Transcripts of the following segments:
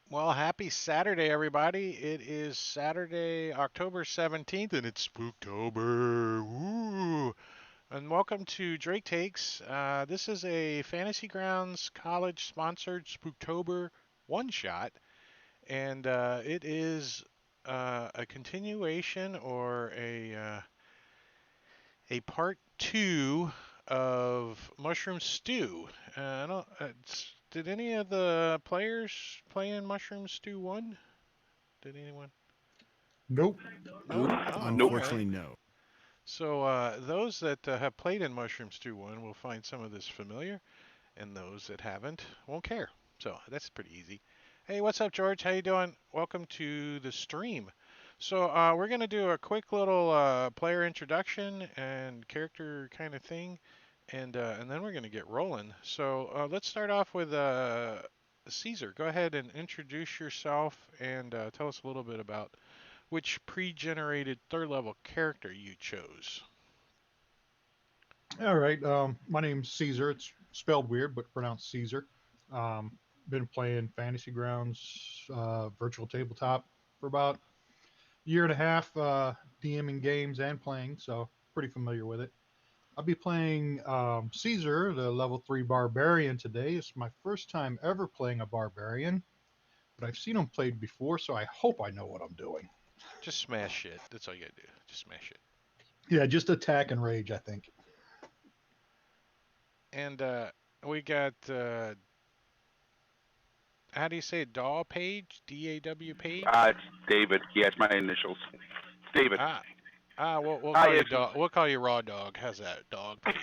Well, happy Saturday, everybody. It is Saturday, October 17th, and it's Spooktober. Woo! And welcome to Drake Takes. This is a Fantasy Grounds college sponsored Spooktober one shot, and it is a continuation or a part two of Mushroom Stew. I don't, did any of the players play in Mushroom Stew 1? Did anyone? Nope. Nope. Nope. Oh, all Nope. right. Unfortunately, no. So those that have played in Mushroom Stew 1 will find some of this familiar, and those that haven't won't care. So that's pretty easy. Hey, what's up, George? How you doing? Welcome to the stream. So we're gonna do a quick little player introduction and character kind of thing, and then we're gonna get rolling. So let's start off with Caesar. Go ahead and introduce yourself and tell us a little bit about which pre-generated third level character you chose. All right. My name's Caesar. It's spelled weird, but pronounced Caesar. Um, been playing Fantasy Grounds virtual tabletop for about a year and a half, DMing games and playing, so pretty familiar with it. I'll be playing Caesar, the level 3 barbarian today. It's my first time ever playing a barbarian, but I've seen them played before, so I hope I know what I'm doing. Just smash it. That's all you gotta do. Just smash it. Yeah, just attack and rage, I think. And we got how do you say it? Daw Page? D-A-W Page? It's David. Yeah, it's my initials. David. Ah, we'll Ah, call you yes. dog. We'll call you Raw Dog. How's that? Dog Page,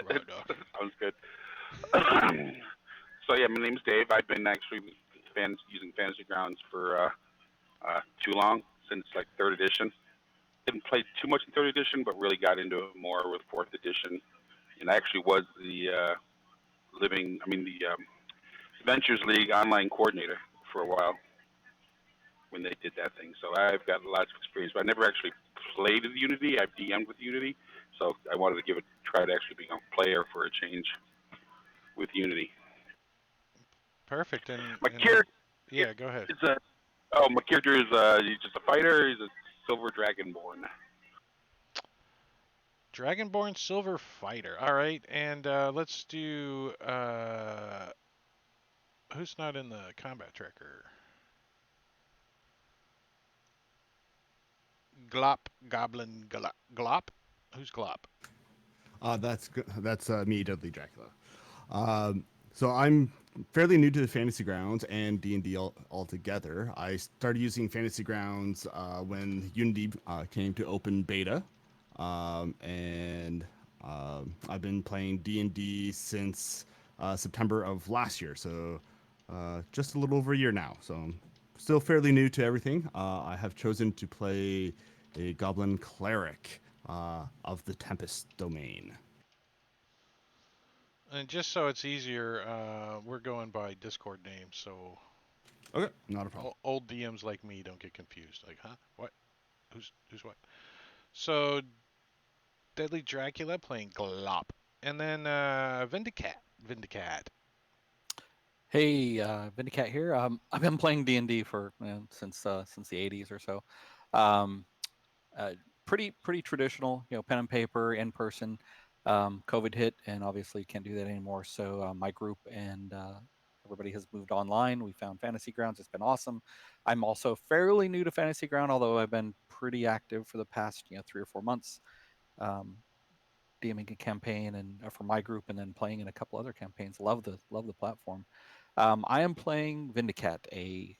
Raw Dog. Sounds good. So yeah, my name's Dave. I've been actually using Fantasy Grounds for too long, since like third edition. Didn't play too much in third edition, but really got into it more with fourth edition. And I actually was the the Adventures League online coordinator for a while when they did that thing. So I've got lots of experience, but I never actually played with Unity. I've DM'd with Unity, so I wanted to give it try to actually become a player for a change with Unity. Perfect. And My and character yeah, go ahead. is a my character is he's just a fighter. He's a silver dragonborn. Dragonborn Silver Fighter. All right, and let's do who's not in the combat tracker? Glop Goblin Glop. Who's Glop? That's me, Dudley Dracula. So I'm fairly new to the Fantasy Grounds and D&D altogether. I started using Fantasy Grounds when Unity came to open beta, and I've been playing D&D since September of last year. So just a little over a year now. So I'm still fairly new to everything. I have chosen to play a Goblin Cleric of the Tempest domain. And just so it's easier, we're going by Discord names, so Okay, not a problem. old DMs like me don't get confused. Like, huh? What? Who's what? So Deadly Dracula playing Glop, and then Vindicat. Hey, Vindicat here. I've been playing D&D for since the '80s or so. Um, uh, pretty traditional, pen and paper, in person. COVID hit, and obviously can't do that anymore. So my group and everybody has moved online. We found Fantasy Grounds. It's been awesome. I'm also fairly new to Fantasy Ground, although I've been pretty active for the past 3 or 4 months. Um, DMing a campaign and for my group, and then playing in a couple other campaigns. Love the platform. I am playing Vindicat, a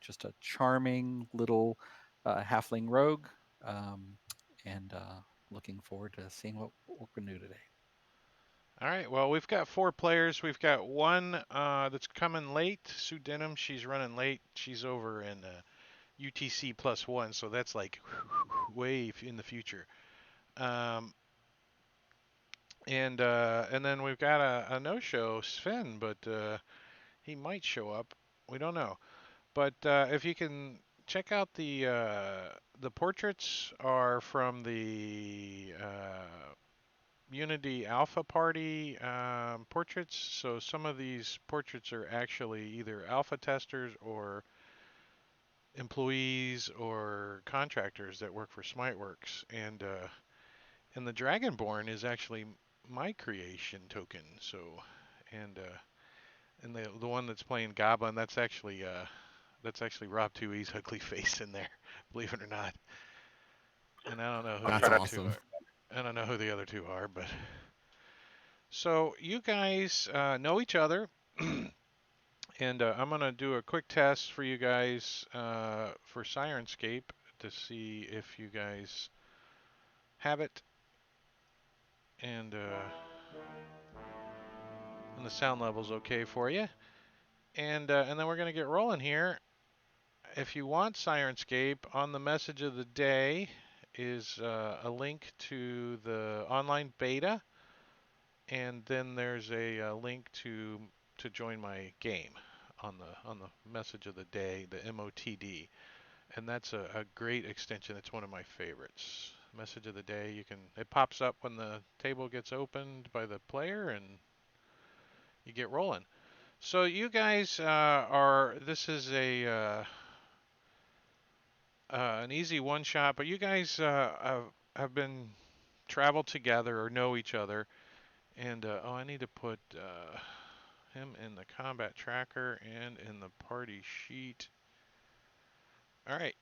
just a charming little halfling rogue, um, and looking forward to seeing what we're gonna do today. All right. Well, we've got four players. We've got one that's coming late. Sue Denham. She's running late. She's over in UTC +1, so that's like way in the future. Um, and then we've got a no-show, Sven, but he might show up. We don't know. But if you can check out the portraits are from the Unity Alpha Party portraits. So some of these portraits are actually either alpha testers or employees or contractors that work for Smiteworks. And the Dragonborn is actually my creation token. So, and the one that's playing Goblin, that's actually Rob 2E's ugly face in there, believe it or not. And I don't know who I'll the try That's other to. two awesome. are. I don't know who the other two are, but so you guys know each other, and I'm gonna do a quick test for you guys for Sirenscape to see if you guys have it, and and the sound level's okay for you. And then we're gonna get rolling here. If you want Sirenscape, on the message of the day is a link to the online beta, and then there's a link to join my game on the message of the day, the MOTD, and that's a great extension. It's one of my favorites. Message of the day. It pops up when the table gets opened by the player, and you get rolling. So you guys are. This is a an easy one shot, but you guys have been traveled together or know each other. And oh, I need to put him in the combat tracker and in the party sheet. All right.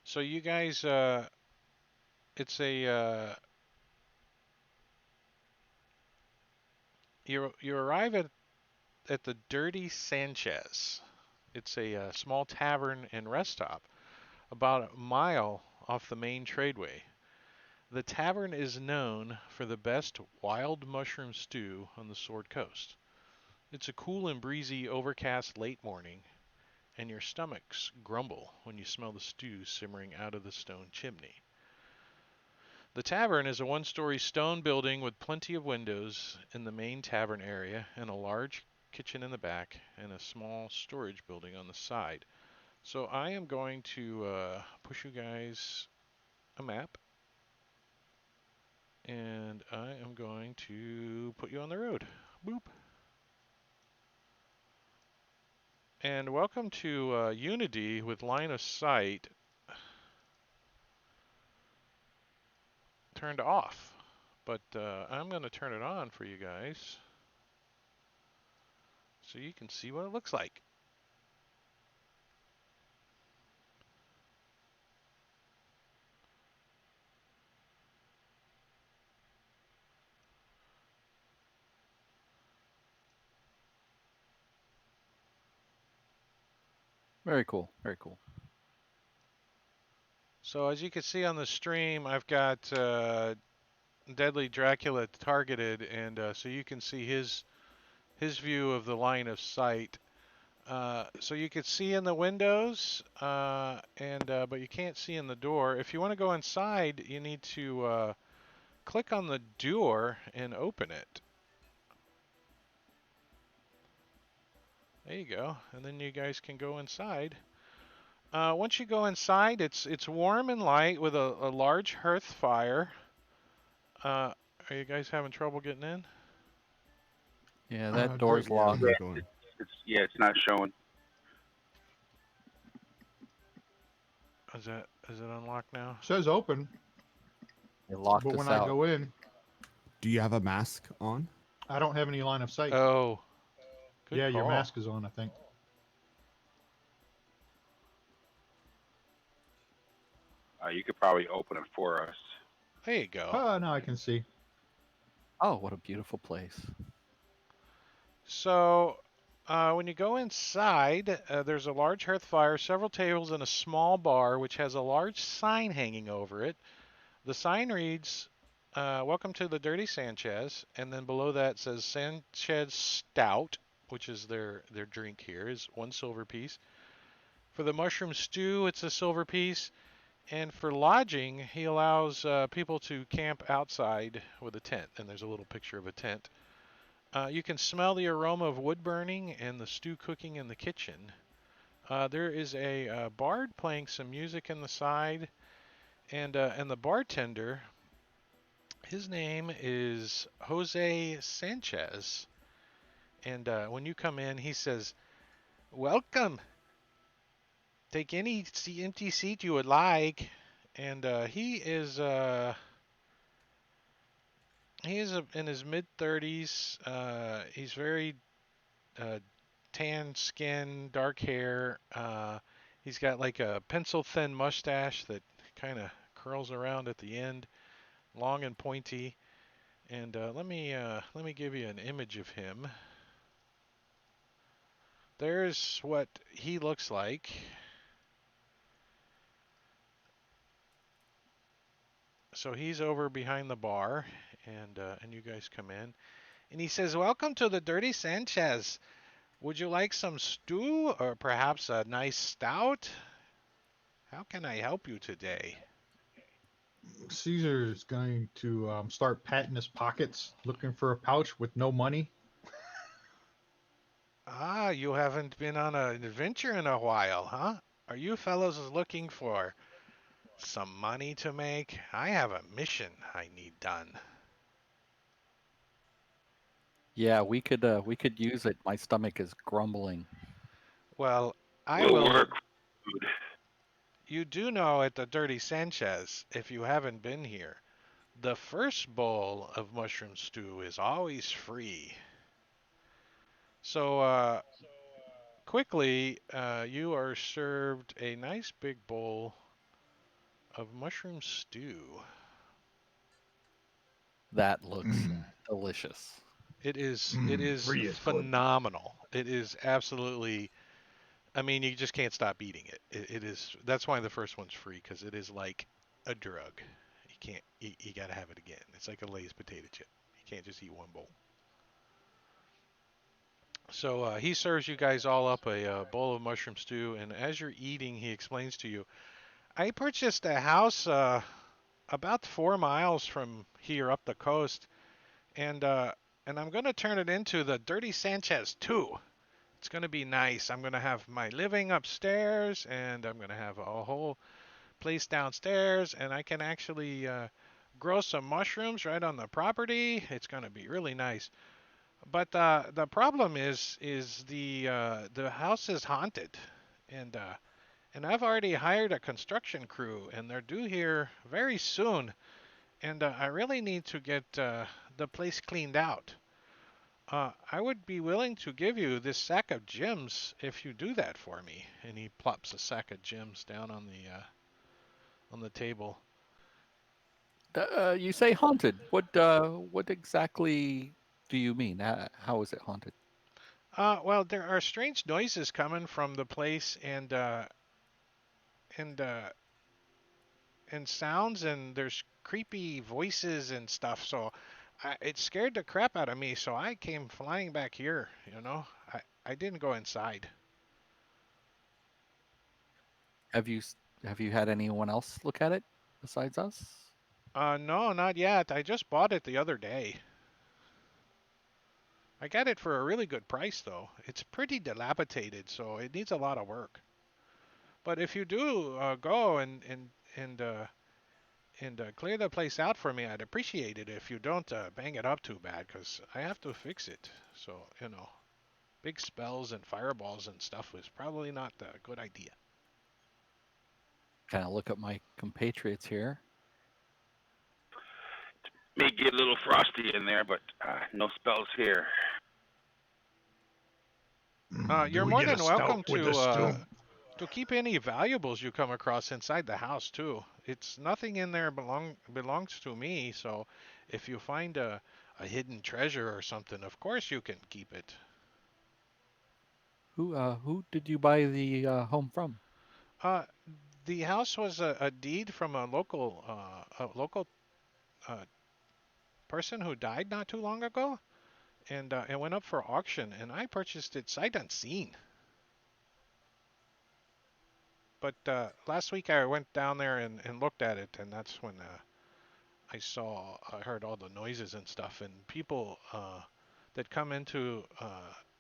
So you guys, it's a you arrive at the Dirty Sanchez. It's a small tavern and rest stop about a mile off the main tradeway. The tavern is known for the best wild mushroom stew on the Sword Coast. It's a cool and breezy, overcast late morning, and your stomachs grumble when you smell the stew simmering out of the stone chimney. The tavern is a one-story stone building with plenty of windows in the main tavern area and a large kitchen in the back and a small storage building on the side. So I am going to push you guys a map, and I am going to put you on the road. Boop. And welcome to Unity with line of sight turned off. But I'm going to turn it on for you guys so you can see what it looks like. Very cool. Very cool. So as you can see on the stream, I've got Deadly Dracula targeted, and so you can see his view of the line of sight. So you can see in the windows, but you can't see in the door. If you want to go inside, you need to click on the door and open it. There you go, and then you guys can go inside. Once you go inside, it's warm and light with a large hearth fire. Are you guys having trouble getting in? Yeah, that Door, door's Yeah, locked. how's it going? It's not showing. Is it unlocked now? says open, They locked but us when I out. go in, Do you have a mask on? I don't have any line of sight. Oh, good Yeah, call. your mask is on, I think. You could probably open it for us. There you go. Oh, now I can see. Oh, what a beautiful place. So, when you go inside, there's a large hearth fire, several tables, and a small bar which has a large sign hanging over it. The sign reads, "Welcome to the Dirty Sanchez," and then below that says Sanchez Stout, which is their drink here, is 1 silver piece. For the mushroom stew, it's a silver piece. And for lodging, he allows people to camp outside with a tent, and there's a little picture of a tent. You can smell the aroma of wood burning and the stew cooking in the kitchen. There is a bard playing some music in the side, and the bartender His name is Jose Sanchez. And when you come in, he says, "Welcome. Take any empty seat you would like." And he is in his mid 30s. He's very uh, tan skin, dark hair. He's got like a pencil thin mustache that kind of curls around at the end, long and pointy. And let me give you an image of him. There's what he looks like. So he's over behind the bar, and you guys come in, and he says, "Welcome to the Dirty Sanchez. Would you like some stew or perhaps a nice stout? How can I help you today?" Caesar is going to start patting his pockets, looking for a pouch with no money. Ah, you haven't been on an adventure in a while, huh? Are you fellows looking for some money to make? I have a mission I need done. Yeah, we could use it. My stomach is grumbling. Well, I We'll will. work food. You do know at the Dirty Sanchez, if you haven't been here, the first bowl of mushroom stew is always free. So, quickly, you are served a nice big bowl of mushroom stew. That looks delicious. It is Free is good. phenomenal. It is absolutely. I mean, you just can't stop eating it. It is. That's why the first one's free because it is like a drug. You can't. You got to have it again. It's like a Lay's potato chip. You can't just eat one bowl. So he serves you guys all up a bowl of mushroom stew, and as you're eating, he explains to you, "I purchased a house about 4 miles from here up the coast, and uh, and I'm gonna turn it into the Dirty Sanchez 2. It's gonna be nice. I'm gonna have my living upstairs, and I'm gonna have a whole place downstairs, and I can actually grow some mushrooms right on the property. It's gonna be really nice. But the problem is the house is haunted, and and I've already hired a construction crew, and they're due here very soon. And I really need to get the place cleaned out. I would be willing to give you this sack of gems if you do that for me." And he plops a sack of gems down on the table. You say haunted. What exactly do you mean? How is it haunted? Well, there are strange noises coming from the place, and and sounds, and there's creepy voices and stuff. So it scared the crap out of me. So I came flying back here. I didn't go inside. Have you have you had anyone else look at it besides us? No, not yet. I just bought it the other day. I got it for a really good price, though. It's pretty dilapidated, so it needs a lot of work. But if you do go and clear the place out for me, I'd appreciate it if you don't bang it up too bad, because I have to fix it. So, big spells and fireballs and stuff was probably not a good idea. Kind of look at my compatriots here. May get a little frosty in there, but no spells here. You're Do we more get a than welcome stout with this stew? to keep any valuables you come across inside the house too. It's nothing in there belongs to me, so if you find a hidden treasure or something, of course you can keep it. Who did you buy the home from? Uh, the house was a deed from a local uh, person who died not too long ago, and it went up for auction, and I purchased it sight unseen. But last week I went down there and looked at it, and that's when I heard all the noises and stuff, and people that come into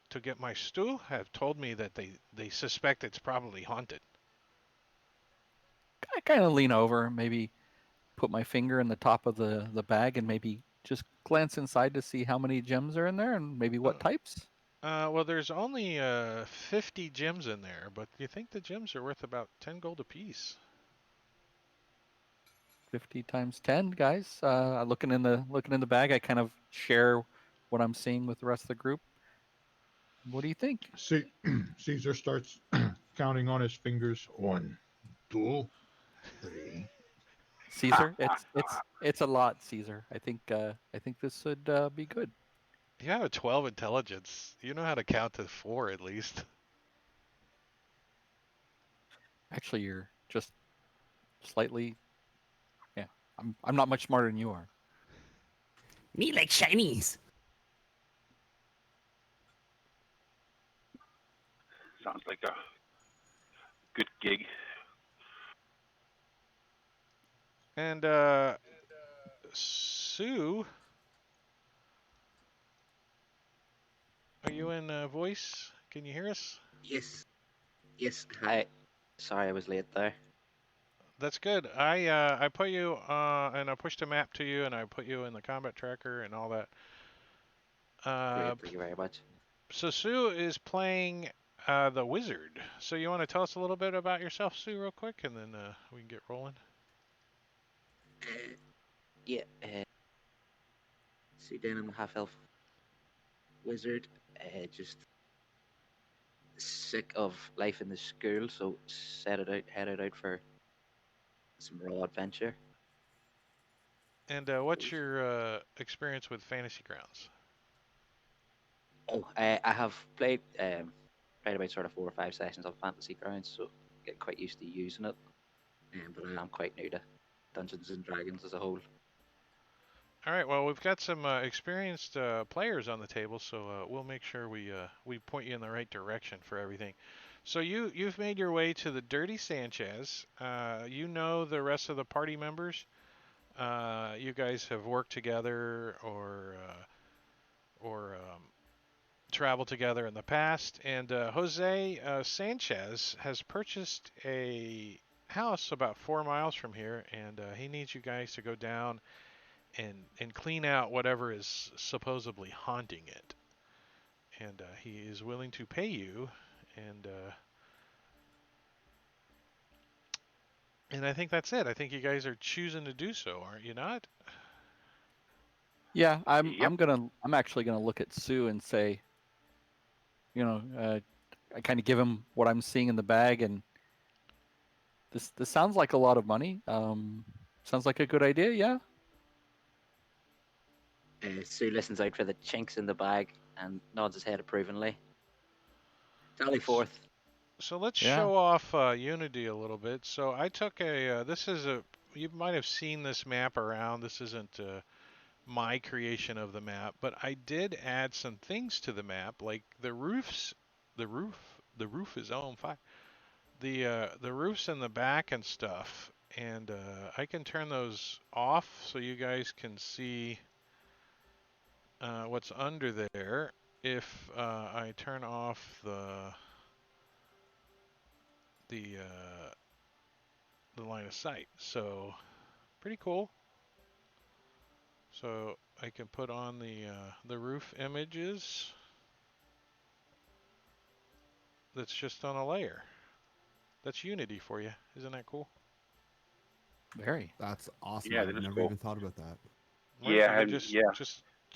to get my stew have told me that they suspect it's probably haunted. I kind of lean over, maybe put my finger in the top of the bag and maybe just glance inside to see how many gems are in there and maybe what types? Well, there's only 50 gems in there, but you think the gems are worth about 10 gold apiece? 50 times 10, guys. Looking in the bag, I kind of share what I'm seeing with the rest of the group. What do you think? See, Caesar starts counting on his fingers. 1, 2, 3. Caesar, it's a lot, Caesar. I think this should be good. You have a 12 intelligence. You know how to count to 4 at least. Actually, you're just slightly, yeah. I'm not much smarter than you are. Me like shinies. Sounds like a good gig. And Sue, are you in voice? Can you hear us? Yes. Yes. Hi. Sorry I was late there. That's good. I put you and I pushed a map to you and I put you in the combat tracker and all that. Great. Thank you very much. So Sue is playing the wizard. So you want to tell us a little bit about yourself, Sue, real quick, and then we can get rolling. Yeah. So then I'm a half elf wizard. Just sick of life in the school, so headed out for some raw adventure. And what's your experience with Fantasy Grounds? Oh, I have played about sort of 4 or 5 sessions of Fantasy Grounds, so get quite used to using it. But I am quite new to Dungeons and Dragons as a whole. All right. Well, we've got some experienced players on the table, so we'll make sure we point you in the right direction for everything. So you've made your way to the Dirty Sanchez. You know the rest of the party members. You guys have worked together or traveled together in the past. And Jose Sanchez has purchased a house about 4 miles from here, and he needs you guys to go down and clean out whatever is supposedly haunting it. And he is willing to pay you, and I think that's it. I think you guys are choosing to do so, aren't you not? Yeah, Yep. I'm actually gonna look at Sue and say, I kind of give him what I'm seeing in the bag, and this sounds like a lot of money. Sounds like a good idea. Yeah. Sue listens out for the chinks in the bag and nods his head approvingly. Tally forth. So let's Yeah. show off Unity a little bit. So I took this is you might have seen this map around. This isn't my creation of the map, but I did add some things to the map, like the roof, the roof is on fire. The roofs in the back and stuff, and I can turn those off so you guys can see what's under there. If I turn off the uh, the line of sight, so pretty cool. So I can put on the roof images. That's just on a layer. That's Unity for you. Isn't that cool? Very. That's awesome. Yeah, I've that is never cool. even thought about that. Right, and Yeah, and yeah.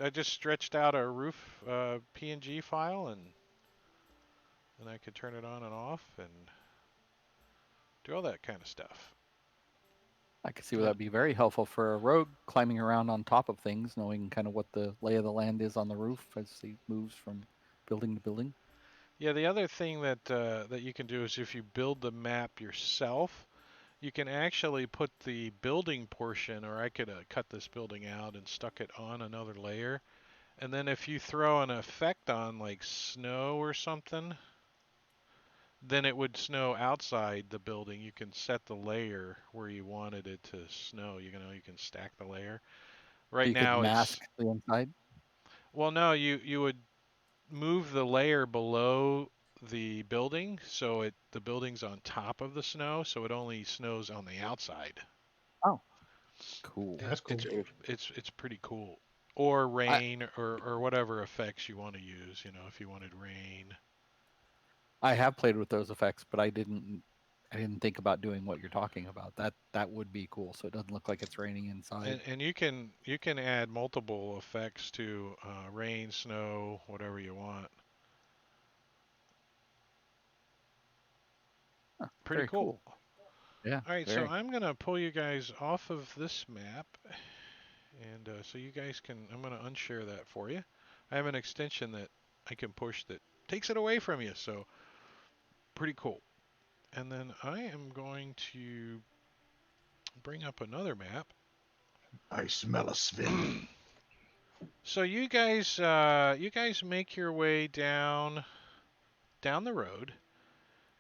I just stretched out a roof PNG file and I could turn it on and off and do all that kind of stuff. I could see where that'd be very helpful for a rogue climbing around on top of things, knowing kind of what the lay of the land is on the roof as he moves from building to building. Yeah, the other thing that you can do is if you build the map yourself, you can actually put the building portion, or I could cut this building out and stuck it on another layer. And then if you throw an effect on like snow or something, then it would snow outside the building. You can set the layer where you wanted it to snow. You can stack the layer. So Right you could now mask it's the inside. well, no, you would move the layer below the building so the building's on top of the snow, so it only snows on the outside. Oh. Cool. That's cool. It's pretty cool. Or I rain or whatever effects you want to use. You know, if you wanted rain. I have played with those effects, but I didn't think about doing what you're talking about. That would be cool. So it doesn't look like it's raining inside. And you can add multiple effects to rain, snow, whatever you want. Huh, Pretty very cool. cool. Yeah, All right, so very. I'm gonna pull you guys off of this map, and so you guys can. I'm gonna unshare that for you. I have an extension that I can push that takes it away from you, so pretty cool. And then I am going to bring up another map. I smell a Sven. So you guys make your way down the road,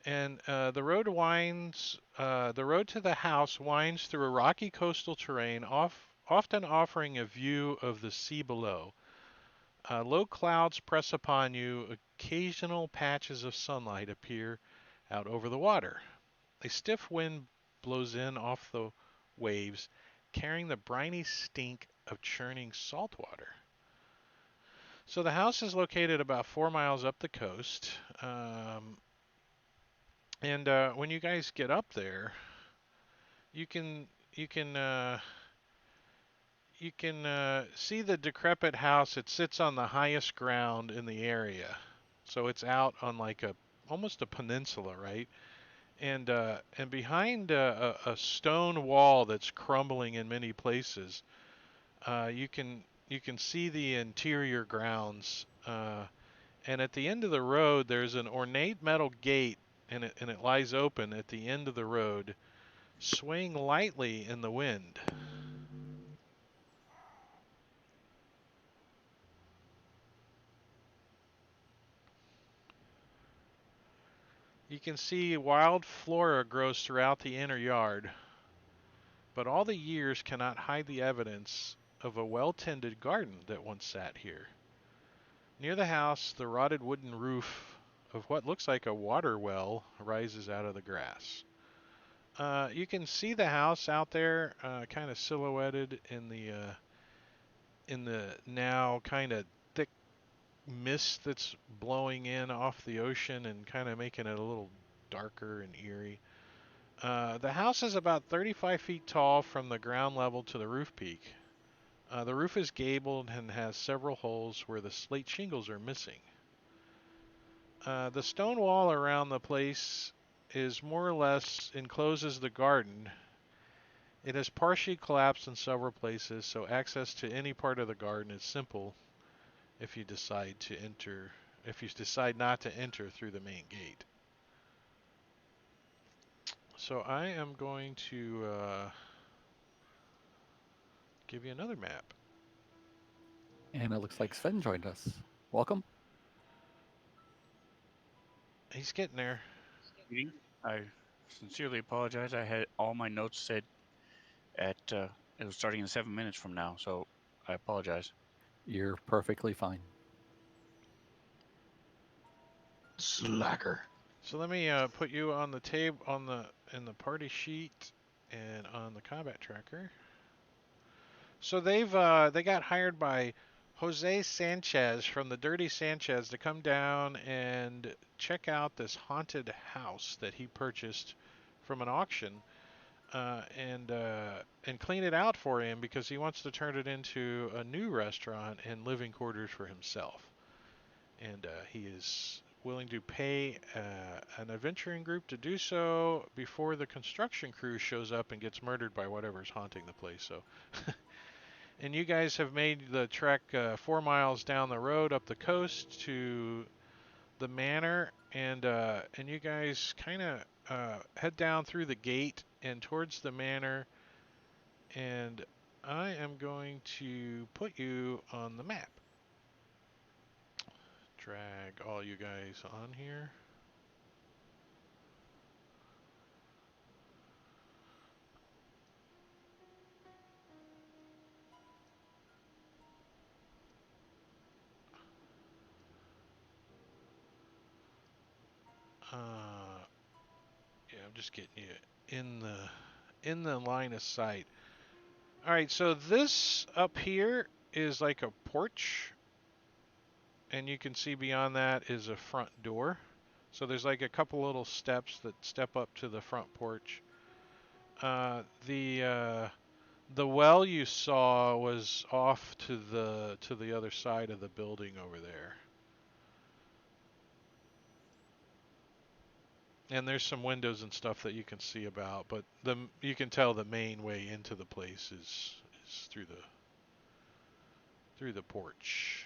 and the road winds. The road to the house winds through a rocky coastal terrain, often offering a view of the sea below. Low clouds press upon you. Occasional patches of sunlight appear out over the water. A stiff wind blows in off the waves, carrying the briny stink of churning salt water. So the house is located about 4 miles up the coast. And when you guys get up there, you can you can you can see the decrepit house. It sits on the highest ground in the area, so it's out on like a almost a peninsula, right? And behind a stone wall that's crumbling in many places, you can see the interior grounds. And at the end of the road, there's an ornate metal gate, and it lies open at the end of the road, swaying lightly in the wind. You can see wild flora grows throughout the inner yard, but all the years cannot hide the evidence of a well-tended garden that once sat here. Near the house, the rotted wooden roof of what looks like a water well rises out of the grass. You can see the house out there, kind of silhouetted in the now kind of thick mist that's blowing in off the ocean and kind of making it a little darker and eerie. The house is about 35 feet tall from the ground level to the roof peak. The roof is gabled and has several holes where the slate shingles are missing. The stone wall around the place is more or less encloses the garden. It has partially collapsed in several places, so access to any part of the garden is simple if you decide to enter, if you decide not to enter through the main gate. So I am going to give you another map. And it looks like Sven joined us. Welcome. He's getting there. Meeting. I sincerely apologize. I had all my notes said at it was starting in 7 minutes from now, so I apologize. You're perfectly fine. Slacker. So let me put you on the table on the in the party sheet and on the combat tracker. So they got hired by Jose Sanchez from the Dirty Sanchez to come down and check out this haunted house that he purchased from an auction, and clean it out for him because he wants to turn it into a new restaurant and living quarters for himself. And he is willing to pay an adventuring group to do so before the construction crew shows up and gets murdered by whatever's haunting the place. So, and you guys have made the trek 4 miles down the road up the coast to the manor, and you guys kind of head down through the gate and towards the manor. And I am going to put you on the map. Drag all you guys on here. Uh, yeah, I'm just getting you in the line of sight. All right, so this up here is like a porch, and you can see beyond that is a front door. So there's like a couple little steps that step up to the front porch. Uh, the uh, the well you saw was off to the other side of the building over there. And there's some windows and stuff that you can see about, but you can tell the main way into the place is through the porch.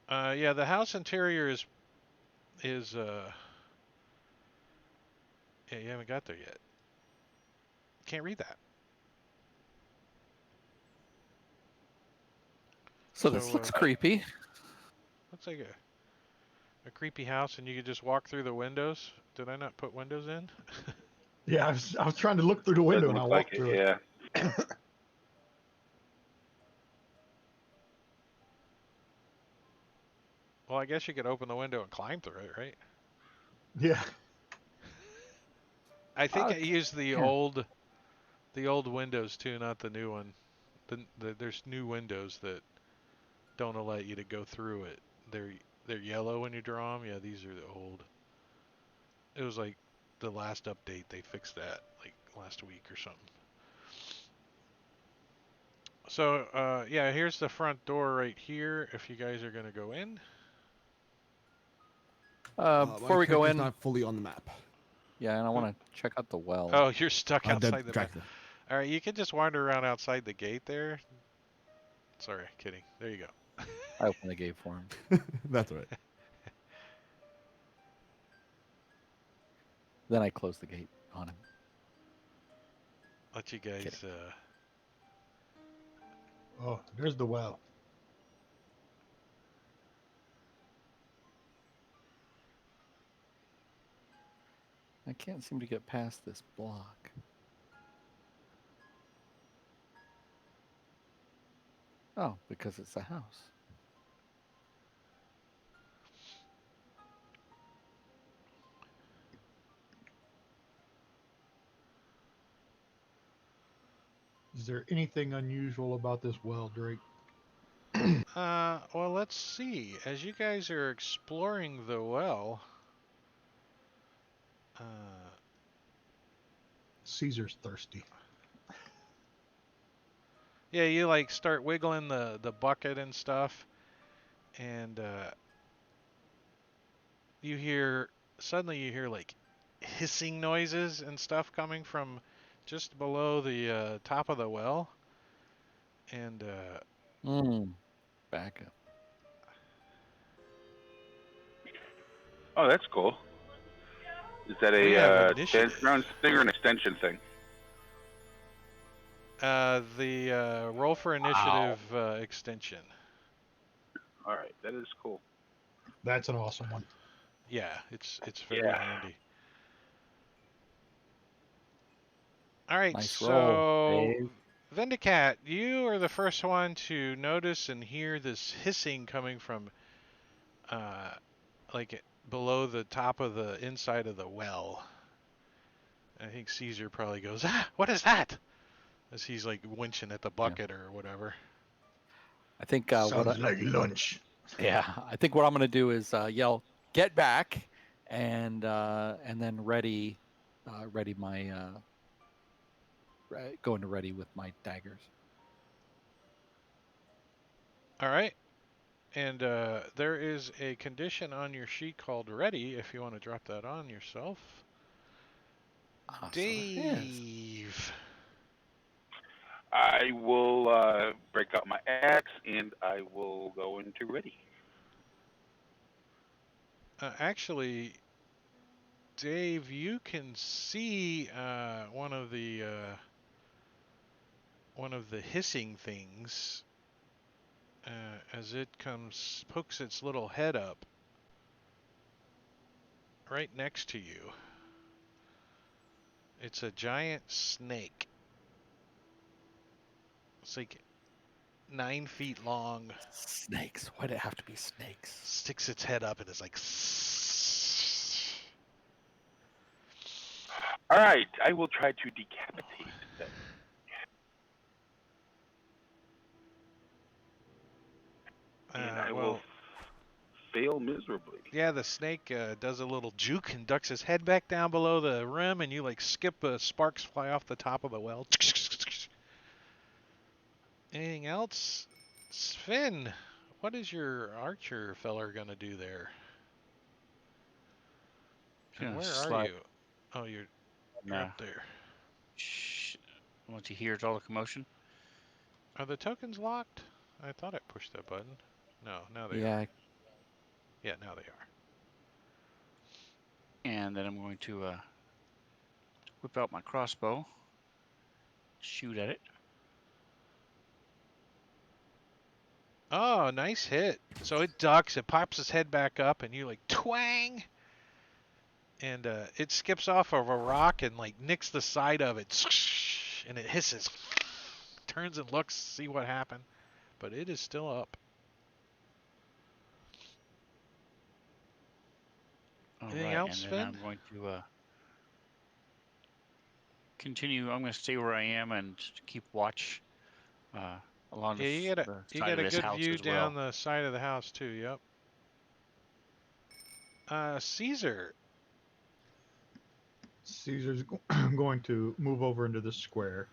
Yeah, the house interior is yeah, you haven't got there yet. Can't read that. So this So looks creepy. looks like a creepy house, and you could just walk through the windows. Did I not put windows in? Yeah, I was trying to look through the window Doesn't and I look like walked it. through it. Yeah. Well, I guess you could open the window and climb through it, right? Yeah. I think I Okay. used Yeah. the old windows too, not the new one. There's new windows that don't allow you to go through it. They're they're yellow when you draw them. Yeah, these are the old. It was like the last update they fixed that like last week or something. So yeah, here's the front door right here. If you guys are gonna go in. My Before we go character's in, not fully on the map. yeah, and I want to check out the well. Oh, you're stuck outside the map. Exactly. All right, you can just wander around outside the gate there. Sorry, kidding. There you go. I opened the gate for him. That's right. Then I closed the gate on him. Let you guys. Kidding. Oh, there's the well. I can't seem to get past this block. Oh, because it's a house. Is there anything unusual about this well, Drake? Well, let's see. As you guys are exploring the well, uh, Caesar's thirsty. yeah, you like start wiggling the bucket and stuff, and you hear suddenly you hear like hissing noises and stuff coming from just below the top of the well, and Back up. Oh, that's cool. Is that we have a dance initiative. grounds thing or an extension thing? The roll for initiative extension. All right, that is cool. That's an awesome one. Yeah, it's very Yeah. handy. All right, Nice roll, so Dave. Vendicat, you are the first one to notice and hear this hissing coming from like below the top of the inside of the well. I think Caesar probably goes, "Ah, what is that?" As he's like winching at the bucket or whatever. I think Sounds like lunch. I think what I'm going to do is yell, "Get back!" and then ready my go into ready with my daggers. All right. And there is a condition on your sheet called ready if you want to drop that on yourself. So there is. Dave. I will break out my axe and I will go into ready. Actually, Dave, you can see one of the hissing things as it pokes its little head up right next to you. It's a giant snake. It's like 9 feet long. Snakes. Why'd it have to be snakes? Sticks its head up and is like. All right, I will try to decapitate them. And I will Well, fail miserably. yeah, the snake does a little juke and ducks his head back down below the rim, and you like skip sparks fly off the top of the well. Anything else? Sven, what is your archer feller gonna do there? And Gonna where are slide you? Oh, you're and, up there. once he hears all the commotion. Are the tokens locked? I thought I pushed that button. No, now they are. Yeah, Yeah, now they are. And then I'm going to whip out my crossbow, shoot at it. Oh, nice hit. So it ducks, it pops its head back up, and you like twang, and it skips off of a rock and like nicks the side of it, and it hisses, turns and looks, see what happened, but it is still up. All Anything right, else, and then Sven? I'm going to continue. I'm going to stay where I am and keep watch along Yeah, the you side get of a this good house view as well. down the side of the house too. Yep. Caesar. Caesar's going to move over into this square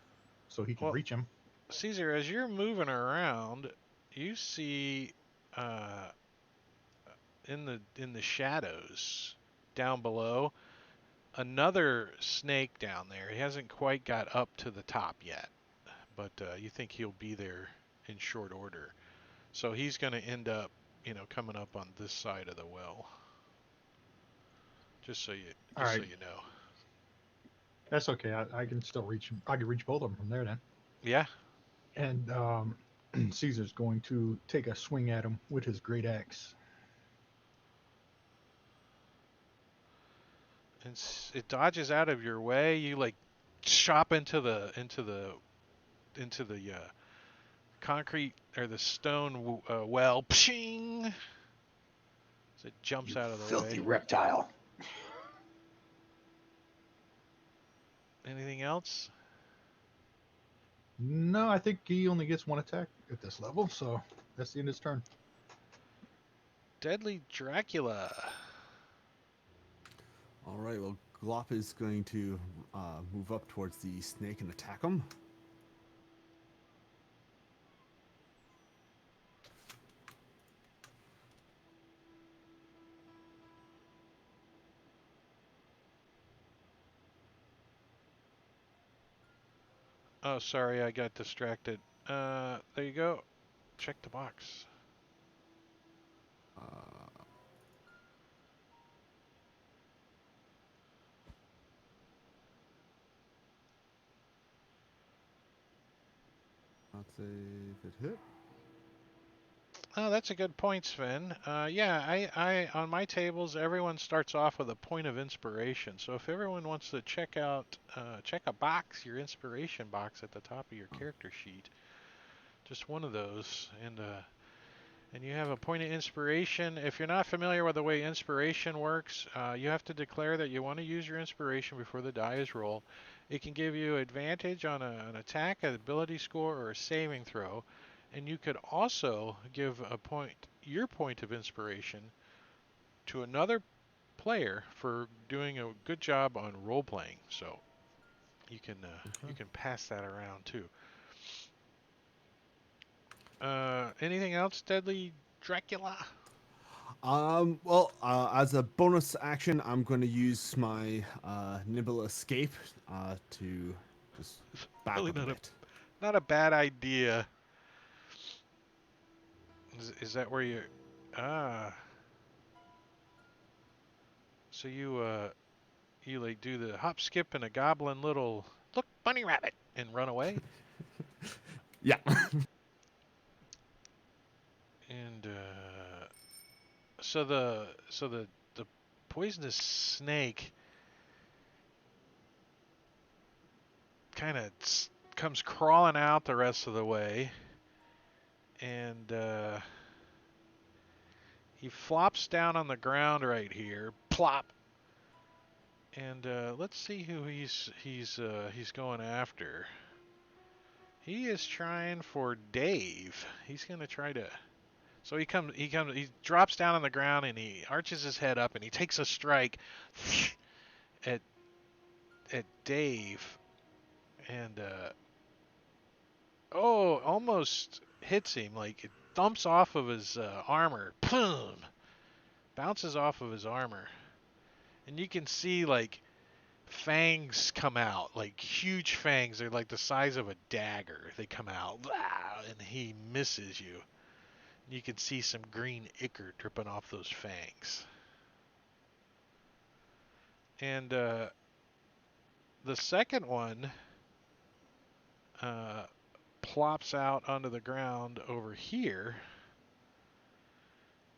so he can Well, reach him. Caesar, as you're moving around, you see uh, in the shadows down below another snake down there. He hasn't quite got up to the top yet, but you think he'll be there in short order. So he's going to end up, coming up on this side of the well. Just so you, All just so right, you know. that's okay. I can still reach him. I can reach both of them from there then. Yeah. And Caesar's going to take a swing at him with his great axe. And it dodges out of your way. You like chop into the concrete or the stone well. Pshing! As it jumps You out of the filthy way. reptile. Anything else? No, I think he only gets one attack at this level, so that's the end of his turn. Deadly Dracula. All right. Well, Glop is going to move up towards the snake and attack him. Oh, sorry, I got distracted. There you go. Check the box. Uh, let's say if it hit. Oh, that's a good point, Sven. Yeah, I on my tables, everyone starts off with a point of inspiration. So if everyone wants to check a box, your inspiration box at the top of your character sheet, just one of those, and you have a point of inspiration. If you're not familiar with the way inspiration works, you have to declare that you want to use your inspiration before the die is rolled. It can give you advantage on an attack, an ability score, or a saving throw. And you could also give your point of inspiration to another player for doing a good job on role playing. So you can pass that around too. Anything else, Deadly Dracula? Well, as a bonus action, I'm going to use my nimble escape to just back Really up a bit. not a bad idea. Is that where you? Ah, so you like do the hop, skip, and a goblin little look bunny rabbit and run away. Yeah. And so the poisonous snake kind of comes crawling out the rest of the way, and he flops down on the ground right here, plop, And let's see who he's going after. He is trying for Dave. He's gonna try to. So he drops down on the ground and he arches his head up and he takes a strike at Dave, and almost hits him. Like it thumps off of his armor. Boom! Bounces off of his armor, and you can see like fangs come out, like huge fangs. They're like the size of a dagger. They come out, and he misses you. You can see some green ichor dripping off those fangs. And the second one plops out onto the ground over here,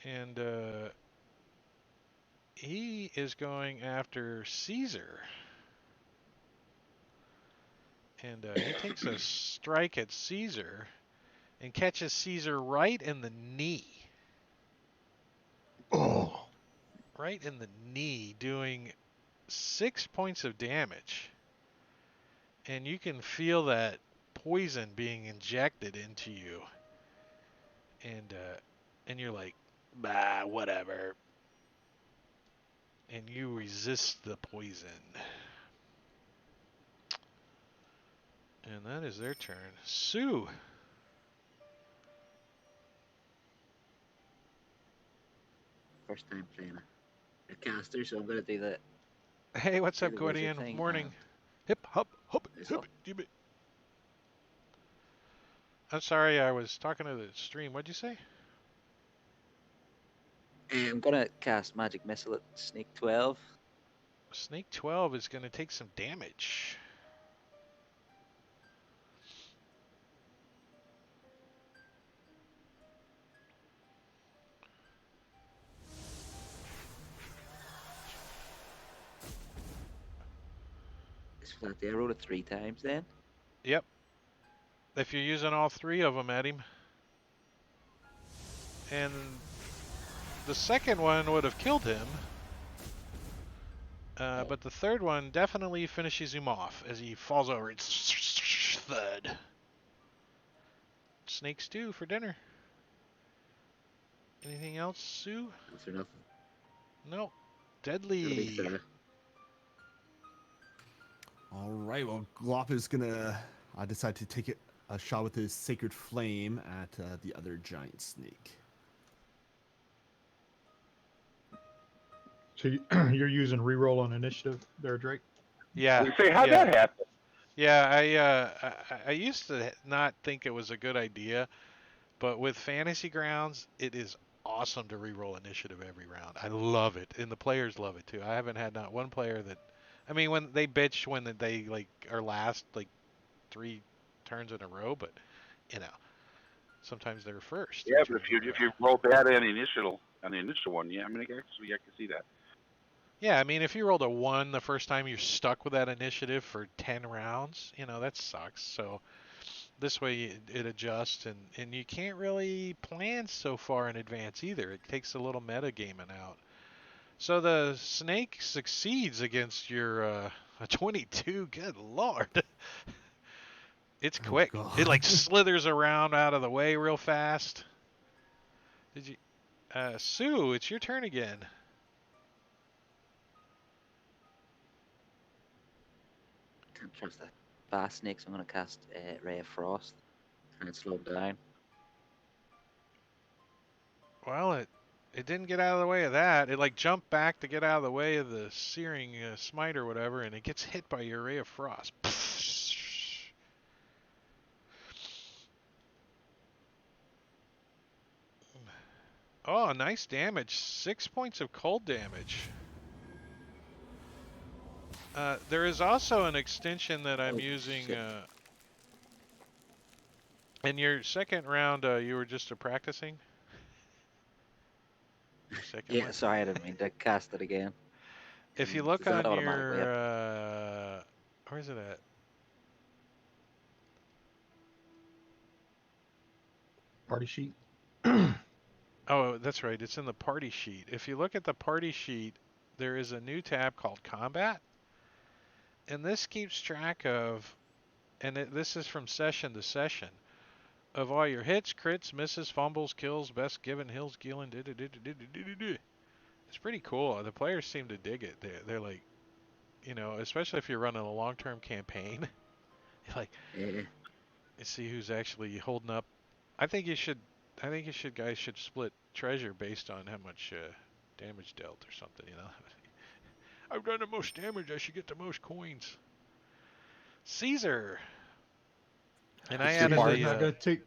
and he is going after Caesar. And he takes a strike at Caesar and catches Caesar right in the knee. Oh, Right in the knee, doing 6 points of damage. And you can feel that poison being injected into you. And you're like, bah, whatever. And you resist the poison. And that is their turn. Sue. First time playing a caster, so I'm going to do the Hey, what's up, wizard Gordian? thing. Morning. Hip, hop, hop, It's hip, up. dib it. I'm sorry, I was talking to the stream. What'd you say? I'm going to cast Magic Missile at Sneak 12. Snake 12 is going to take some damage. It's flat there. I rolled it 3 times then. Yep. If you're using all 3 of them at him. And the second one would have killed him. But the third one definitely finishes him off as he falls over. It's thud. Snake stew for dinner. Anything else, Sue? After nothing. No. It'll be Deadly. fair. All right. Well, Glop is gonna decide to take a shot with his sacred flame at the other giant snake. so you're using reroll on initiative there, Drake? Yeah. You say, how'd yeah. that happen? Yeah, I used to not think it was a good idea, but with Fantasy Grounds, it is awesome to reroll initiative every round. I love it, and the players love it too. I haven't had not one player that, I mean, when they bitch when they like are last like 3 turns in a row, but you know, sometimes they're first. 3 Yeah, but turns if in a you row. roll bad on the initial one, yeah, I mean, actually, I can see that. Yeah, I mean, if you rolled a 1 the first time, you're stuck with that initiative for 10 rounds. You know, that sucks. So this way it adjusts, and you can't really plan so far in advance either. It takes a little metagaming out. So the snake succeeds against your a 22. Good lord. It's Oh quick. It God. like slithers around out of the way real fast. Did you Sue, it's your turn again. Can't trust that fast snake, so I'm going to cast Ray of Frost. Try and slow him down. Well, it didn't get out of the way of that. It like jumped back to get out of the way of the searing smite or whatever, and it gets hit by your ray of frost. Oh, nice damage. 6 points of cold damage. There is also an extension that I'm Oh, using. shit. In your second round, you were just practicing. Your second Yeah, one. sorry, I didn't mean to cast it again. If you Does look that on automatically your, up? where is it at? Party sheet. Oh, that's right. It's in the party sheet. If you look at the party sheet, there is a new tab called Combat. And this keeps track of, this is from session to session, of all your hits, crits, misses, fumbles, kills, best given, hills, Gillen. It's pretty cool. The players seem to dig it. They're like, especially if you're running a long-term campaign, like, Yeah. you see who's actually holding up. I think you should. I think guys should split treasure based on how much damage dealt or something. I've done the most damage. I should get the most coins. Caesar. And I added Caesar's the. not going to take.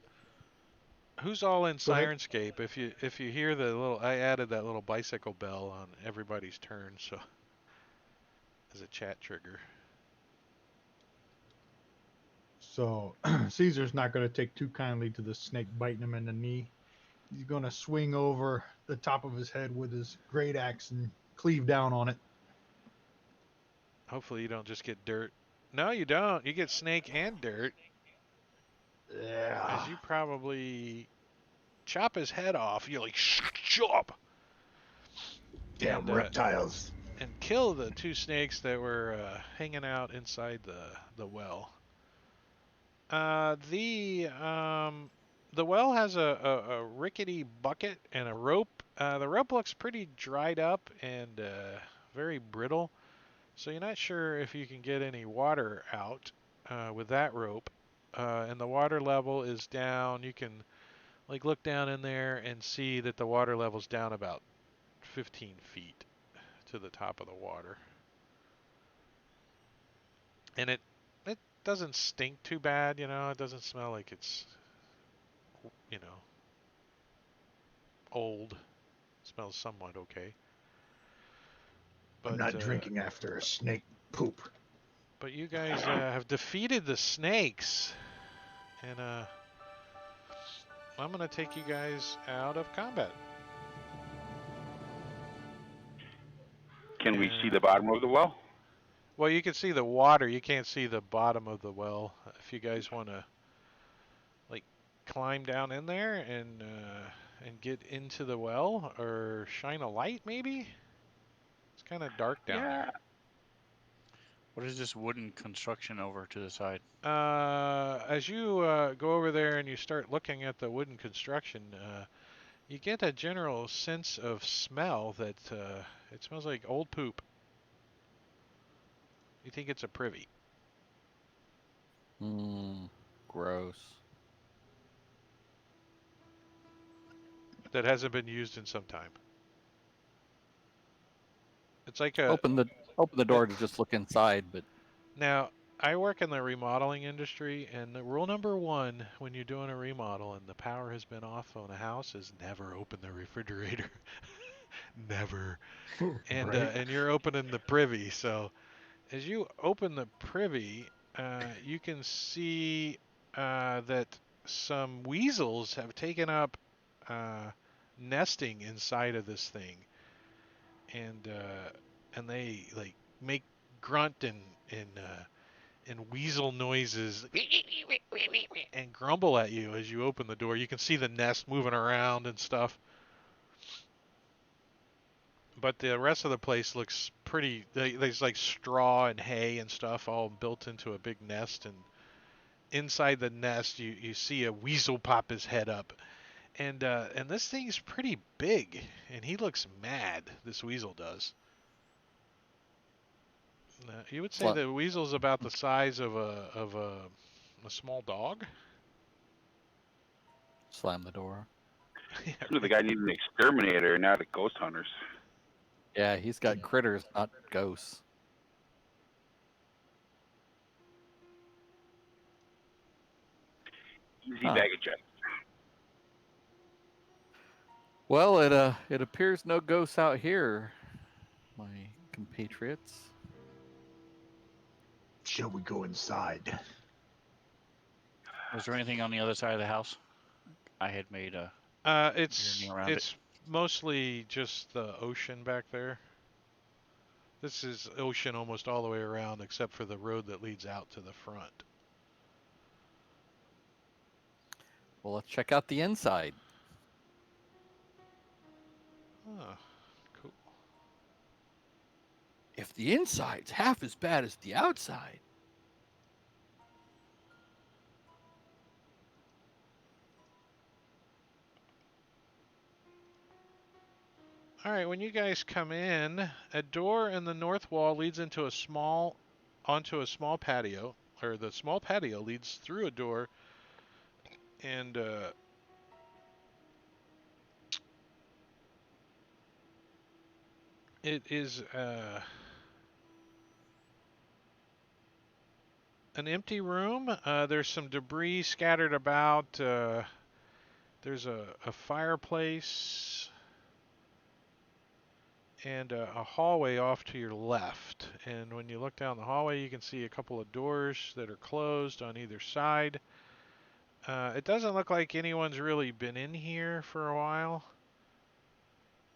Who's all in Go ahead. Sirenscape? If you hear the little, I added that little bicycle bell on everybody's turn, so as a chat trigger. So Caesar's not going to take too kindly to the snake biting him in the knee. He's going to swing over the top of his head with his great axe and cleave down on it. Hopefully you don't just get dirt. No, you don't. You get snake and dirt, Yeah. as you probably chop his head off. You're like, chop! Damn reptiles. And kill the two snakes that were hanging out inside the well. The well has a rickety bucket and a rope. The rope looks pretty dried up and very brittle, so you're not sure if you can get any water out with that rope. And the water level is down. You can look down in there and see that the water level's down about 15 feet to the top of the water. And it doesn't stink too bad, It doesn't smell like it's, old. It smells somewhat okay. But, I'm not drinking after a snake poop. But you guys have defeated the snakes, and I'm gonna take you guys out of combat. Can we see the bottom of the well? Well, you can see the water. You can't see the bottom of the well. If you guys want to, climb down in there and get into the well, or shine a light, maybe. It's kind of dark down there. What is this wooden construction over to the side? As you go over there and you start looking at the wooden construction, you get a general sense of smell that it smells like old poop. You think it's a privy. Gross. That hasn't been used in some time. It's like a... Open the door to just look inside, but... Now, I work in the remodeling industry, and the rule number one when you're doing a remodel and the power has been off on a house is never open the refrigerator. Never. And Right. And you're opening the privy, so as you open the privy, you can see that some weasels have taken up nesting inside of this thing, and they make grunt and weasel noises and grumble at you as you open the door. You can see the nest moving around and stuff. But the rest of the place looks pretty. There's straw and hay and stuff all built into a big nest, and inside the nest you see a weasel pop his head up, and this thing's pretty big, and he looks mad. This weasel does. You would say the weasel's about the size of a small dog. Slam the door. Yeah, So the guy needs an exterminator, not a ghost hunters. Yeah, he's got critters, not ghosts. Easy bag of chips. Well, it appears no ghosts out here, my compatriots. Shall we go inside? Was there anything on the other side of the house? I had made a. It's mostly just the ocean back there. This is ocean almost all the way around, except for the road that leads out to the front. Well, let's check out the inside. Oh, cool. If if the inside's half as bad as the outside. All right, when you guys come in, a door in the north wall leads onto a small patio, or the small patio leads through a door, and it is an empty room. There's some debris scattered about. There's a fireplace and a hallway off to your left. And when you look down the hallway, you can see a couple of doors that are closed on either side. It doesn't look like anyone's really been in here for a while,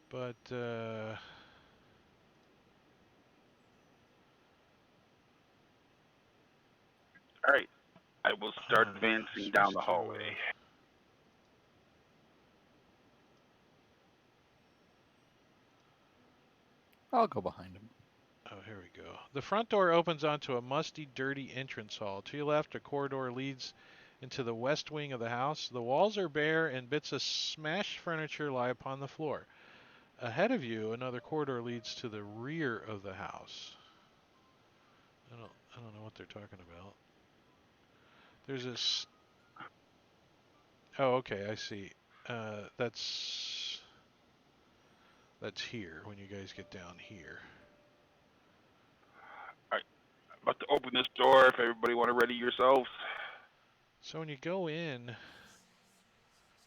but All right. I will start I'm advancing down supposed the to. hallway. I'll go behind him. Oh, here we go. The front door opens onto a musty, dirty entrance hall. To your left, a corridor leads into the west wing of the house. The walls are bare and bits of smashed furniture lie upon the floor. Ahead of you, another corridor leads to the rear of the house. I don't know what they're talking about. There's this. Oh, okay, I see. That's here when you guys get down here. All right. About to open this door. If everybody want to ready yourselves. So when you go in,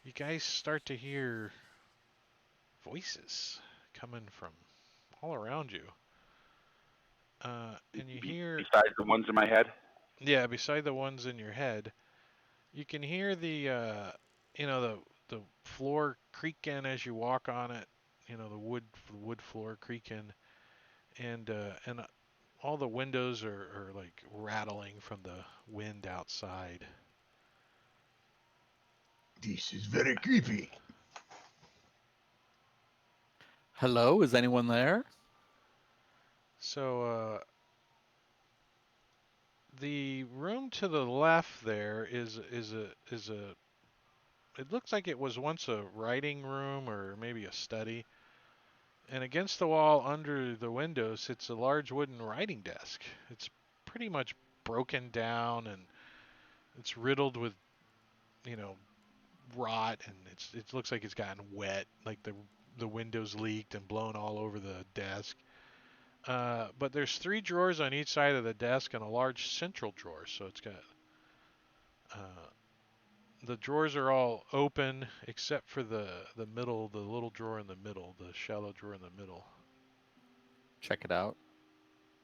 you guys start to hear voices coming from all around you. And you hear, Besides the ones in my head. yeah, beside the ones in your head, you can hear the floor creaking as you walk on it. You know, the wood floor creaking, and all the windows are like rattling from the wind outside. This is very creepy. Hello, is anyone there? So the room to the left there is a it looks like it was once a writing room or maybe a study. And against the wall under the window sits a large wooden writing desk. It's pretty much broken down and it's riddled with, you know, rot, and it looks like it's gotten wet, like the windows leaked and blown all over the desk. But there's three drawers on each side of the desk and a large central drawer. So it's got uh, the drawers are all open except for the middle, the little drawer in the middle, the shallow drawer in the middle. Check it out.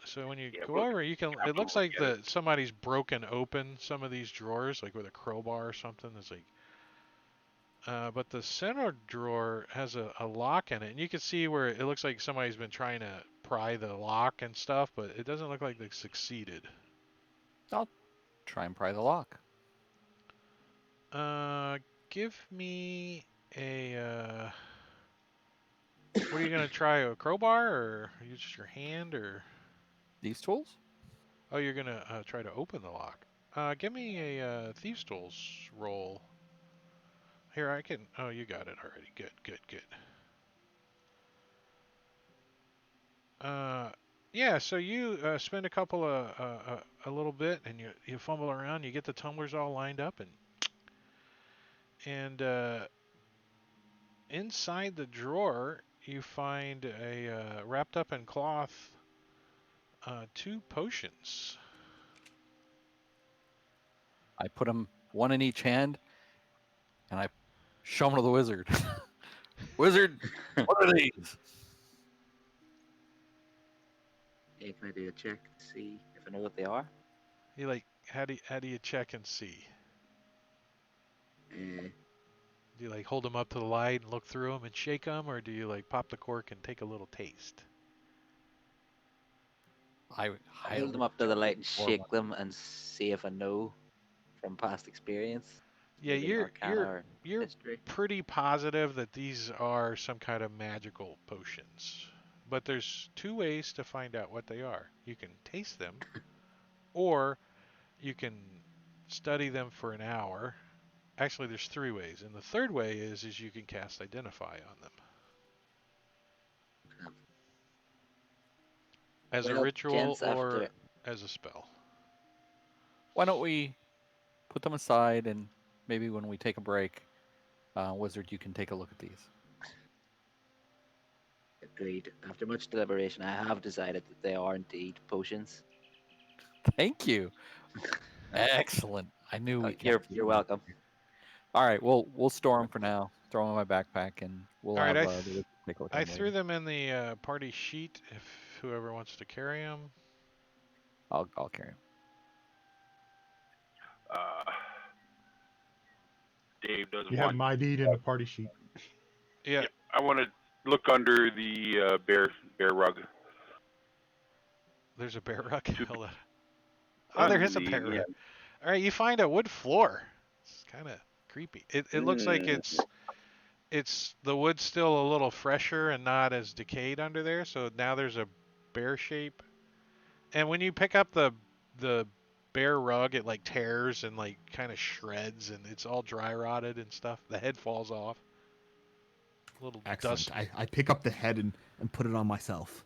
So when you Yeah, go we'll over, you can. It looks absolutely like get it. somebody's broken open some of these drawers, like with a crowbar or something. It's like, but the center drawer has a lock in it, and you can see where it looks like somebody's been trying to pry the lock and stuff, but it doesn't look like they succeeded. I'll try and pry the lock. Give me a. What are you gonna try? A crowbar or use just your hand or? These tools? Oh, you're gonna try to open the lock. Give me a thieves tools roll. Here, I can. Oh, you got it already. Good, good, good. Uh, yeah. So you spend a couple of a little bit, and you fumble around. You get the tumblers all lined up, and inside the drawer you find a wrapped up in cloth two potions. I put them one in each hand, and I show them to the wizard. Wizard, what are these? Hey, can I do a check to see if I know what they are? You like how do you check and see? Uh, Do you like hold them up to the light and look through them and shake them, or do you like pop the cork and take a little taste? I I hold them up to the light and shake them and see if I know from past experience. Yeah, Maybe Arcana or you're history. pretty positive that these are some kind of magical potions. but there's two ways to find out what they are. You can taste them, or you can study them for an hour. Actually, there's three ways, and the third way is you can cast Identify on them as a Well, ritual gents, or after as a spell. Why don't we put them aside, and maybe when we take a break, Wizard, you can take a look at these. agreed, after much deliberation, I have decided that they are indeed potions. Thank you. Excellent. I knew we You're kept you. you're welcome. All right, we'll store them for now. Throw them in my backpack, and we'll All right, have the Wizard take a look at I them threw later. them in the party sheet if whoever wants to carry them. I'll carry them. Uh, Dave doesn't You have want. them ID'd in the party sheet. Yeah, Yeah, I want to look under the bear rug. there's a bear rug. To Hold on. Oh, there under is a the bear yeah. rug. All right, you find a wood floor. It's kind of creepy. It looks like Mm, it's the wood's still a little fresher and not as decayed under there. So now there's a bear shape. And when you pick up the bear rug, it like tears and like kind of shreds, and it's all dry rotted and stuff. The head falls off. Little Excellent. dust. I pick up the head and put it on myself.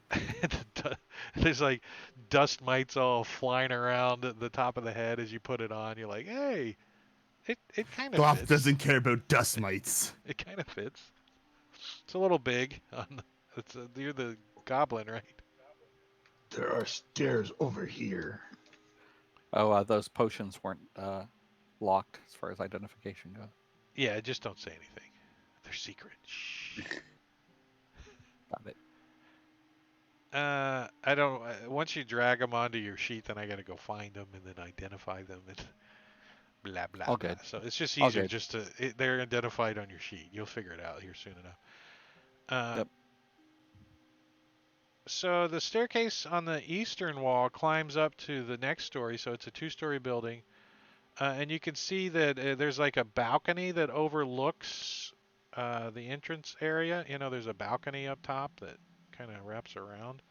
There's like dust mites all flying around at the top of the head as you put it on. You're like, hey, it kind of Gloth fits. doesn't care about dust mites. It kind of fits. It's a little big. You're the goblin, right? There are stairs over here. Oh, those potions weren't locked as far as identification goes. Yeah, just don't say anything. They're secret. Shh. Got it. I don't. Once you drag them onto your sheet, then I gotta go find them and then identify them and blah blah All blah. good. So it's just All easier good. just to. They're identified on your sheet. You'll figure it out here soon enough. Yep. So the staircase on the eastern wall climbs up to the next story. So it's a two-story building, and you can see that there's like a balcony that overlooks the entrance area. You know, there's a balcony up top that kind of wraps around.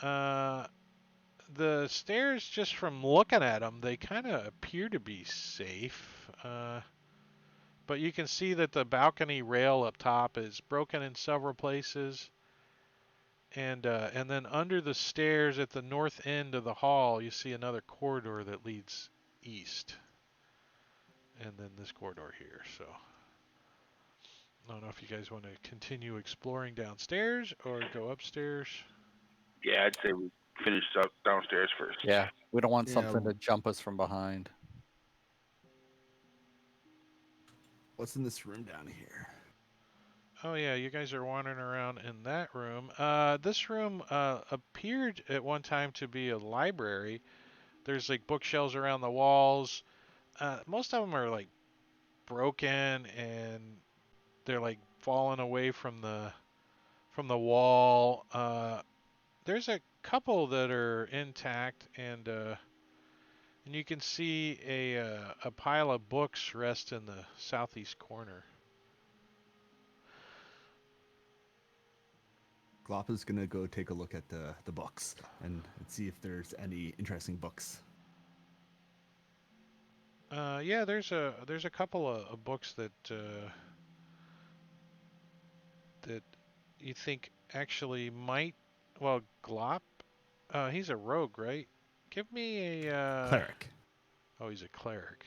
The stairs, just from looking at them, they kind of appear to be safe. But you can see that the balcony rail up top is broken in several places. And then under the stairs at the north end of the hall, you see another corridor that leads east. And then this corridor here. So I don't know if you guys want to continue exploring downstairs or go upstairs. yeah, I'd say we finish up downstairs first. Yeah. We don't want Yeah. something to jump us from behind. What's in this room down here? Oh yeah, you guys are wandering around in that room. This room appeared at one time to be a library. There's like bookshelves around the walls. Most of them are like broken and they're like falling away from the wall. There's a couple that are intact, and you can see a pile of books rest in the southeast corner. Glop is gonna go take a look at the books and see if there's any interesting books. Yeah, there's a couple of books that you think actually might. Well, Glop, he's a rogue, right? Give me a. Cleric. Oh, he's a cleric.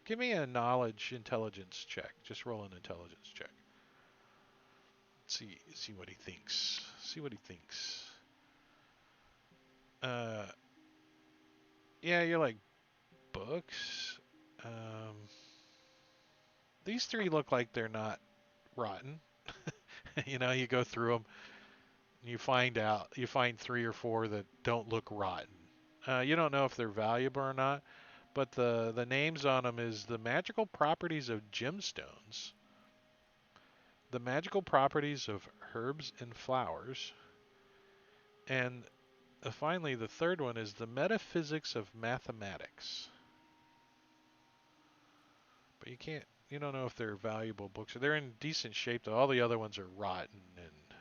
Give me a knowledge intelligence check. Just roll an intelligence check. See what he thinks. See what he thinks. Uh, yeah, you're like books. Um, these three look like they're not rotten. You know, you go through them, and you find three or four that don't look rotten. You don't know if they're valuable or not, but the names on them is the magical properties of gemstones, the magical properties of herbs and flowers, and finally the third one is the metaphysics of mathematics. But you don't know if they're valuable books. They're in decent shape though. All the other ones are rotten and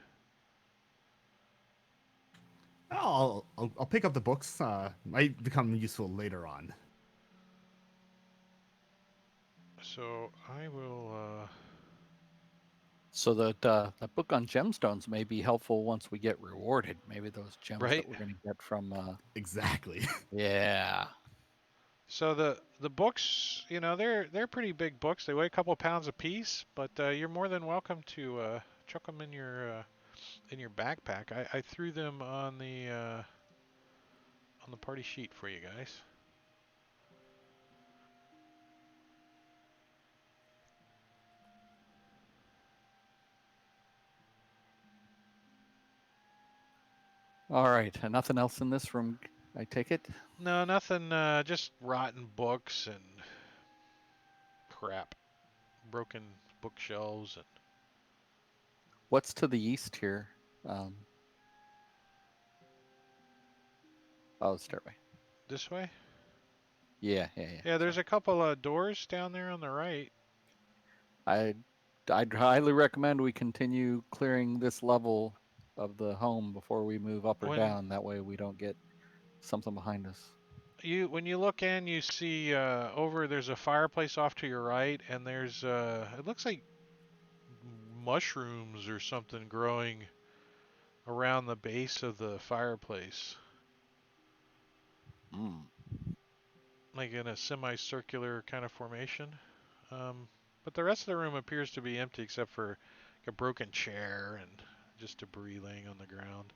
I'll pick up the books. Might become useful later on. So I will. So that book on gemstones may be helpful once we get rewarded. Maybe those gems Right. that we're going to get from. Exactly. Yeah. So the books, they're pretty big books. They weigh a couple pounds apiece, but you're more than welcome to chuck them in your backpack. I threw them on the party sheet for you guys. All right. And nothing else in this room, I take it? No, nothing. Just rotten books and crap, broken bookshelves and. What's to the east here? Oh, the stairway. This way? Yeah. Yeah, there's a couple of doors down there on the right. I'd highly recommend we continue clearing this level of the home before we move up or When down. That way we don't get something behind us. when you look in, you see over there's a fireplace off to your right, and there's it looks like mushrooms or something growing around the base of the fireplace, Mm. like in a semicircular kind of formation. Um, but the rest of the room appears to be empty except for a broken chair and just debris laying on the ground.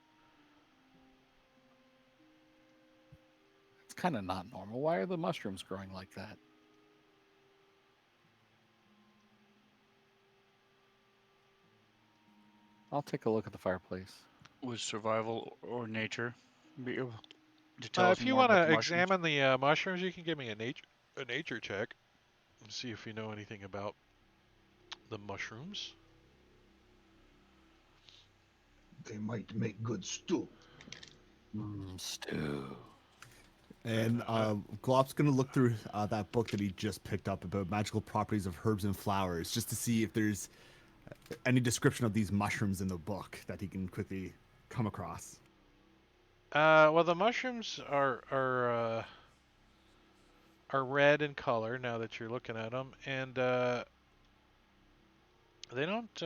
It's kind of not normal. Why are the mushrooms growing like that? I'll take a look at the fireplace. Would survival or nature be able to tell us If you more want about to the mushrooms? examine the mushrooms, you can give me a nature check and see if you know anything about the mushrooms. They might make good stew. Stew. And Glop's gonna look through that book that he just picked up about magical properties of herbs and flowers, just to see if there's any description of these mushrooms in the book that he can quickly come across. Well, the mushrooms are red in color now that you're looking at them, and they don't.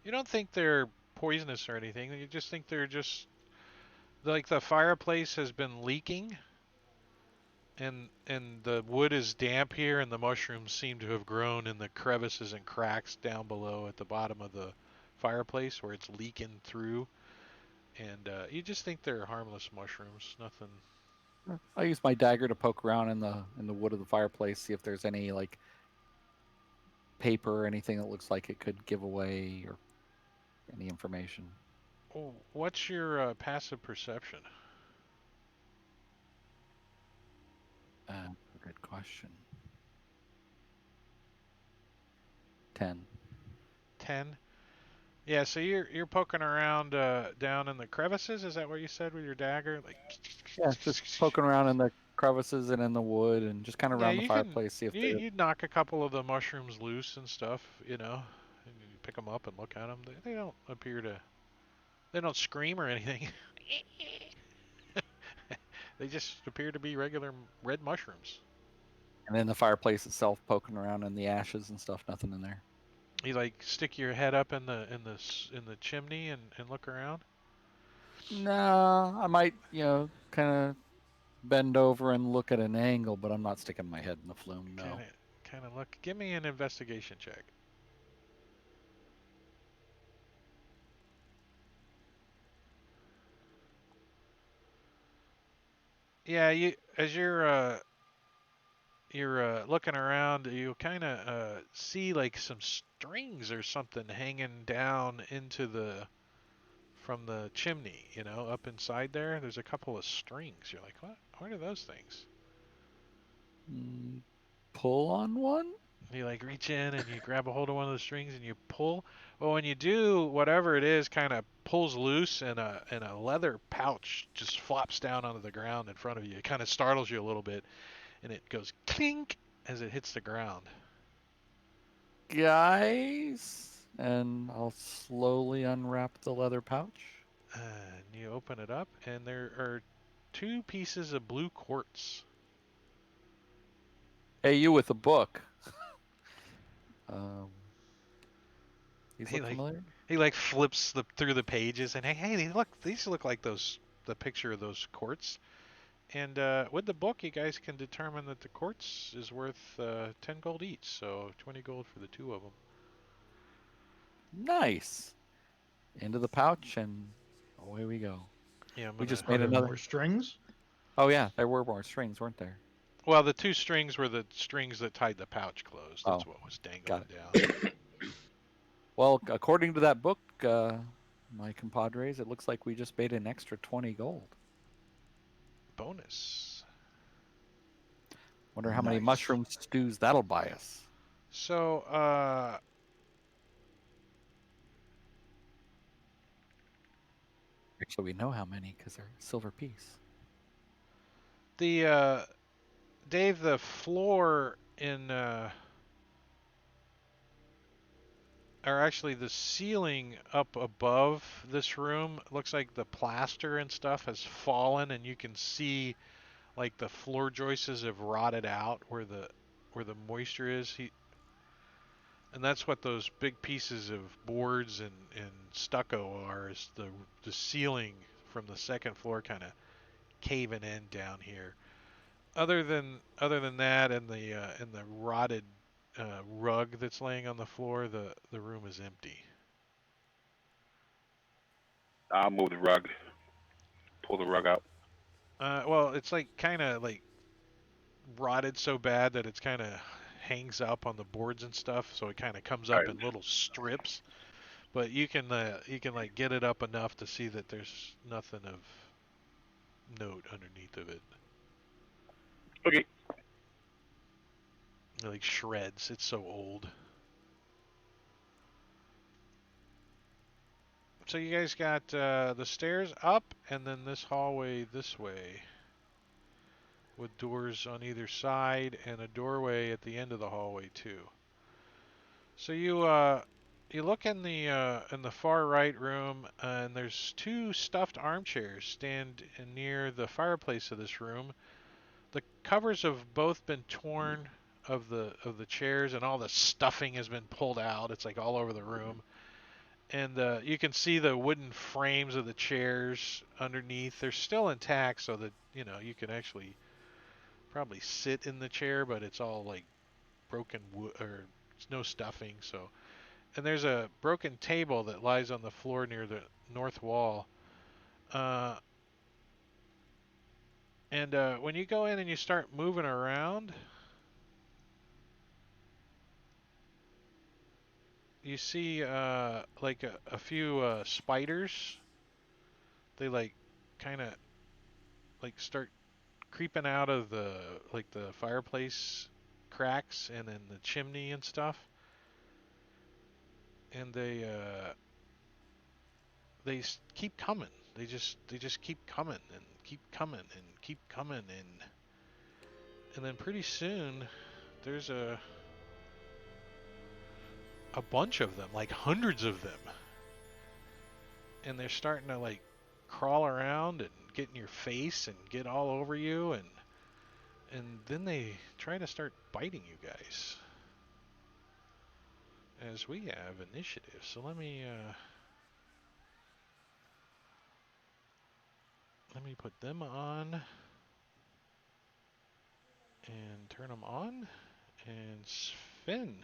You don't think they're poisonous or anything. You just think they're just like the fireplace has been leaking, and the wood is damp here, and the mushrooms seem to have grown in the crevices and cracks down below at the bottom of the fireplace where it's leaking through. And you just think they're harmless mushrooms. Nothing. I'll use my dagger to poke around in the wood of the fireplace, see if there's any like paper or anything that looks like it could give away or any information. Oh, what's your passive perception? Good question. 10. 10. Yeah, so you're poking around down in the crevices. Is that what you said with your dagger? Like, Yeah, just poking around in the crevices and in the wood and just kind of yeah, around the you can. fireplace, see if You they're. you knock a couple of the mushrooms loose and stuff, and you pick them up and look at them. They don't appear to. They don't scream or anything. They just appear to be regular red mushrooms. And then the fireplace itself, poking around in the ashes and stuff, nothing in there. You like stick your head up in the chimney and look around. No, I might, kind of bend over and look at an angle, but I'm not sticking my head in the flume. No. Kind of look. Give me an investigation check. Yeah, you as you're looking around, you kind of see like some strings or something hanging down into the from the chimney. Up inside there. There's a couple of strings. You're like, what? What are those things? Mm, pull on one? You like reach in and you grab a hold of one of the strings and you pull. Well, when you do, whatever it is kind of pulls loose and a leather pouch just flops down onto the ground in front of you. It kind of startles you a little bit and it goes clink as it hits the ground. Guys? And I'll slowly unwrap the leather pouch. And you open it up, and there are 2 pieces of blue quartz. Hey, you with a book. Um, these He look like familiar? he flips through the pages, and hey, these look like the picture of those quartz. And with the book, you guys can determine that the quartz is worth 10 gold each, so 20 gold for the 2 of them. Nice. Into the pouch, and away we go. Yeah, I'm We gonna. just Are made there another. more strings? Oh yeah, there were more strings, weren't there? Well, the 2 strings were the strings that tied the pouch closed. That's Oh, what was got dangling it. down. Well, according to that book, my compadres, it looks like we just made an extra 20 gold. Bonus. Wonder how many Nice. mushroom stews that'll buy us. So, Actually, we know how many because they're silver piece. the Dave, the floor in or actually the ceiling up above this room looks like the plaster and stuff has fallen, and you can see like the floor joists have rotted out where the moisture is. And that's what those big pieces of boards and stucco are, is the ceiling from the second floor kind of caving in down here. Other than that and the rotted rug that's laying on the floor, the room is empty. I'll move the rug. Pull the rug out. Well, it's like kind of like rotted so bad that it's kind of hangs up on the boards and stuff, so it kind of comes All up right. in little strips. But you can like get it up enough to see that there's nothing of note underneath of it. Okay. It like shreds. It's so old. So you guys got the stairs up, and then this hallway this way, with doors on either side and a doorway at the end of the hallway too. So you look in the far right room, and there's 2 stuffed armchairs stand near the fireplace of this room. The covers have both been torn of the chairs, and all the stuffing has been pulled out. It's like all over the room, and you can see the wooden frames of the chairs underneath. They're still intact, so that you can actually probably sit in the chair, but it's all like broken wood or it's no stuffing. So, and there's a broken table that lies on the floor near the north wall. Uh, and when you go in and you start moving around, you see like a few spiders. They like kind of like start creeping out of the fireplace cracks and in the chimney and stuff. And they keep coming. They just keep coming and keep coming and keep coming, and then pretty soon there's a bunch of them, like hundreds of them, and they're starting to like crawl around and get in your face and get all over you, and then they try to start biting you guys as we have initiative. So let me put them on and turn them on. And Sven,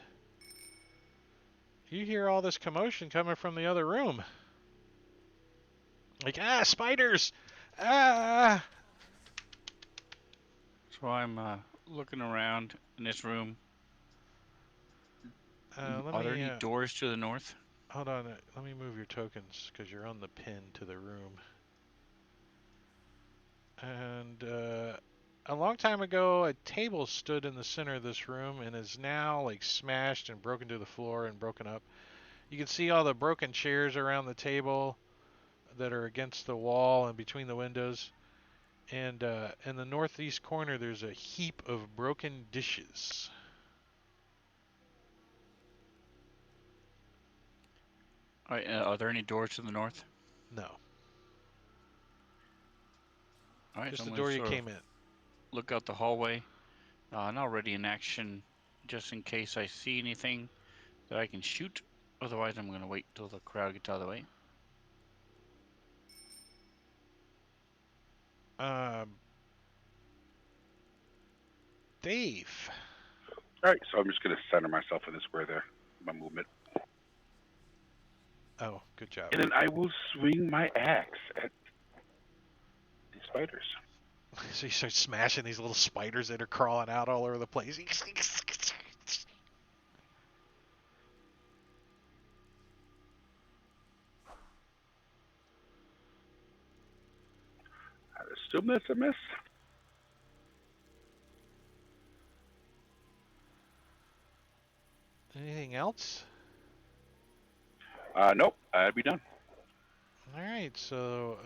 you hear all this commotion coming from the other room. Like, spiders! Ah! So I'm looking around in this room. Let Are there me, any doors to the north? hold on. Let me move your tokens because you're on the pin to the room. And a long time ago, a table stood in the center of this room and is now like smashed and broken to the floor and broken up. You can see all the broken chairs around the table that are against the wall and between the windows. And in the northeast corner, there's a heap of broken dishes. All right, are there any doors to the north? No. All right, Just so the I'm going door to you sort of came in. look out the hallway. Not already in action, just in case I see anything that I can shoot. Otherwise, I'm going to wait till the crowd gets out of the way. Dave. All right, so I'm just going to center myself in the square there, my movement. Oh, good job. And then I will swing my axe at the spiders. So you start smashing these little spiders that are crawling out all over the place. I assume that's a miss. Anything else? Nope, I'd be done. All right, so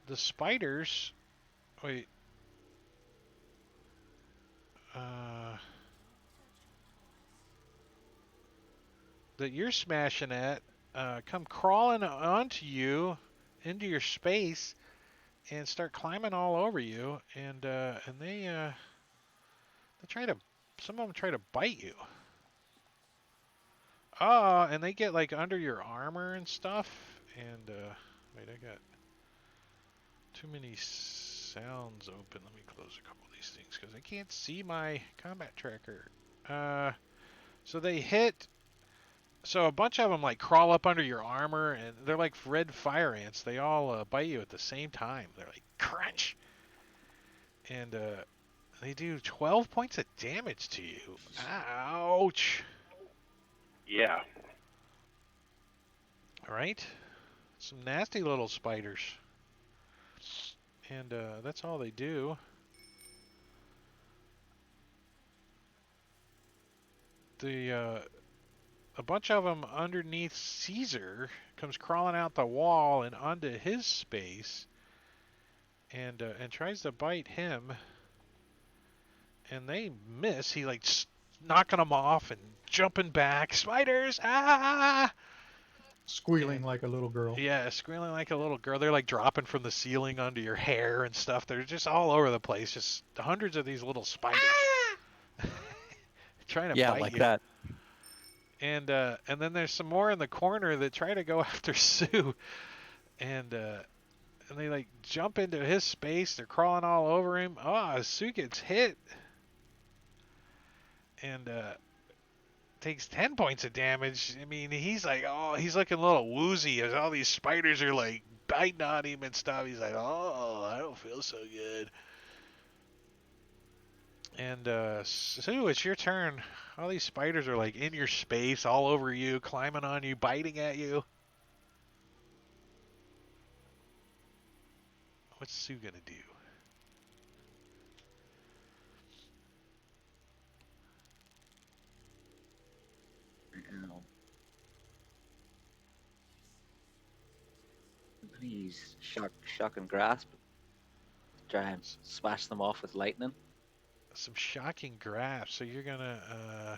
the spiders. Wait. That you're smashing at come crawling onto you into your space and start climbing all over you, and they try to, some of them try to bite you. Oh, and they get like under your armor and stuff. And wait, I got too many sounds open. Let me close a couple of these things because I can't see my combat tracker. So they hit. So a bunch of them like crawl up under your armor, and they're like red fire ants. They all bite you at the same time. They're like crunch, and they do 12 points of damage to you. Ouch! Yeah. All right, some nasty little spiders, and that's all they do. The a bunch of them underneath Caesar comes crawling out the wall and onto his space, and tries to bite him, and they miss. He like knocking them off and jumping back. Spiders! Ah! Squealing And, like a little girl. yeah, squealing like a little girl. They're like dropping from the ceiling onto your hair and stuff. They're just all over the place. Just hundreds of these little spiders trying to Yeah, bite like you. that. And then there's some more in the corner that try to go after Sue, and they like jump into his space. They're crawling all over him. Oh, Sue gets hit, and takes 10 points of damage. I mean, he's like, oh, he's looking a little woozy as all these spiders are like biting on him and stuff. He's like, oh, I don't feel so good. And Sue, it's your turn. All these spiders are like in your space, all over you, climbing on you, biting at you. What's Sue gonna do? He's shock and grasp. Try and smash them off with lightning. Some shocking grasp. So you're gonna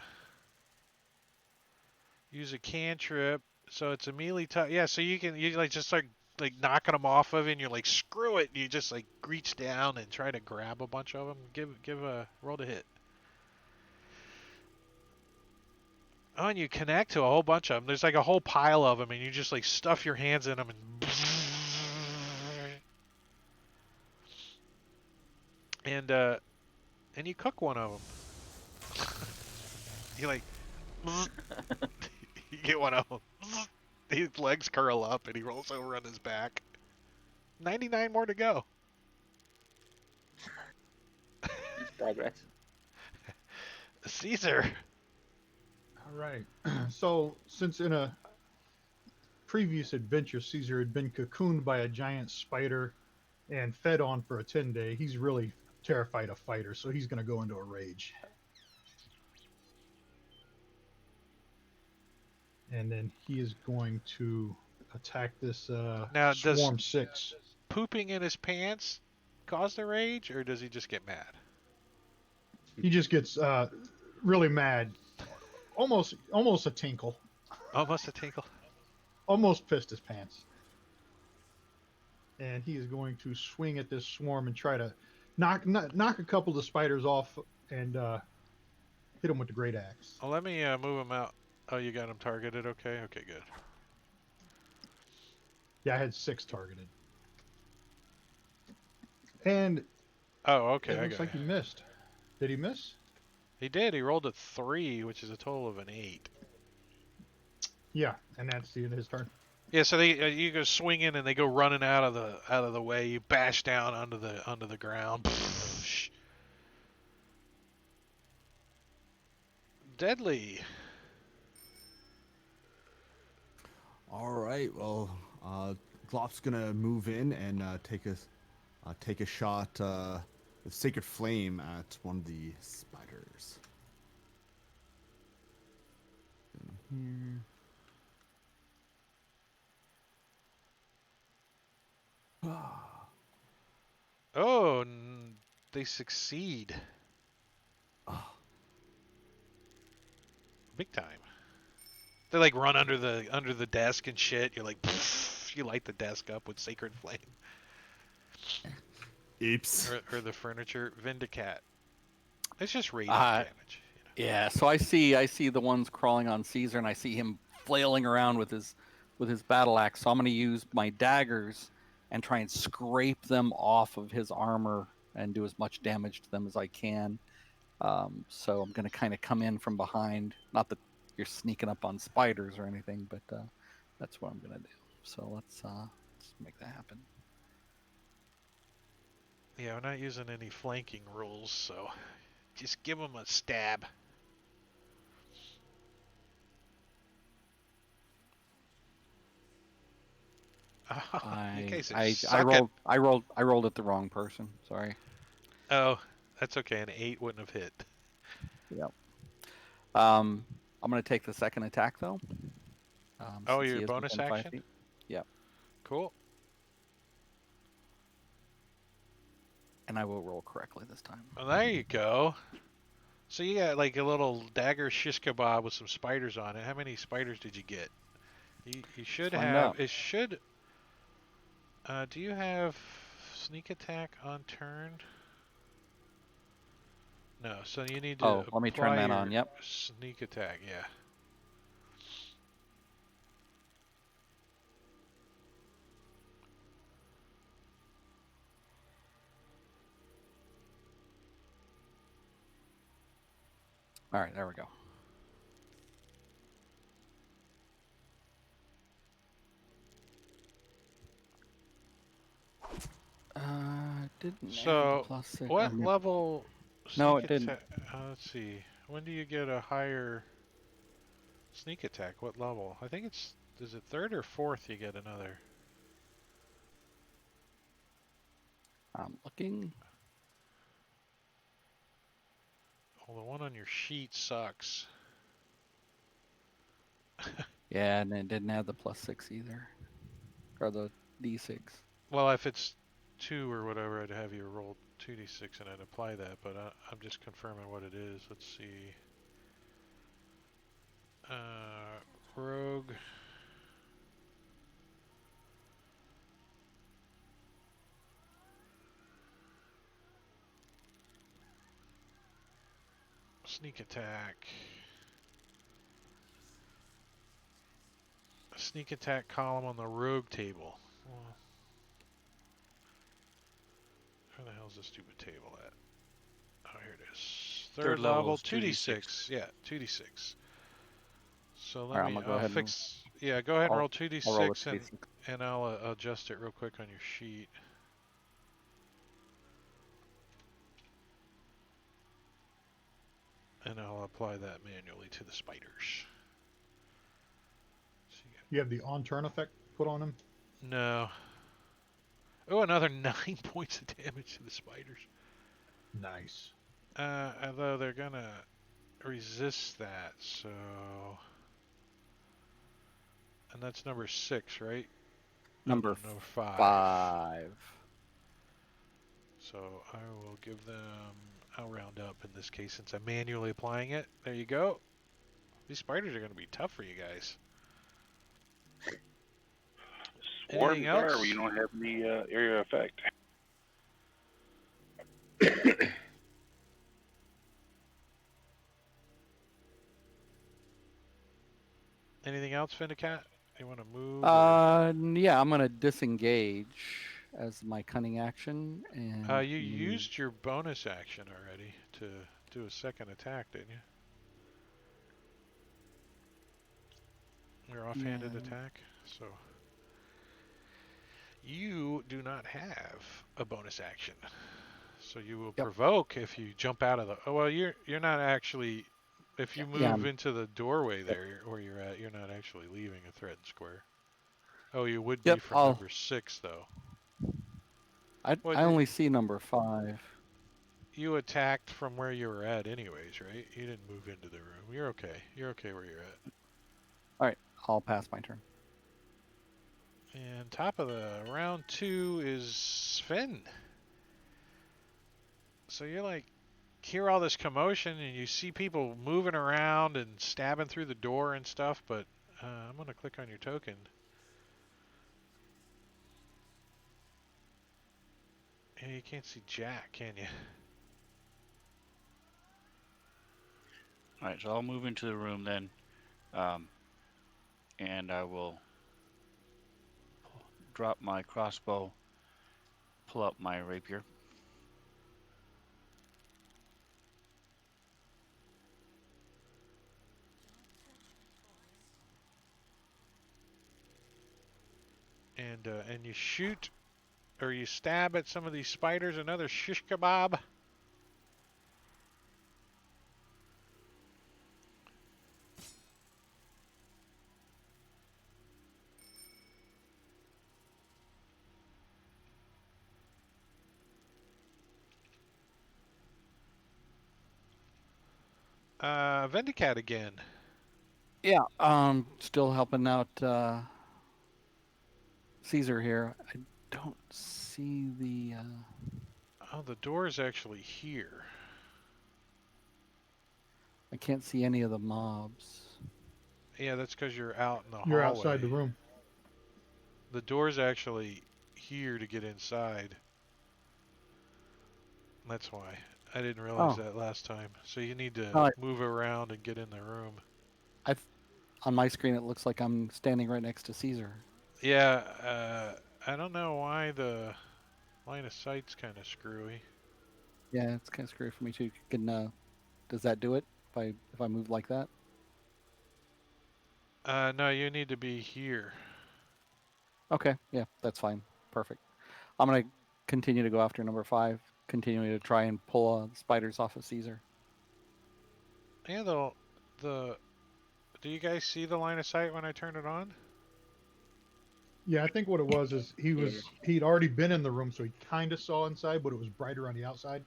use a cantrip. So it's a melee type. Yeah. So you like just start like knocking them off of, it, and you're like screw it. And you just like reach down and try to grab a bunch of them. Give a roll to hit. Oh, and you connect to a whole bunch of them. There's like a whole pile of them, and you just like stuff your hands in them and you cook one of them. You like you get one of them. His legs curl up and he rolls over on his back. 99 more to go. Progress. Caesar. All right. So, since in a previous adventure, Caesar had been cocooned by a giant spider and fed on for a 10-day, he's really terrified of fighters, so he's going to go into a rage. And then he is going to attack this Now, Swarm 6. Pooping in his pants cause the rage, or does he just get mad? He just gets really mad. Almost a tinkle. Almost a tinkle. Almost pissed his pants. and he is going to swing at this swarm and try to knock a couple of the spiders off and hit them with the great axe. Oh, let me move him out. Oh, you got him targeted. Okay. Okay. Good. Yeah, I had 6 targeted, and Oh, okay. it I looks got it. like he missed. Did he miss? He did. He rolled a 3, which is a total of an 8. Yeah, and that's the end of his turn. Yeah. So they you go swinging and they go running out of the way. You bash down onto the ground. Deadly. All right. Well, Glop's gonna move in and take a shot with Sacred Flame at one of the spiders. In here. Oh, they succeed. Ah, Big time. They like run under the desk and shit. You're like, you light the desk up with sacred flame Oops. or the furniture. Vindicat. It's just radiant Uh, damage. Yeah, so I see the ones crawling on Caesar, and I see him flailing around with his battle axe. So I'm going to use my daggers and try and scrape them off of his armor and do as much damage to them as I can. So I'm going to kind of come in from behind. Not that you're sneaking up on spiders or anything, but that's what I'm going to do. So let's make that happen. Yeah, we're not using any flanking rules, so just give them a stab. You guys are sucking. I rolled at the wrong person. Sorry. Oh, that's okay. An 8 wouldn't have hit. Yep. I'm going to take the second attack though. Oh, Since he your is bonus within 5 action? feet. Yep. Cool. And I will roll correctly this time. Well, there you go. So you got like a little dagger shish kebab with some spiders on it. How many spiders did you get? You should Let's find have. out. It should. Do you have sneak attack on turn? No. So you need to Oh, let me turn apply that your on. Yep. sneak attack. Yeah. All right, there we go. Didn't add the So +6. what level No, sneak it didn't. attack? Let's see. When do you get a higher sneak attack? What level? I think it's. Is it third or fourth? You get another. I'm looking. Well, the one on your sheet sucks. Yeah, and it didn't add the +6 either, or the D6. Well, if it's 2 or whatever, I'd have you roll 2d6 and I'd apply that, but I'm just confirming what it is. Let's see. Rogue. Sneak attack. Sneak attack column on the rogue table. Well, where the hell's the stupid table at? Oh, here it is. Third level level, is 2d6. Yeah, 2d6. So All let right, I'm me gonna go ahead and fix. Yeah, go ahead and I'll, roll I'll roll 2d6 a D6. and I'll adjust it real quick on your sheet. And I'll apply that manually to the spiders. So You have the on turn effect put on him. no. Oh, another 9 points of damage to the spiders. Nice. Although they're gonna resist that, so. And that's number 6, right? Number No, number 5. 5. So I will give them. I'll round up in this case since I'm manually applying it. There you go. These spiders are gonna be tough for you guys. Or in Anything the car where else? you don't have the area effect. Anything else, Vindicat? You want to move or? Yeah, I'm gonna disengage as my cunning action and You move. used your bonus action already to do a second attack, didn't you? Your offhanded Yeah. attack. So you do not have a bonus action. So you will Yep. provoke if you jump out of the. Oh well, you're not actually. If you Yeah. move into the doorway there where you're at, you're not actually leaving a threatened square. Oh, you would be Yep. from number 6 though. Well, I only see number 5. you attacked from where you were at anyways, right? You didn't move into the room. You're okay. You're okay where you're at. All right. I'll pass my turn. And top of the round 2 is Finn. So you're like, hear all this commotion and you see people moving around and stabbing through the door and stuff, but I'm going to click on your token. And you can't see Jack, can you? All right, so I'll move into the room then, and I will drop my crossbow, pull up my rapier. And you shoot or you stab at some of these spiders, another shish kebab. Vendicat again. Yeah. Still helping out Caesar here. I don't see the. Oh, the door is actually here. I can't see any of the mobs. Yeah, that's because you're out in the You're hallway. outside the room. The door's actually here to get inside. That's why. I didn't realize that last time. So you need to move around and get in the room. On my screen, it looks like I'm standing right next to Caesar. Yeah, I don't know why the line of sight's kind of screwy. Yeah, it's kind of scary for me too. Does that do it if I move like that? No, you need to be here. Okay, yeah, that's fine. Perfect. I'm gonna continue to go after number 5, continuing to try and pull spiders off of Caesar. Yeah, do you guys see the line of sight when I turn it on? Yeah, I think what it was is he'd already been in the room, so he kind of saw inside, but it was brighter on the outside.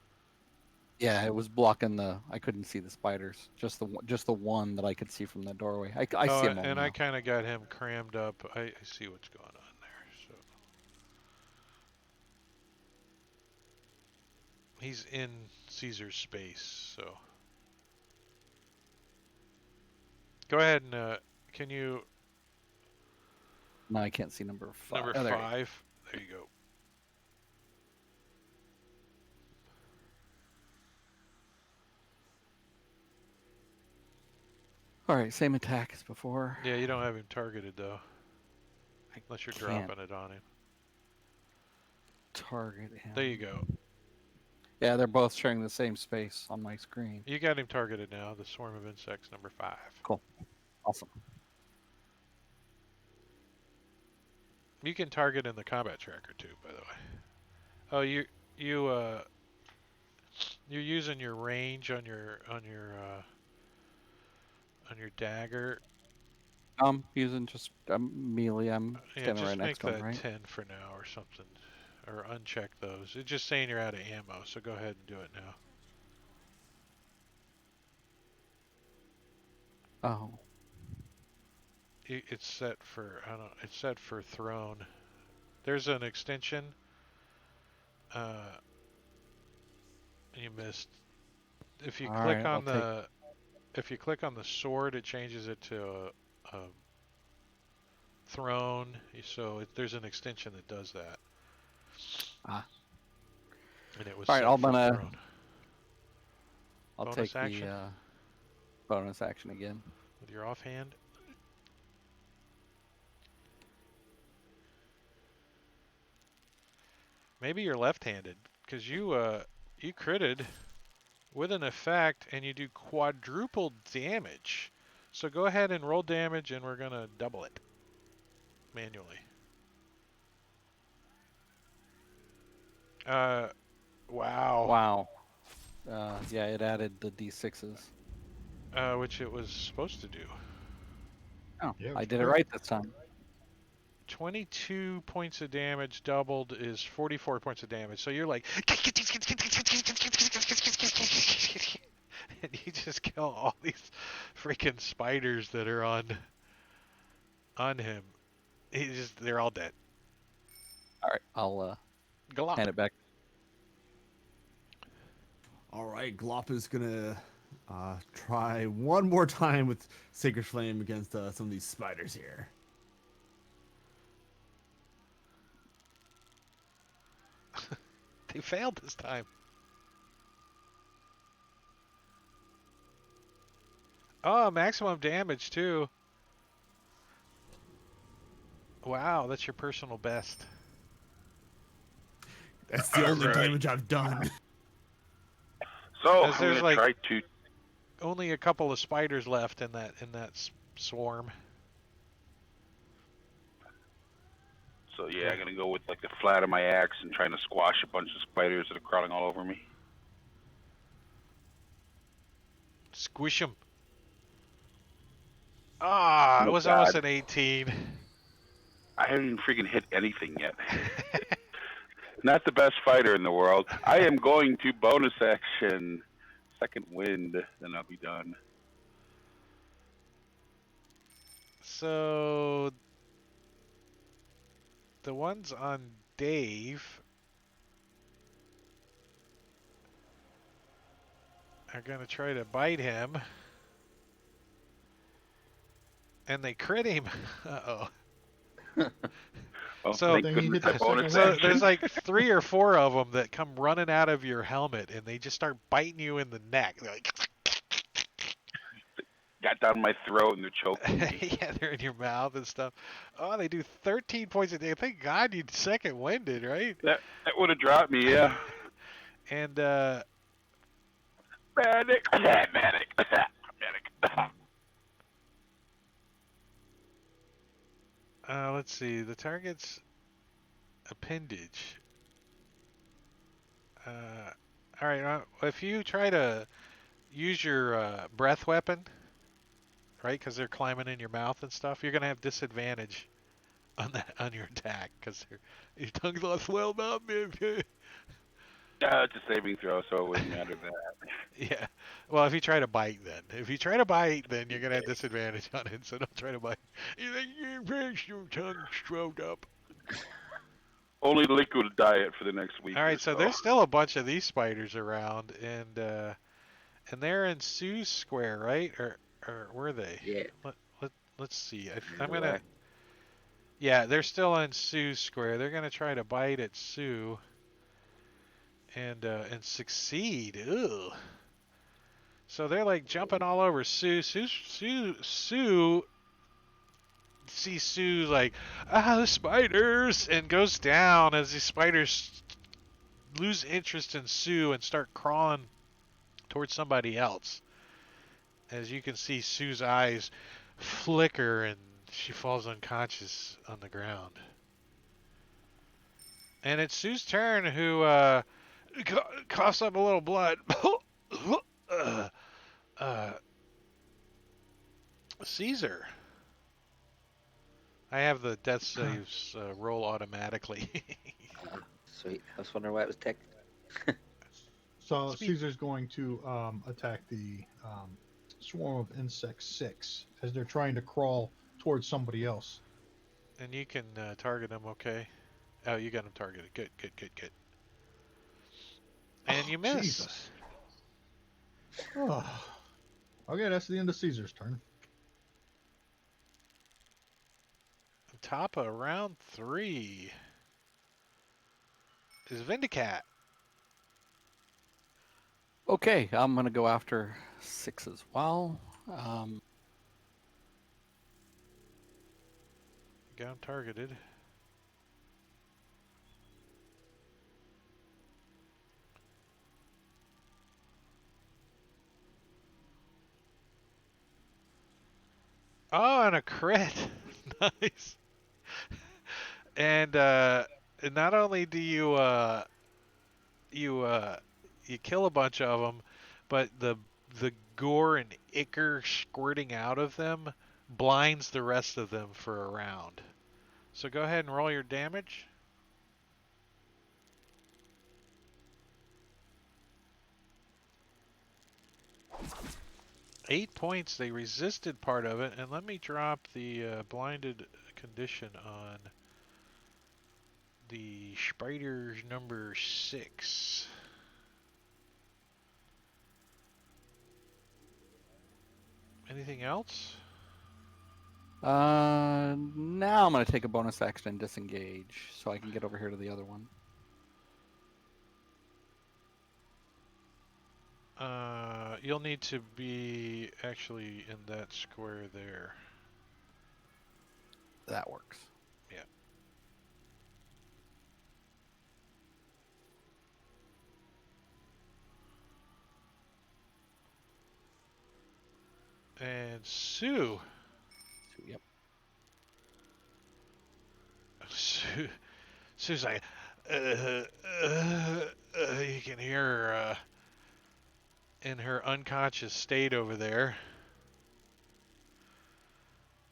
Yeah, it was blocking I couldn't see the spiders. Just the one that I could see from the doorway. I see them all and now. I kind of got him crammed up. I see what's going on there. So he's in Caesar's space. So go ahead and can you No, I can't see number 5. number Oh, there you go. 5? There you go. All right, same attack as before. Yeah, you don't have him targeted though, unless you're can't dropping it on him. target him. There you go. Yeah, they're both sharing the same space on my screen. You got him targeted now. The swarm of insects, number 5. Cool. Awesome. You can target in the combat tracker too, by the way. Oh, you're using your range on your dagger. I'm using just melee. I'm Yeah, standing just right make next to him, that right? 10 for now or something, or uncheck those. It's just saying you're out of ammo, so go ahead and do it now. Oh. It's set for it's set for throne. There's an extension. You missed. If you click on the sword, it changes it to a thrown. So there's an extension that does that. Ah. And it was All right, set for thrown. I'll Bonus take action? the bonus action again. With your offhand. Maybe you're left-handed, because you critted with an effect, and you do quadruple damage. So go ahead and roll damage, and we're gonna double it manually. Wow. Wow. Yeah, it added the d6s. Which it was supposed to do. Oh, Yeah, I which did it good. right this time. 22 points of damage doubled is 44 points of damage. So you're like, and you just kill all these freaking spiders that are on him. They're all dead. All right, I'll Glop. hand it back. All right, Glop is gonna try one more time with Sacred Flame against some of these spiders here. They failed this time. Oh, maximum damage too. Wow, that's your personal best. That's the only Right. damage I've done. So 'Cause I'm there's, gonna like- try to. Only a couple of spiders left in that swarm. So yeah, I'm gonna go with like the flat of my axe and trying to squash a bunch of spiders that are crawling all over me. Squish them. Ah, it Oh, was almost God. an 18. I haven't even freaking hit anything yet. Not the best fighter in the world. I am going to bonus action, second wind, then I'll be done. So the ones on Dave are going to try to bite him. And they crit him. Uh-oh. Well, So- thank Then you goodness hit I the bonus second So action. there's like 3 or 4 of them that come running out of your helmet, and they just start biting you in the neck. They're like, Got down my throat and they're choking me. yeah, they're in your mouth and stuff. Oh, they do 13 points a day. Thank God you second winded, right? That would have dropped me, yeah. And Manic, manic, manic. let's see. The target's appendage. All right. If you try to use your breath weapon, right? Because they're climbing in your mouth and stuff. You're gonna have disadvantage on your attack because your tongue's all swelled up. Yeah, it's a saving throw, so it wouldn't matter that. Yeah. Well, if you try to bite, then you're gonna have disadvantage on it. So don't try to bite. You think your tongue swelled up. Only liquid diet for the next week. All right. or So there's still a bunch of these spiders around, and they're in Sue's square, right? Or were they? Yeah. Let's see. I'm I'm gonna. Yeah, they're still in Sue's square. They're gonna try to bite at Sue. And succeed. Ugh. So they're like jumping all over Sue. Sue sees Sue like, the spiders, and goes down as the spiders lose interest in Sue and start crawling towards somebody else. As you can see, Sue's eyes flicker and she falls unconscious on the ground. And it's Sue's turn, who coughs up a little blood. Caesar. I have the death saves roll automatically. Sweet. I was wondering why it was ticked. So Speak. Caesar's going to attack the swarm of insects 6 as they're trying to crawl towards somebody else. And you can target them, okay? Oh, you got them targeted. Good. And you miss. Jesus. Oh. Okay, that's the end of Caesar's turn. top of round 3 is Vindicat. Okay, I'm gonna go after 6 as well. Down targeted. Oh, and a crit. Nice. And not only do you kill a bunch of them, but the gore and ichor squirting out of them blinds the rest of them for a round. So go ahead and roll your damage. Eight points. They resisted part of it, and let me drop the blinded condition on the spiders number 6. Anything else? Now I'm gonna take a bonus action and disengage, so I can get over here to the other one. You'll need to be actually in that square there. That works. And Sue. Yep. Sue's like, you can hear her in her unconscious state over there,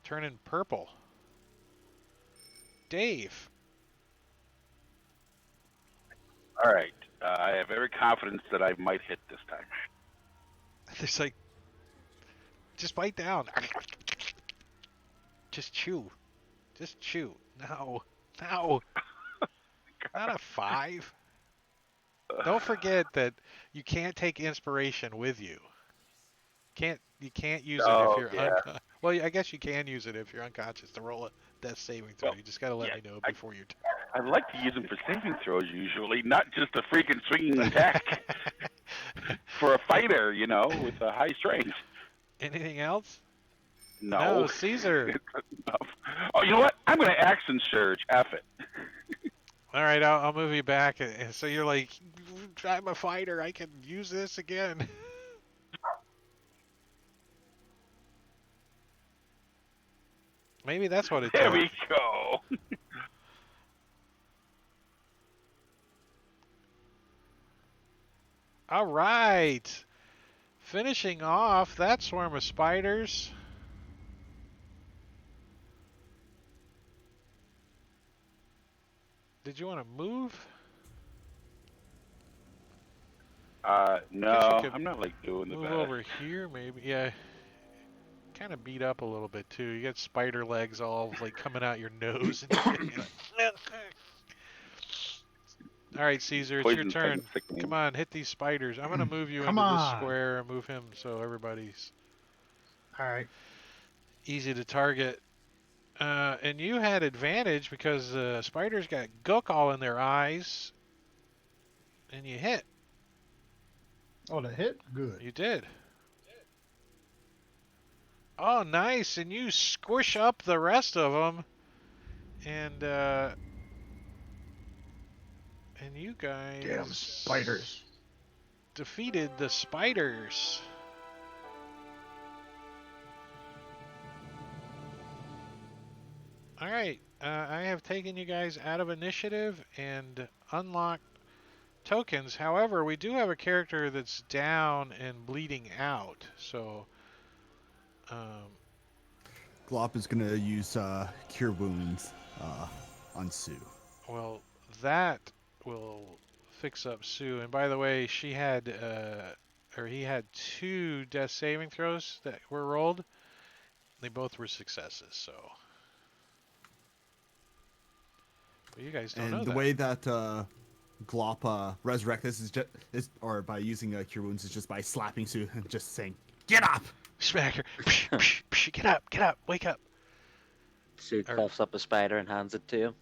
turning purple. Dave. All right. I have every confidence that I might hit this time. It's like, just bite down. Just chew. Just chew. No. No. Not a 5. Don't forget that you can't take inspiration with you. You can't use it if you're well, I guess you can use it if you're unconscious to roll a death saving throw. You just got to let me know before your turn. I like to use them for saving throws usually, not just a freaking swinging attack for a fighter, with a high strength. Anything else? No. No, Caesar. Oh, you know what? I'm going to action surge. F it. All right, I'll move you back. So you're like, I'm a fighter. I can use this again. Maybe that's what it There took. we go. All right. Finishing off that swarm of spiders. Did you want to move? No, I'm not doing the move best. over here, maybe. Yeah. Kind of beat up a little bit too. You got spider legs all coming out your nose. All right, Caesar, it's your turn. Come on, hit these spiders. I'm gonna move you into this square and move him so everybody's All right. easy to target. And you had advantage because spiders got gook all in their eyes, and you hit. Oh, that hit? Good. You did. Oh, nice! And you squish up the rest of them, and you guys damn spiders defeated the spiders. All right, I have taken you guys out of initiative and unlocked tokens. However, we do have a character that's down and bleeding out, so Glop is gonna use Cure Wounds on Sue. well, that will fix up Sue. And by the way, she had he had 2 death saving throws that were rolled. They both were successes, so. But you guys don't know And the way that Glop resurrect this is or by using Cure Wounds is just by slapping Sue and just saying, "Get up!" Smack her. Get up, wake up. Sue Or- coughs up a spider and hands it to him.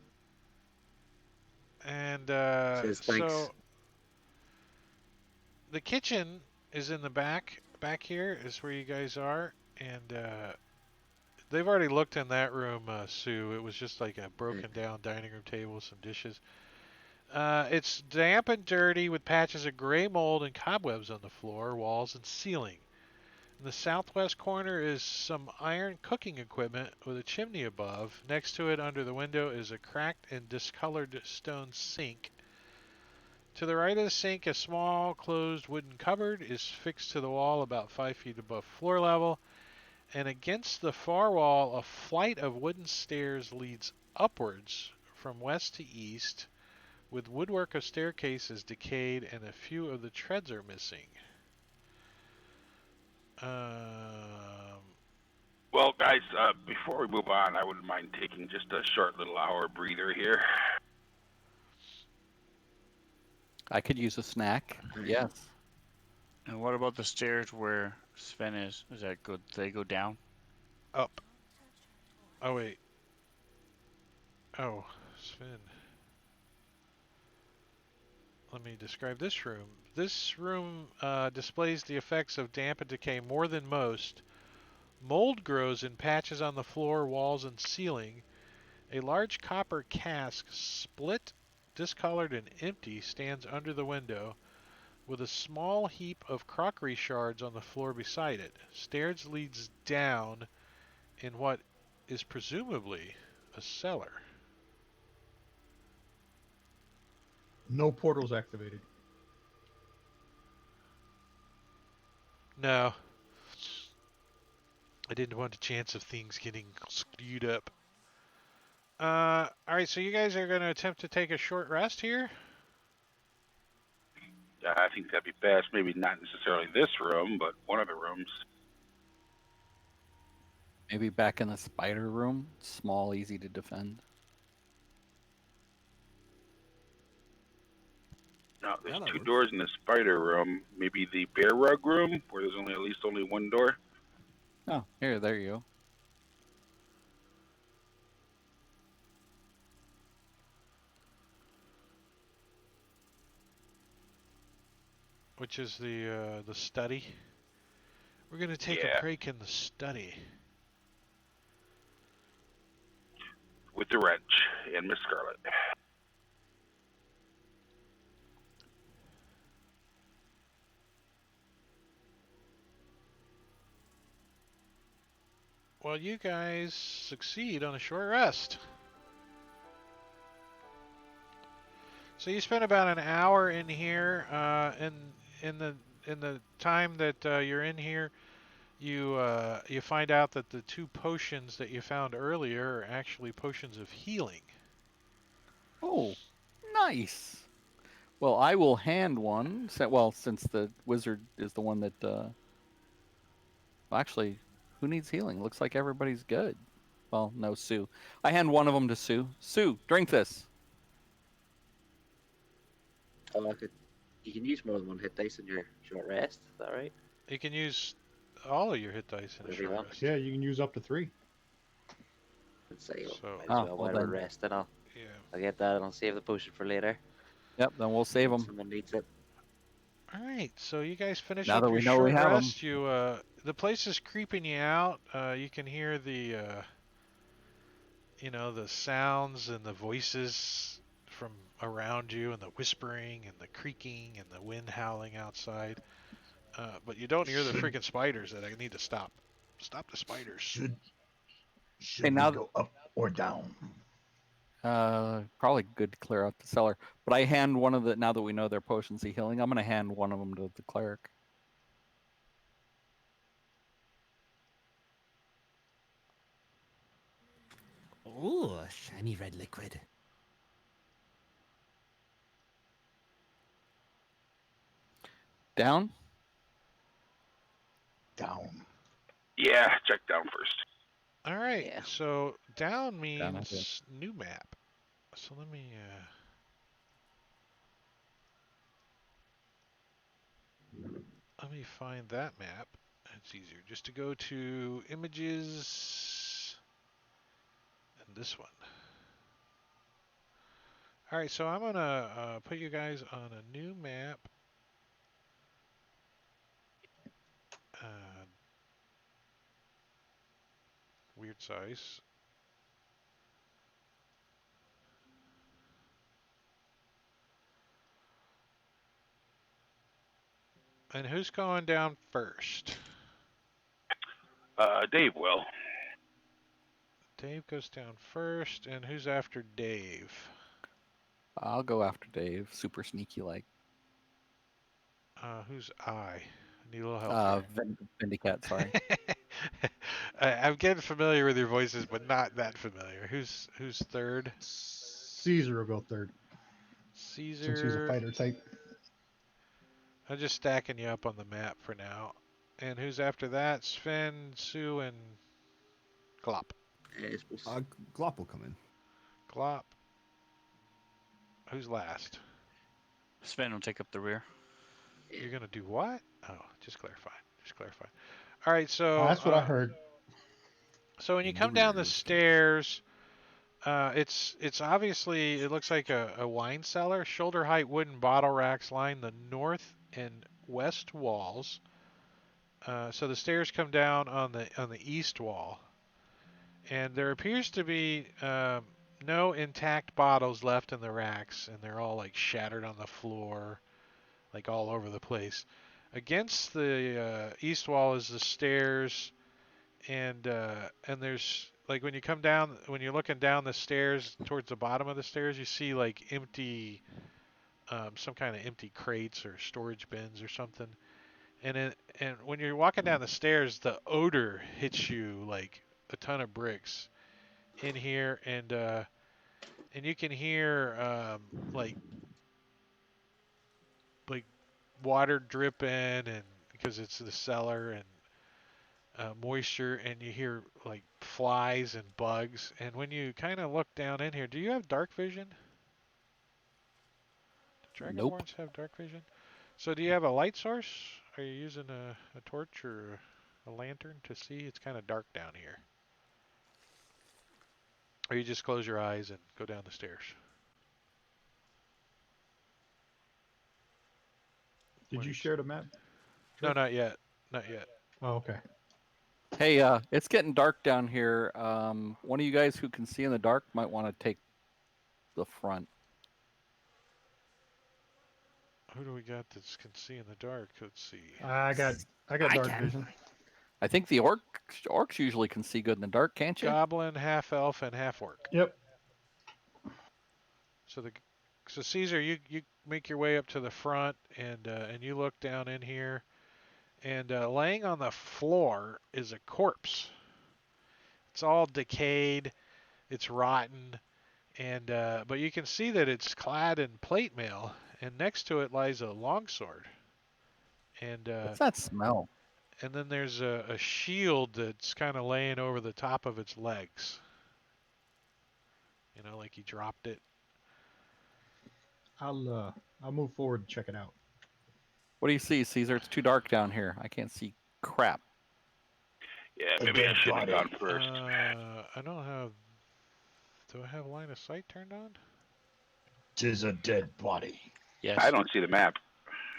And Says thanks. so the kitchen is in the back. Back here is where you guys are, and they've already looked in that room, Sue. It was just like a broken down dining room table with some dishes. It's damp and dirty with patches of gray mold and cobwebs on the floor, walls, and ceiling. In the southwest corner is some iron cooking equipment with a chimney above. Next to it, under the window, is a cracked and discolored stone sink. To the right of the sink, a small closed wooden cupboard is fixed to the wall about 5 feet above floor level. And against the far wall, a flight of wooden stairs leads upwards from west to east, with woodwork of staircases decayed and a few of the treads are missing. Well, guys, before we move on, I wouldn't mind taking just a short little hour breather here. I could use a snack. Yes. And what about the stairs where Sven is? Is that good? Do they go down? Up. Oh, wait. Oh, Sven. Let me describe this room. This room displays the effects of damp and decay more than most. Mold grows in patches on the floor, walls, and ceiling. A large copper cask, split, discolored, and empty, stands under the window, with a small heap of crockery shards on the floor beside it. Stairs leads down in what is presumably a cellar. No portals activated. No, I didn't want a chance of things getting screwed up. All right, so you guys are going to attempt to take a short rest here? I think that'd be best. Maybe not necessarily this room, but one of the rooms. Maybe back in the spider room. Small, easy to defend. No, there's Yeah, that two works. doors in the spider room. Maybe the bear rug room, where there's at least only one door. Oh, here, there you go. Which is the study. We're going to take a Yeah. break in the study. With the wrench and Miss Scarlet. Well, you guys succeed on a short rest. So you spent about an hour in here. In the time that you're in here, you find out that the two potions that you found earlier are actually potions of healing. Oh, nice. Well, I will hand one. Well, since the wizard is the one that. Actually, who needs healing? Looks like everybody's good. Well, no, Sue. I hand one of them to Sue. Sue, drink this. Oh, you can use more than one hit dice in your short rest. Is that right? You can use all of your hit dice in a Whatever you short want. rest. Yeah, you can use up to 3. Let's say, So- might as well. well While we're then. resting, I'll Yeah. get that and I'll save the potion for later. Yep, then we'll save them. Someone needs it. All right, so you guys finish Now up that your we know we short have 'em. rest. You the place is creeping you out. You can hear the the sounds and the voices from around you, and the whispering and the creaking and the wind howling outside. But you don't hear the freaking spiders that I need to stop. Stop the spiders. Should Hey, now- we go up or down? Probably good to clear out the cellar. But I hand one of the. Now that we know they're potions of healing, I'm going to hand one of them to the cleric. Ooh, shiny red liquid. Down. Down. Yeah, check down first. All right, Yeah. so down Down, okay. means new map. So let me find that map. It's easier just to go to images, this one. All right, so I'm gonna put you guys on a new map. Uh, weird size. And who's going down first? Dave will. Dave goes down first, and who's after Dave? I'll go after Dave. Super sneaky like. Who's I need a little help Vindicat, sorry. here. I'm getting familiar with your voices, but not that familiar. Who's third? Caesar will go third since he's a Caesar. fighter type. I'm just stacking you up on the map for now. And who's after that? Sven, Sue, and Glop. Glop will come in. Glop. Who's last? Sven will take up the rear. You're gonna do what? Oh, just clarify. Just clarify. All right, so That's what I heard. So when you In the come down the rear. stairs, it's obviously it looks like a wine cellar. Shoulder height wooden bottle racks line the north and west walls. So the stairs come down on the east wall, and there appears to be no intact bottles left in the racks, and they're all like shattered on the floor, like all over the place. Against the east wall is the stairs, and there's like when you come down, when you're looking down the stairs towards the bottom of the stairs, you see like empty, some kind of empty crates or storage bins or something. And when you're walking down the stairs, the odor hits you like a ton of bricks in here, and you can hear like like water dripping, and because it's the cellar, and moisture, and you hear like flies and bugs. And when you kind of look down in here, do you have dark vision? Do Nope. dragonborns have dark vision? So do you have a light source? Are you using a torch or a lantern to see? It's kind of dark down here. Or you just close your eyes and go down the stairs. Did you share the map? No, not yet. Not yet. Oh, okay. Hey, it's getting dark down here. One of you guys who can see in the dark might want to take the front. Who do we got that can see in the dark? Let's see. I got I dark can. vision. I think the orcs usually can see good in the dark, can't you? Goblin, half elf, and half orc. Yep. So Caesar, you make your way up to the front, and you look down in here, and laying on the floor is a corpse. It's all decayed, it's rotten, and but you can see that it's clad in plate mail, and next to it lies a longsword, and What's that smell? and then there's a shield that's kind of laying over the top of its legs. You know, like he dropped it. I'll move forward and check it out. What do you see, Caesar? It's too dark down here. I can't see crap. Yeah, A maybe I dead should have body. gone first. I don't have. Do I have line of sight turned on? 'Tis a dead body. Yes. I don't see the map.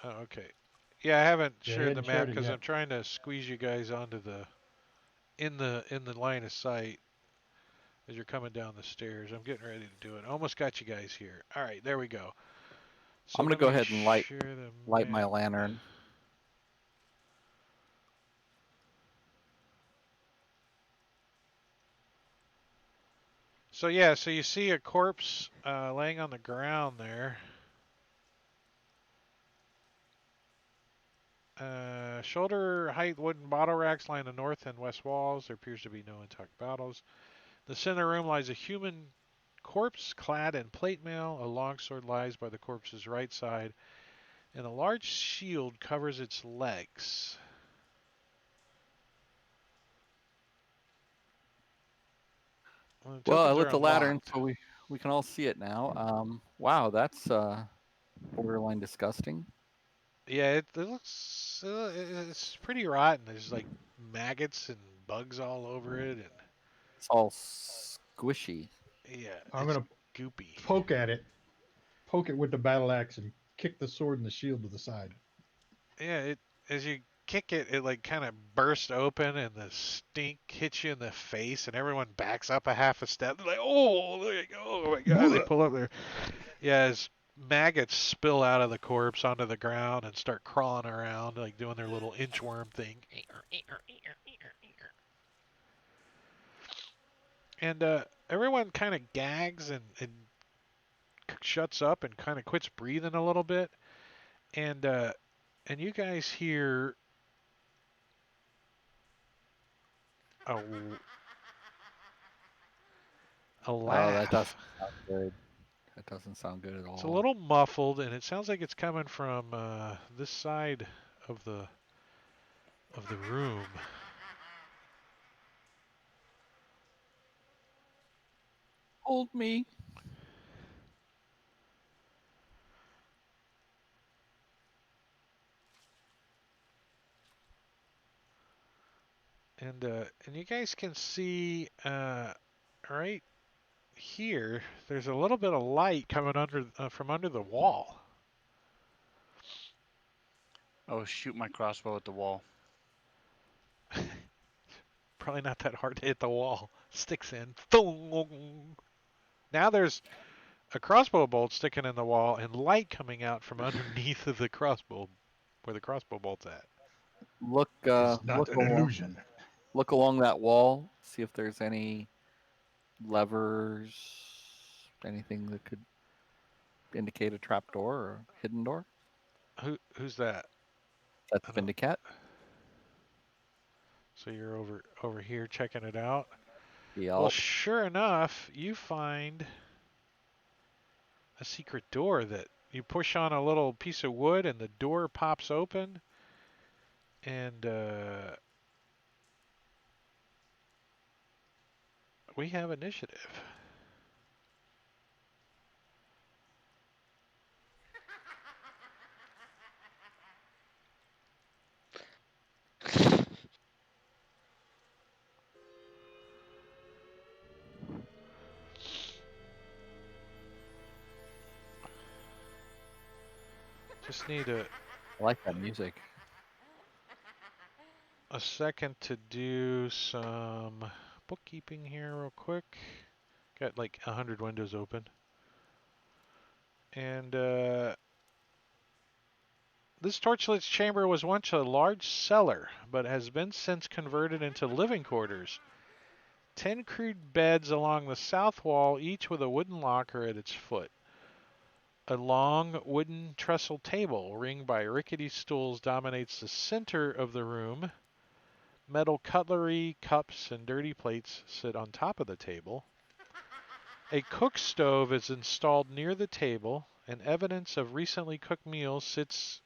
Oh, okay. Yeah, I haven't Yeah, shared the hadn't map shared it because yet. I'm trying to squeeze you guys onto the in the line of sight as you're coming down the stairs. I'm getting ready to do it. I almost got you guys here. All right, there we go. So I'm gonna let go me ahead and share the light my map. lantern. So yeah, so you see a corpse laying on the ground there. Shoulder height wooden bottle racks line the north and west walls. There appears to be no intact bottles. The center room lies a human corpse clad in plate mail. A longsword lies by the corpse's right side, and a large shield covers its legs. The Well, I tokens lit are the lantern unlocked. so we can all see it now. Wow, that's borderline disgusting. Yeah, it looks it's pretty rotten. There's like maggots and bugs all over it, and It's all squishy. Yeah, I'm it's gonna goopy. poke at it, poke it with the battle axe, and kick the sword and the shield to the side. Yeah, it as you kick it, it like kind of bursts open, and the stink hits you in the face, and everyone backs up a half a step. They're like, "Oh, there you go! Oh my God!" They pull up there. Yeah, as maggots spill out of the corpse onto the ground and start crawling around, like doing their little inchworm thing. And everyone kind of gags and shuts up and kind of quits breathing a little bit. And you guys hear a, a Oh, that doesn't laugh. sound good. That doesn't sound good at It's a all. little muffled, and it sounds like it's coming from this side of the room. Hold me. And you guys can see right here. There's a little bit of light coming under from under the wall. Oh, shoot my crossbow at the wall. Probably not that hard to hit the wall. Sticks in. Boom. Now there's a crossbow bolt sticking in the wall and light coming out from underneath of the crossbow, where the crossbow bolt's at. Look, It's not an illusion. look along that wall. See if there's any levers, anything that could indicate a trap door or hidden door. Who's that? That's I don't. Vindicat. So you're over here checking it out. Well, Yelp. sure enough, you find a secret door that you push on a little piece of wood, and the door pops open, and we have initiative. Just need I like that music. a second to do some bookkeeping here real quick. Got like 100 windows open. And this torchlit chamber was once a large cellar, but has been since converted into living quarters. 10 crude beds along the south wall, each with a wooden locker at its foot. A long wooden trestle table, ringed by rickety stools, dominates the center of the room. Metal cutlery, cups, and dirty plates sit on top of the table. A cook stove is installed near the table, and evidence of recently cooked meals sits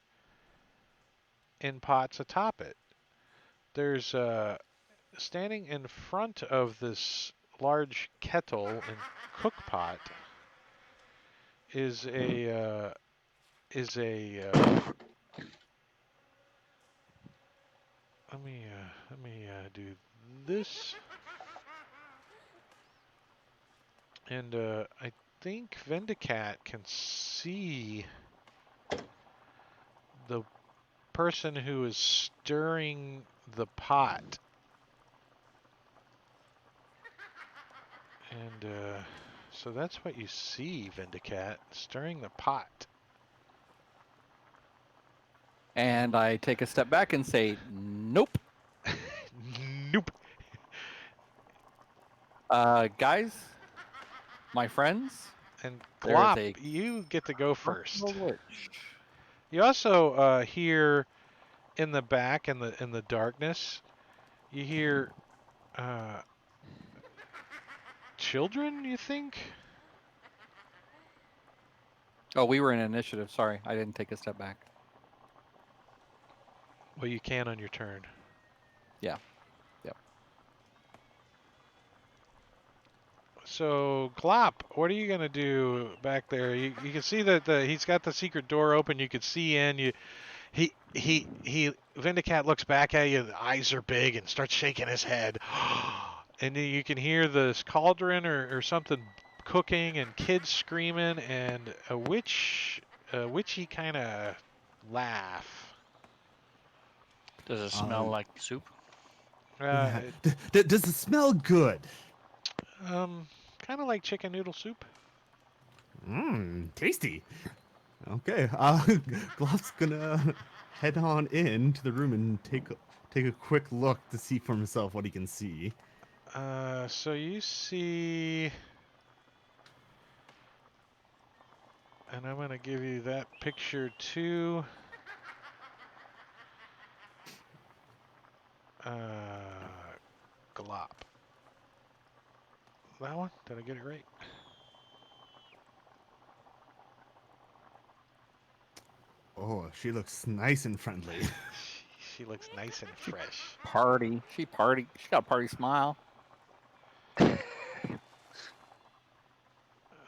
in pots atop it. There's standing in front of this large kettle and cook pot is a let me do this, and I think Vendicat can see the person who is stirring the pot, and so that's what you see, Vendicat, stirring the pot. And I take a step back and say, nope. Nope. Guys, my friends, And there is Glop, a you get to go first. witch. You also hear in the back in the darkness, you hear children. You think? Oh, we were in initiative. Sorry, I didn't take a step back. Well, you can on your turn. Yeah. Yep. So Glop, what are you gonna do back there? You can see that he's got the secret door open. You can see in. He Vindicat looks back at you. The eyes are big and starts shaking his head. and then you can hear this cauldron or something cooking and kids screaming and a witchy kind of laugh. Does it smell like soup? Uh, Yeah. Does it smell good? kind of like chicken noodle soup. Tasty. Okay. Glov's gonna head on into the room and take a quick look to see for himself what he can see. So you see, and I'm gonna give you that picture too. Glop. That one? Did I get it right? Oh, she looks nice and friendly. She looks nice and fresh. Party. She got a party smile.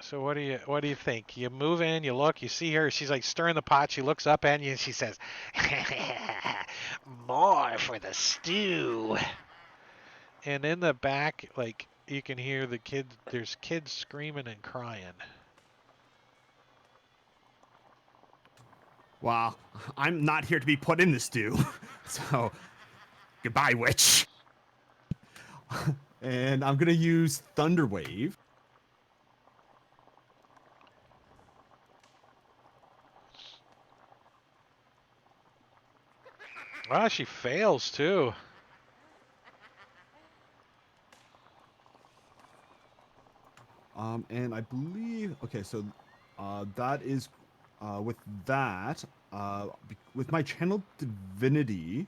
So what do you think? You move in, you look, you see her, she's like stirring the pot, she looks up at you and she says, "More for the stew." And in the back, like you can hear there's kids screaming and crying. Well, I'm not here to be put in the stew. So, goodbye, witch. And I'm gonna use Thunder Wave. Ah, she fails too. And I believe okay, so that is with that with my channel divinity.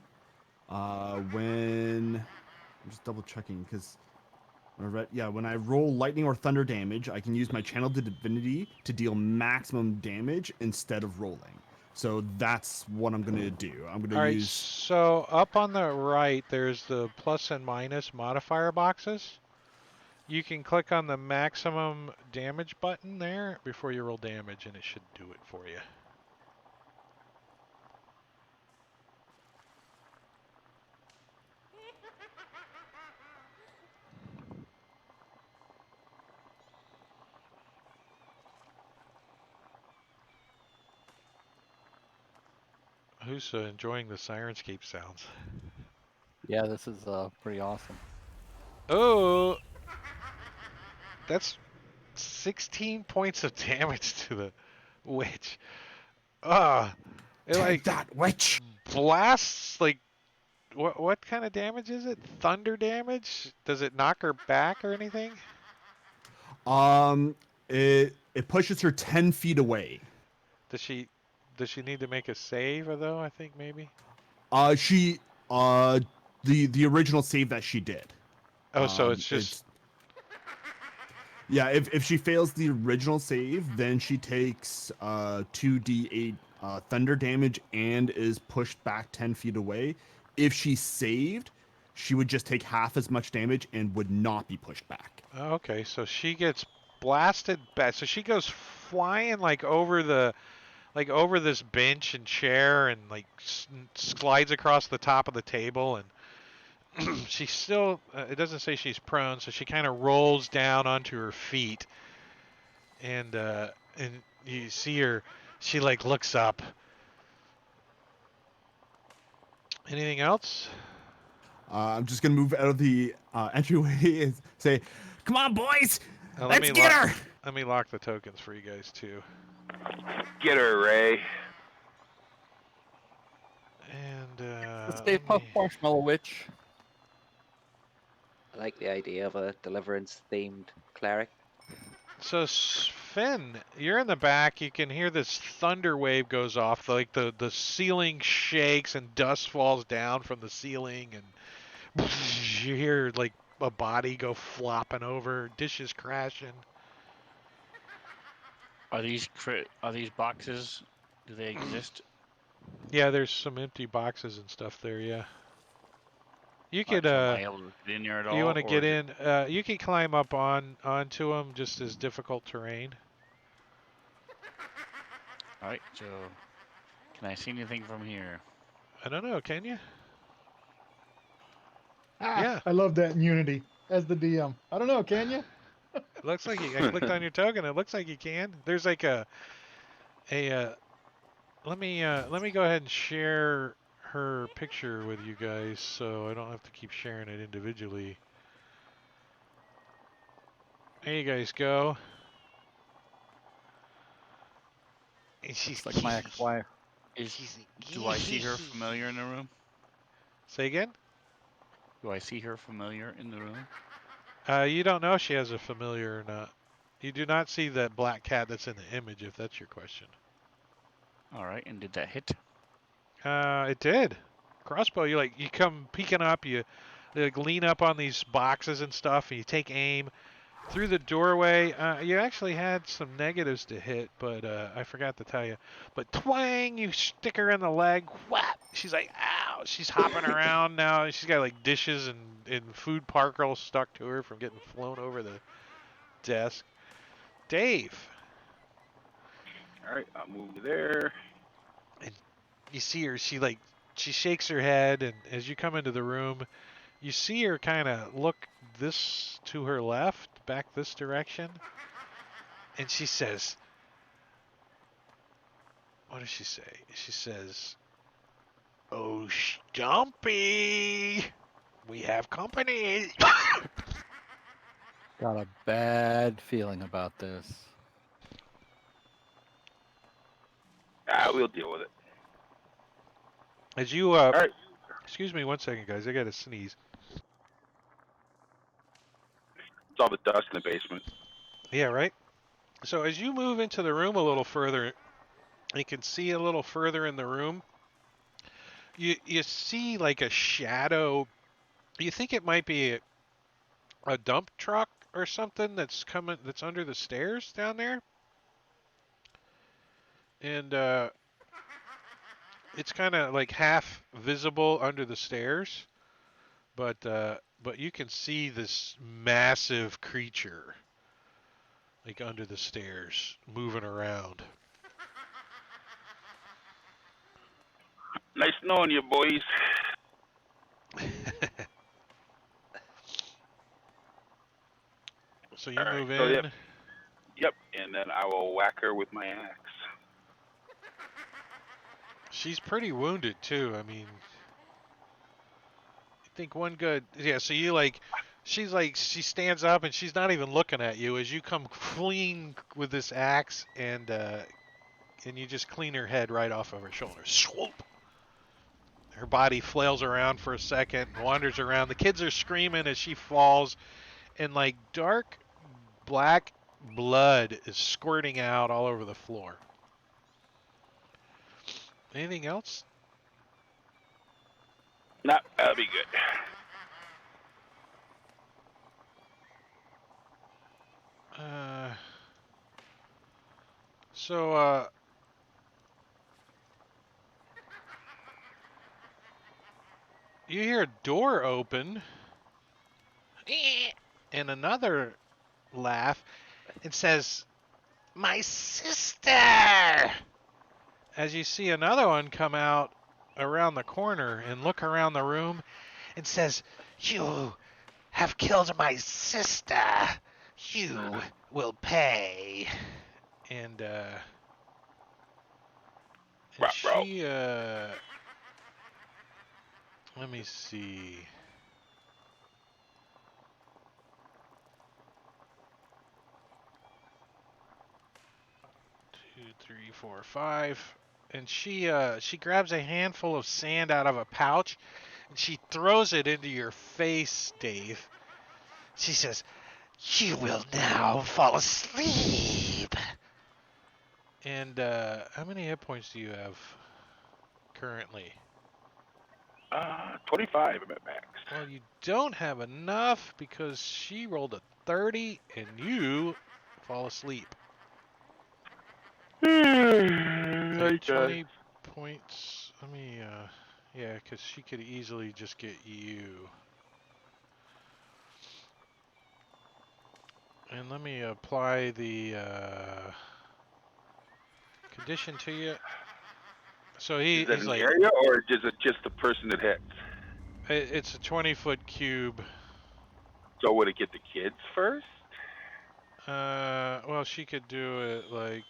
When I'm just double checking because when I roll lightning or thunder damage, I can use my channel divinity to deal maximum damage instead of rolling. So that's what I'm gonna do. I'm All gonna right, use. so up on the right, there's the plus and minus modifier boxes. You can click on the maximum damage button there before you roll damage, and it should do it for you. Who's enjoying the Sirenscape sounds? Yeah, this is pretty awesome. Oh, that's 16 points of damage to the witch. It like that witch. blasts like what kind of damage is it? Thunder damage? Does it knock her back or anything? It pushes her 10 feet away. Does she need to make a save though? I think maybe. She the original save that she did. Oh, so it's just yeah. If she fails the original save, then she takes 2d8 thunder damage and is pushed back 10 feet away. If she saved, she would just take half as much damage and would not be pushed back. okay. So she gets blasted back. So she goes flying like over this bench and chair and like slides across the top of the table and she's still it doesn't say she's prone, so she kind of rolls down onto her feet and you see her, she like looks up. Anything else? I'm just gonna move out of the entryway and say, "Come on, boys, let's get her." Let me lock the tokens for you guys too. Get her, Ray. And Stay Puff Marshmallow Witch. I like the idea of a deliverance-themed cleric. so Finn, you're in the back. You can hear this thunder wave goes off. Like the ceiling shakes and dust falls down from the ceiling, and you hear like a body go flopping over, dishes crashing. Are these boxes? Do they exist? Yeah, there's some empty boxes and stuff there. Yeah, you Alright, could so am I able to get in there at all? you want to or get is it- in? You can climb up onto them, just as difficult terrain. Alright, so can I see anything from here? I don't know. Can you? Ah, Yeah. I love that in Unity. as the DM. I don't know. Can you? It looks like I clicked on your token. It looks like you can. There's like a let me go ahead and share her picture with you guys so I don't have to keep sharing it individually. There you guys go. And she's Looks like my ex-wife. Do I see her familiar in the room? Say again? Do I see her familiar in the room? You don't know if she has a familiar or not. You do not see that black cat that's in the image, if that's your question. All right, and did that hit? It did. Crossbow, you come peeking up, you like lean up on these boxes and stuff, and you take aim through the doorway. You actually had some negatives to hit, but I forgot to tell you. But twang, you stick her in the leg. Whap! She's like, ow! She's hopping around now. She's got like dishes and food particles stuck to her from getting flown over the desk. Dave. All right, I'll move there. And you see her, she shakes her head, and as you come into the room, you see her kind of look this to her left, back this direction, and she says, what does she say? She says, "Oh, Stumpy, we have company." Got a bad feeling about this. We'll deal with it. As you, All right. excuse me 1 second, guys, I gotta sneeze. It's all the dust in the basement. Yeah, right? So as you move into the room a little further, you can see a little further in the room. You see like a shadow. You think it might be a dump truck or something that's under the stairs down there. And it's kind of like half visible under the stairs, but you can see this massive creature like under the stairs moving around. Nice knowing you, boys. So you All right, move so in. Yep, and then I will whack her with my axe. She's pretty wounded too. I mean, I think one good. Yeah. So you she stands up and she's not even looking at you as you come clean with this axe and you just clean her head right off of her shoulder. Swoop. Her body flails around for a second, wanders around. The kids are screaming as she falls, and like dark black blood is squirting out all over the floor. Anything else? No, that'll be good. So you hear a door open and another laugh and says, "My sister!" As you see another one come out around the corner and look around the room and says, "You have killed my sister. You will pay." And Bro. she let me see. 2, 3, 4, 5. And she grabs a handful of sand out of a pouch and she throws it into your face, Dave. She says, "You will now fall asleep." And how many hit points do you have currently? 25 I'm at max. Well, you don't have enough because she rolled a 30 and you fall asleep. At 20 points. Let me, yeah, because she could easily just get you. And let me apply the condition to you. So Is that he's an like, area, or is it just the person that hits? it's a 20-foot cube. So would it get the kids first? Well, she could do it like,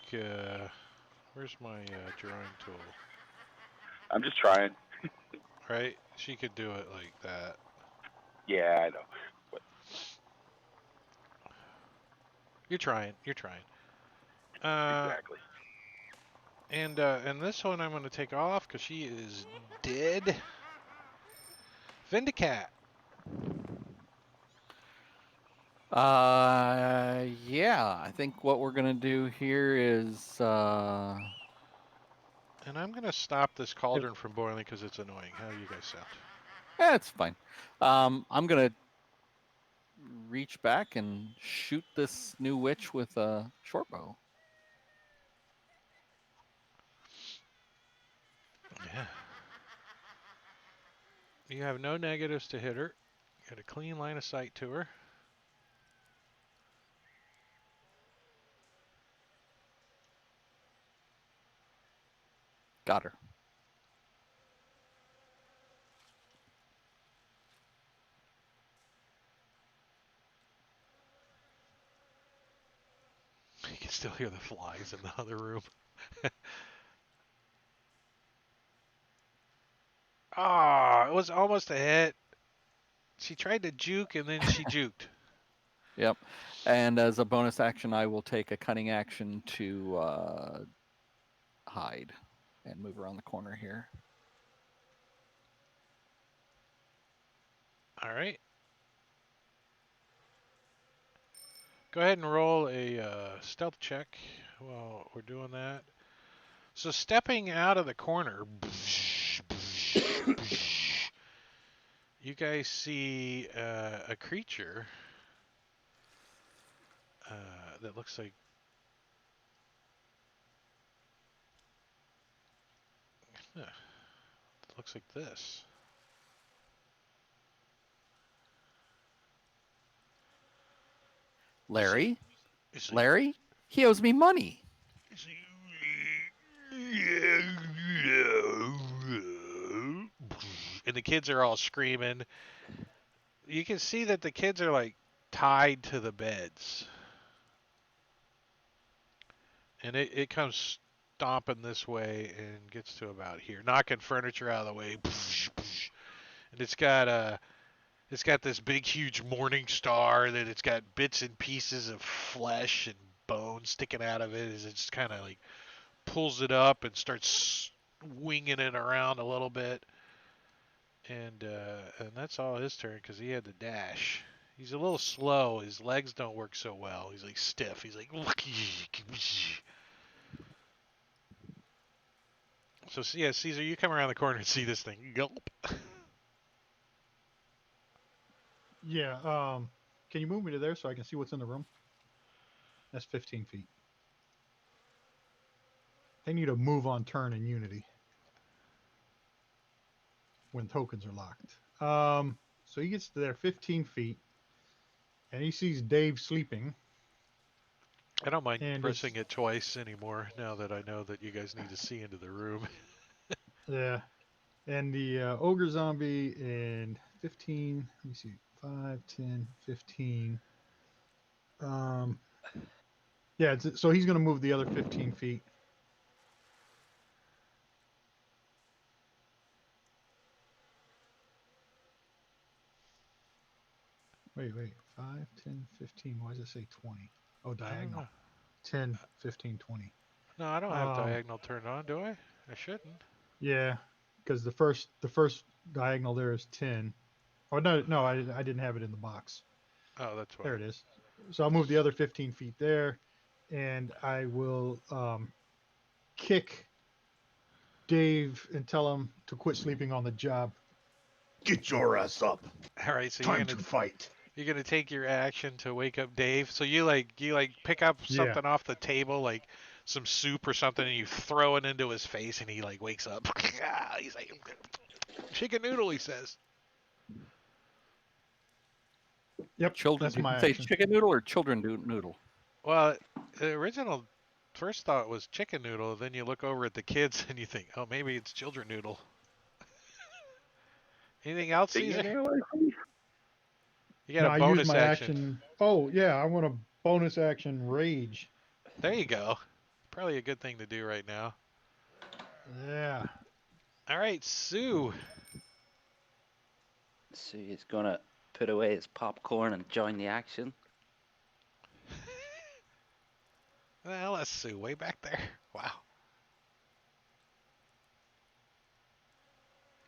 where's my drawing tool? I'm just trying. Right? She could do it like that. Yeah, I know. But You're trying. You're trying. exactly. And this one I'm going to take off because she is dead. Vindicat. Yeah, I think what we're gonna do here is And I'm going to stop this cauldron from boiling because it's annoying. How do you guys sound? it's fine. I'm gonna reach back and shoot this new witch with a short bow. Yeah. You have no negatives to hit her. Got a clean line of sight to her. Got her. You can still hear the flies in the other room. Ah, it was almost a hit. She tried to juke and then she juked. Yep. And as a bonus action, I will take a cunning action to hide and move around the corner here. All right. Go ahead and roll a stealth check while we're doing that. So stepping out of the corner, you guys see a creature that looks like this. Larry? It's Larry? He owes me money. And the kids are all screaming. You can see that the kids are like tied to the beds. And it comes stomping this way and gets to about here, knocking furniture out of the way. And it's got this big huge morning star that it's got bits and pieces of flesh and bone sticking out of it as it just kind of like pulls it up and starts winging it around a little bit. And that's all his turn because he had to dash. He's a little slow. His legs don't work so well. He's like stiff. He's like. So yeah, Caesar, you come around the corner and see this thing. Gulp. Yeah. Can you move me to there so I can see what's in the room? That's 15 feet. They need to move on turn in Unity when tokens are locked. So he gets to there 15 feet, and he sees Dave sleeping. I don't mind And pressing it twice anymore now that I know that you guys need to see into the room. yeah, and the ogre zombie in 15. Let me see, 5, 10, 15. Yeah, so he's going to move the other 15 feet. Wait, 5, 10, 15. Why does it say 20? Oh, I don't diagonal. know. 10, 15, 20. No, I don't have diagonal turned on, do I? I shouldn't. Yeah, because the first diagonal there is 10. Oh no, I didn't have it in the box. Oh, that's why. There it is. So I'll move the other 15 feet there, and I will kick Dave and tell him to quit sleeping on the job. Get your ass up. All right, so Time to fight. you're gonna take your action to wake up Dave. So you pick up Yeah. something off the table, like some soup or something, and you throw it into his face, and he like wakes up. He's like, chicken noodle, he says. Yep, Children, that's did my you say action. chicken noodle or children noodle? Well, the original first thought was chicken noodle. Then you look over at the kids and you think, oh, maybe it's children noodle. Anything else, Caesar? Fingernail, I see. You got No, a I use bonus my action. action. Oh yeah, I want a bonus action rage. There you go. Probably a good thing to do right now. Yeah. All right, Sue. So he's gonna put away his popcorn and join the action. Well, that's Sue way back there. Wow.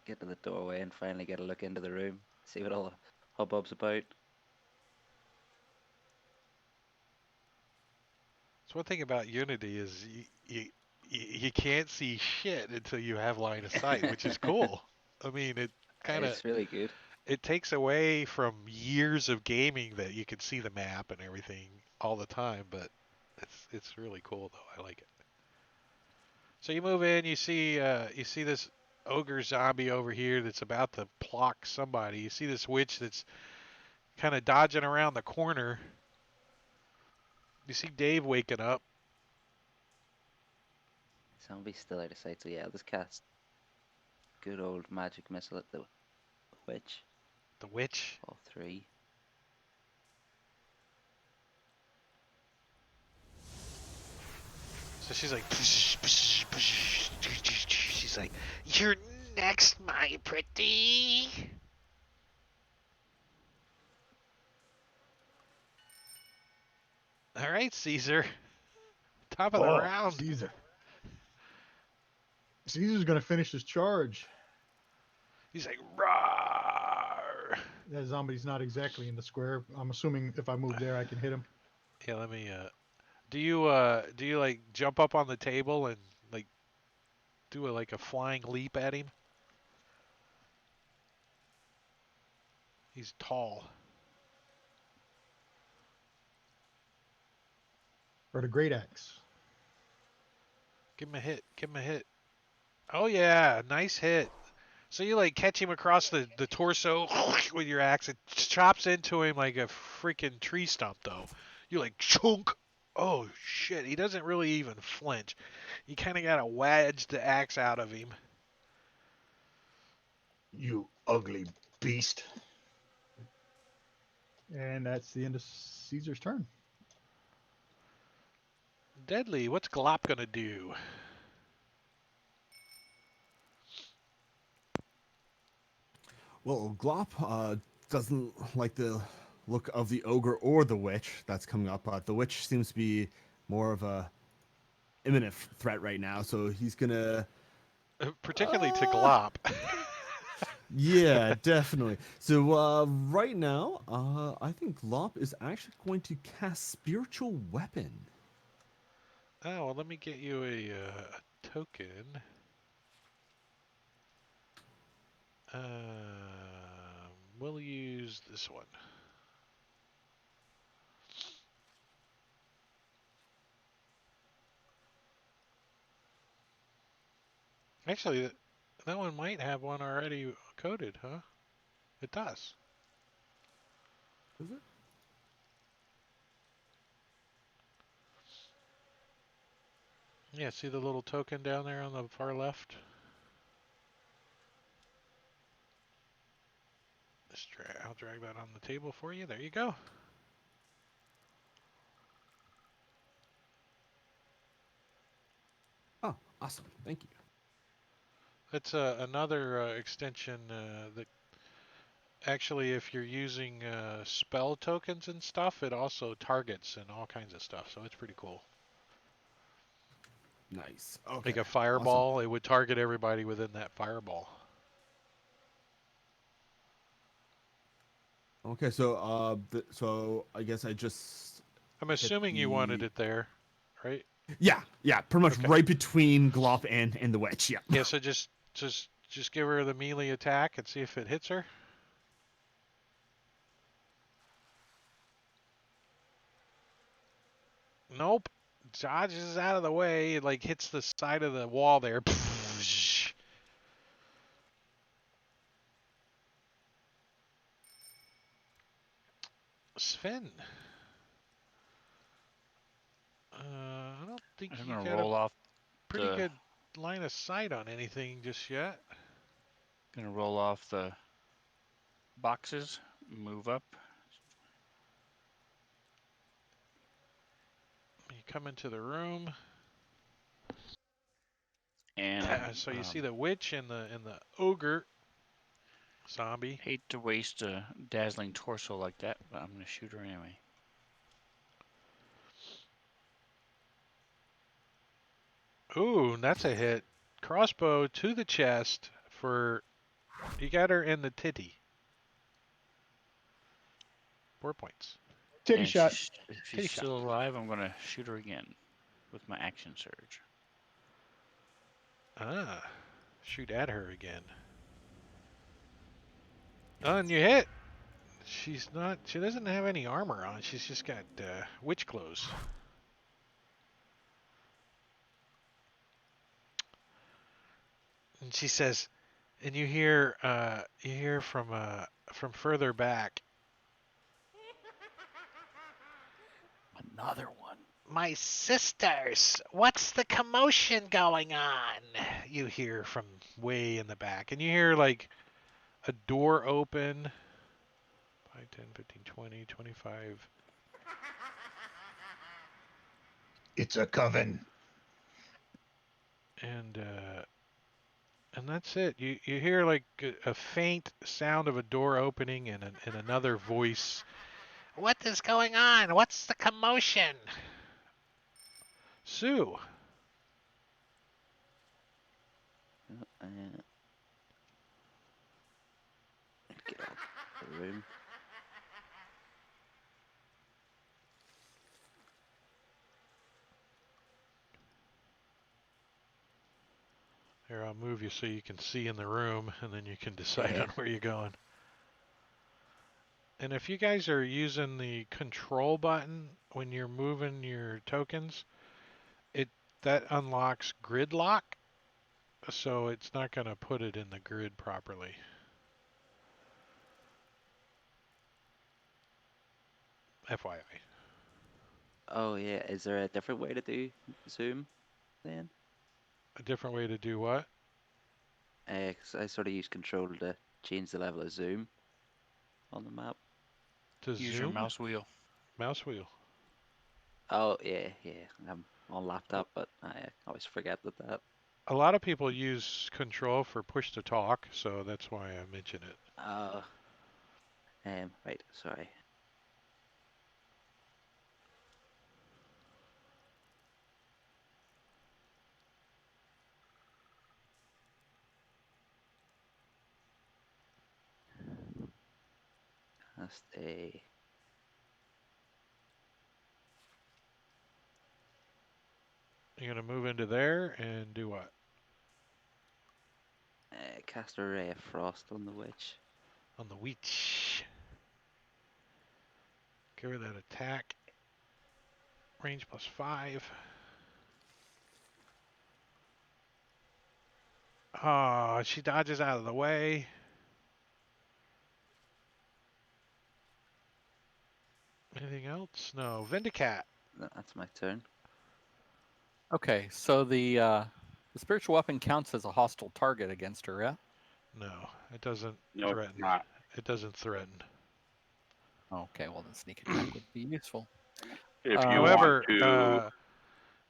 Get to the doorway and finally get a look into the room. See what all the hubbub's about. So one thing about Unity is you can't see shit until you have line of sight, which is cool. I mean, it kind of It's really good. it takes away from years of gaming that you can see the map and everything all the time, but it's really cool though. I like it. So you move in, you see this ogre zombie over here that's about to pluck somebody. You see this witch that's kind of dodging around the corner. You see Dave waking up. Zombie's still out of sight, so yeah, I'll just cast good old magic missile at the witch. The witch. All three. So she's like, she's like, you're next, my pretty. All right, Caesar. Top of the Oh, round. Caesar. Caesar's gonna finish his charge. He's like, rawr. That zombie's not exactly in the square. I'm assuming if I move there, I can hit him. Yeah, let me. Do you like jump up on the table and like do like a flying leap at him? He's tall. Or the great axe. Give him a hit. Give him a hit. Oh yeah, nice hit. So you like catch him across the torso with your axe. It chops into him like a freaking tree stump though. You like chunk. Oh shit, he doesn't really even flinch. You kind of got to wedge the axe out of him. You ugly beast. And that's the end of Caesar's turn. Deadly, what's Glop gonna do? Well, Glop doesn't like the look of the ogre or the witch that's coming up. The witch seems to be more of a imminent threat right now, so he's gonna. Particularly to Uh, Glop. yeah, definitely. So right now, I think Glop is actually going to cast Spiritual Weapon. Oh, well, let me get you a token. We'll use this one. Actually, that one might have one already coded, huh? It does. Is it? Yeah, see the little token down there on the far left? I'll drag that on the table for you. There you go. Oh, awesome. Thank you. It's another extension that actually, if you're using spell tokens and stuff, it also targets and all kinds of stuff. So it's pretty cool. Nice. Okay. Like a Awesome. fireball, it would target everybody within that fireball. Okay, so so I guess I just I'm hit assuming you wanted the. it there, right? Yeah, pretty much Okay. right between Glop and the witch. Yeah. Yeah, so just give her the melee attack and see if it hits her. Nope. Dodges out of the way. It like hits the side of the wall there. Sven. I don't think I'm you gonna got a roll off pretty the good line of sight on anything just yet. gonna roll off the boxes, move up, come into the room. And So you see the witch and the ogre zombie. hate to waste a dazzling torso like that, but I'm gonna shoot her anyway. Ooh, that's a hit. Crossbow to the chest for you got her in the titty. 4 points. Titty And shot. if she's Titty shot. still alive, I'm gonna shoot her again with my action surge. Ah, shoot at her again. Oh, and you hit. She's not. She doesn't have any armor on. She's just got witch clothes. And she says, and you hear from further back. Another one. My sisters, what's the commotion going on? You hear from way in the back. And you hear like a door open. 5, 10, 15, 20, 25. It's a coven. And that's it. You hear like a faint sound of a door opening and another voice. What is going on? What's the commotion? Sue. Get out of the room. Here, I'll move you so you can see in the room, and then you can decide Yeah. on where you're going. And if you guys are using the control button when you're moving your tokens, that unlocks grid lock, so it's not going to put it in the grid properly. FYI. Oh yeah, is there a different way to do zoom then? A different way to do what? 'Cause I sort of use control to change the level of zoom on the map. To Use zoom? your mouse wheel. Mouse wheel. Oh yeah, I'm on laptop, but I always forget that. A lot of people use control for push to talk, so that's why I mention it. Oh, right, sorry. That's a You're going to move into there and do what? cast a ray of frost on the witch. On the witch. Give her that attack. Range +5. Oh, she dodges out of the way. Anything else? No. Vindicat. That's my turn. Okay, so the spiritual weapon counts as a hostile target against her, yeah? No, it doesn't No, it's threaten. not. It doesn't threaten. Okay, well then sneak attack would be useful. If you However, want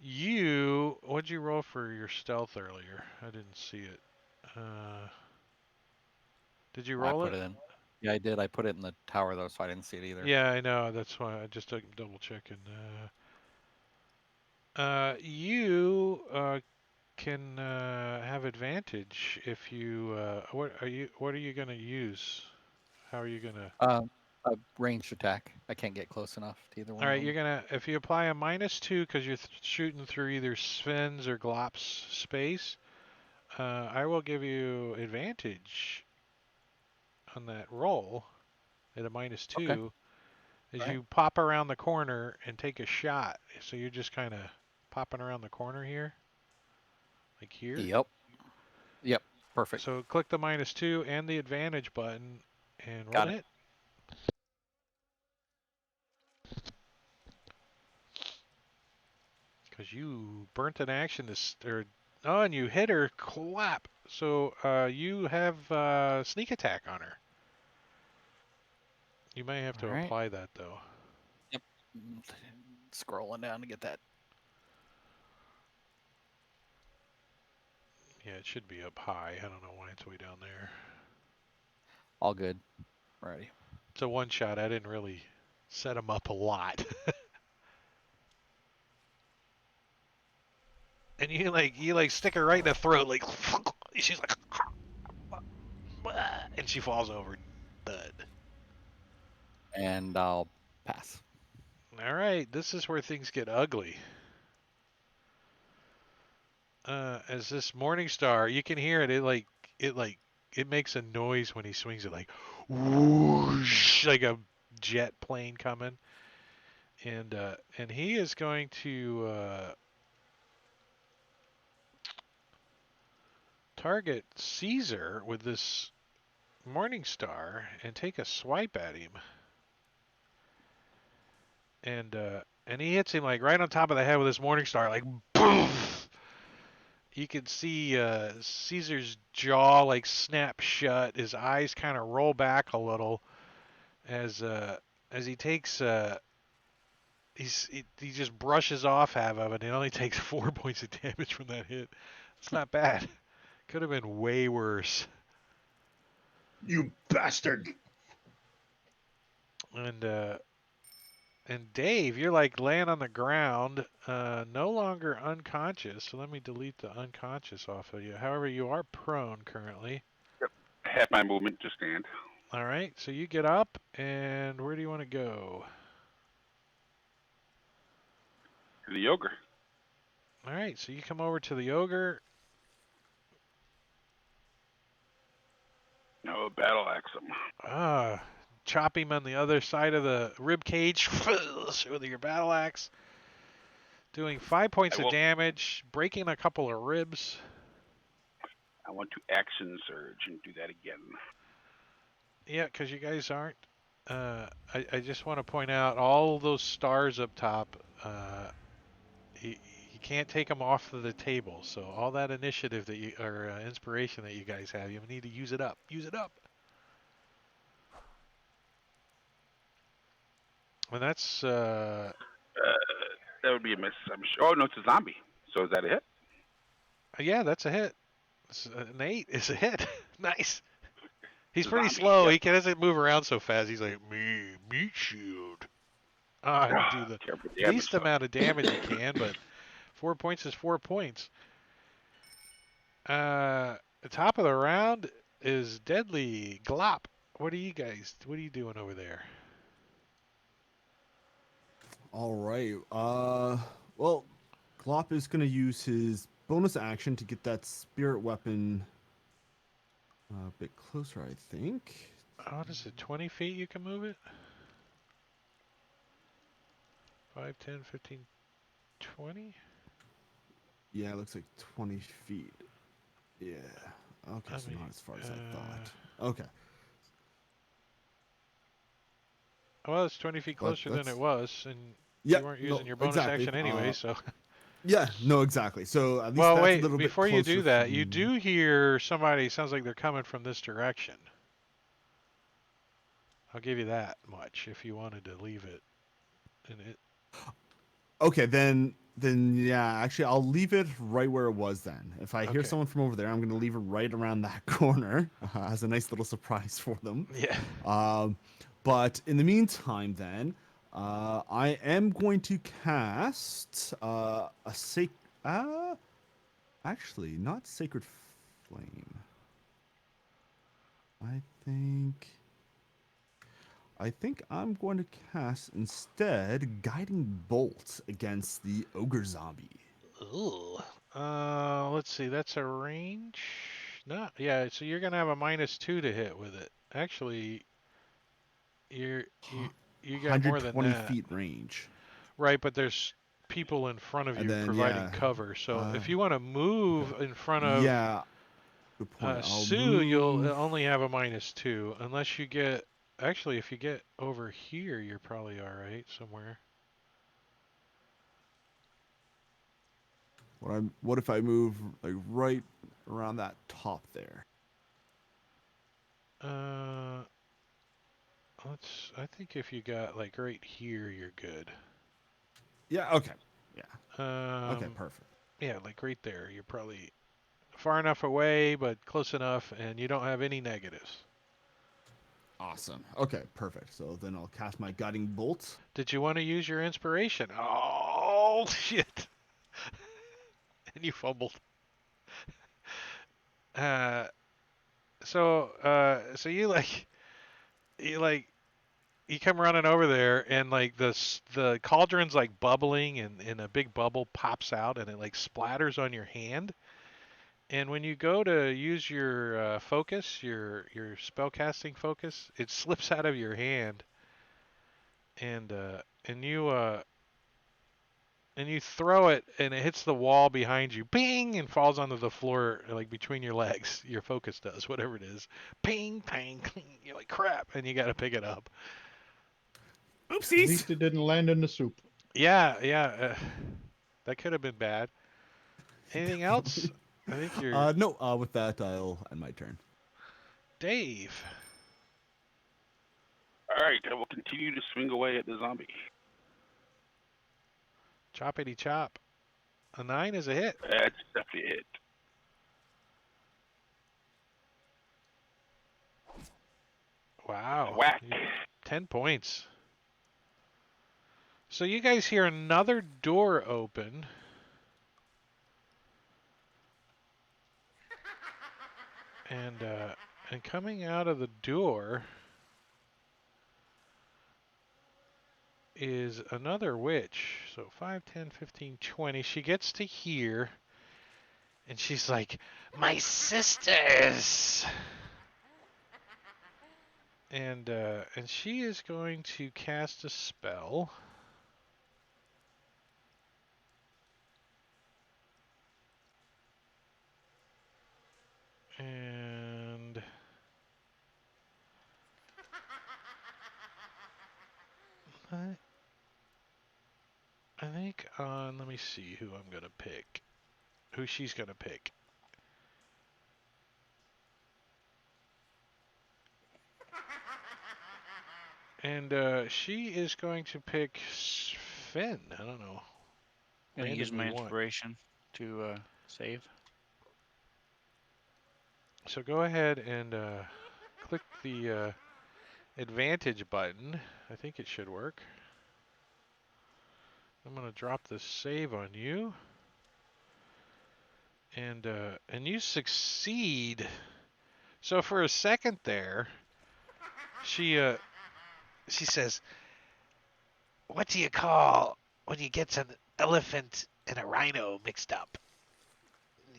to, what'd you roll for your stealth earlier? I didn't see it. Did you I roll put it? it in. Yeah, I did. I put it in the tower though, so I didn't see it either. Yeah, I know. That's why I just double checking. You can have advantage if you. What are you? What are you gonna use? How are you gonna? A ranged attack. I can't get close enough to either one All of right, them. you're gonna if you apply a -2 because you're shooting through either Sven's or Glop's space. I will give you advantage on that roll at a -2 Okay. as All right. you pop around the corner and take a shot. So you're just kind of popping around the corner here, like here. Yep. Yep. Perfect. So click the -2 and the advantage button and roll Got to it. hit. Because you burnt an action oh, and you hit her, clap. So you have sneak attack on her. You may have to All right. apply that though. Yep. Scrolling down to get that. Yeah, it should be up high. I don't know why it's way down there. All good. Ready. It's a one shot. I didn't really set him up a lot. And you like stick her right in the throat, like she's like, and she falls over, dead. And I'll pass. All right, this is where things get ugly. As this morning star, you can hear it. It makes a noise when he swings it, like whoosh, like a jet plane coming. And he is going to target Caesar with this morning star and take a swipe at him. And he hits him like right on top of the head with this morning star, like boom. You can see Caesar's jaw like snap shut. His eyes kind of roll back a little as he takes he just brushes off half of it. It only takes 4 points of damage from that hit. It's not bad. Could have been way worse. You bastard! And Dave, you're like laying on the ground, no longer unconscious. So let me delete the unconscious off of you. However, you are prone currently. Half my movement to stand. All right, so you get up, and where do you want to go? To the ogre. All right, so you come over to the ogre. No, battle axe him. Chop him on the other side of the rib cage with your battle axe, doing 5 points of damage, breaking a couple of ribs. I want to action surge and do that again. Yeah, because you guys aren't. I just want to point out all those stars up top. You can't take them off of the table. So all that initiative that you or inspiration that you guys have, you need to use it up. Use it up. And that's that would be a miss, I'm sure. Oh no, it's a zombie. So is that a hit? Yeah, that's a hit. An 8 is a hit. Nice. He's It's a pretty zombie, slow. yep. He doesn't move around so fast. He's like, meat shield. I do the least amount of damage he can, but 4 points is 4 points. The top of the round is Deadly Glop. What are you doing over there? All right. Well, Glop is going to use his bonus action to get that spirit weapon a bit closer, I think. What is it, 20 feet you can move it? 5, 10, 15, 20? Yeah, it looks like 20 feet. Yeah. Okay, so not as far as I thought. Okay. Well, it's 20 feet closer than it was, and you weren't using your bonus action anyway, so... Yeah, no, exactly. So at least well, that's wait, a little bit before closer you do that, you do hear somebody, sounds like they're coming from this direction. I'll give you that much if you wanted to leave it. Okay, then yeah, actually I'll leave it right where it was then. If I hear someone from over there, I'm going to leave it right around that corner as a nice little surprise for them. Yeah. But in the meantime then, I am going to cast actually not Sacred Flame. I think I'm going to cast instead Guiding Bolt against the Ogre Zombie. Ooh. Let's see. That's a range. No, yeah. So you're gonna have a -2 to hit with it. Actually, you got more than that. 120 feet range. Right, but there's people in front of you providing cover. So if you want to move in front of good point. Sue, you'll only have a -2 unless you get. Actually, if you get over here, you're probably all right somewhere. What if I move like right around that top there? I think if you got like right here, you're good. Yeah. Okay. Yeah. Okay. Perfect. Yeah, like right there, you're probably far enough away, but close enough, and you don't have any negatives. Awesome. Okay, perfect. So then I'll cast my guiding bolt. Did you want to use your inspiration? Oh shit! And you fumbled. Uh, so you like you come running over there, and like the cauldron's like bubbling, and a big bubble pops out, and it like splatters on your hand. And when you go to use your focus, your spellcasting focus, it slips out of your hand, and you throw it, and it hits the wall behind you, bing, and falls onto the floor like between your legs. Your focus does whatever it is, ping, pang, cling. You're like crap, and you got to pick it up. At Oopsies. least it didn't land in the soup. Yeah. That could have been bad. Anything else? I think you're No. With that, I'll end my turn. Dave. All right, I will continue to swing away at the zombie. Choppity chop. A 9 is a hit. That's definitely it. Wow. Whack. 10 points. So you guys hear another door open. And coming out of the door is another witch. So 5, 10, 15, 20. She gets to here, and she's like, "My sisters!" And she is going to cast a spell. And I think let me see who I'm gonna pick. Who she's gonna pick. And she is going to pick Sven. I don't know. Gonna use Randomly my one. inspiration to save. So go ahead and click the advantage button. I think it should work. I'm gonna drop the save on you, and you succeed. So for a second there, she says, "What do you call when you get an elephant and a rhino mixed up?"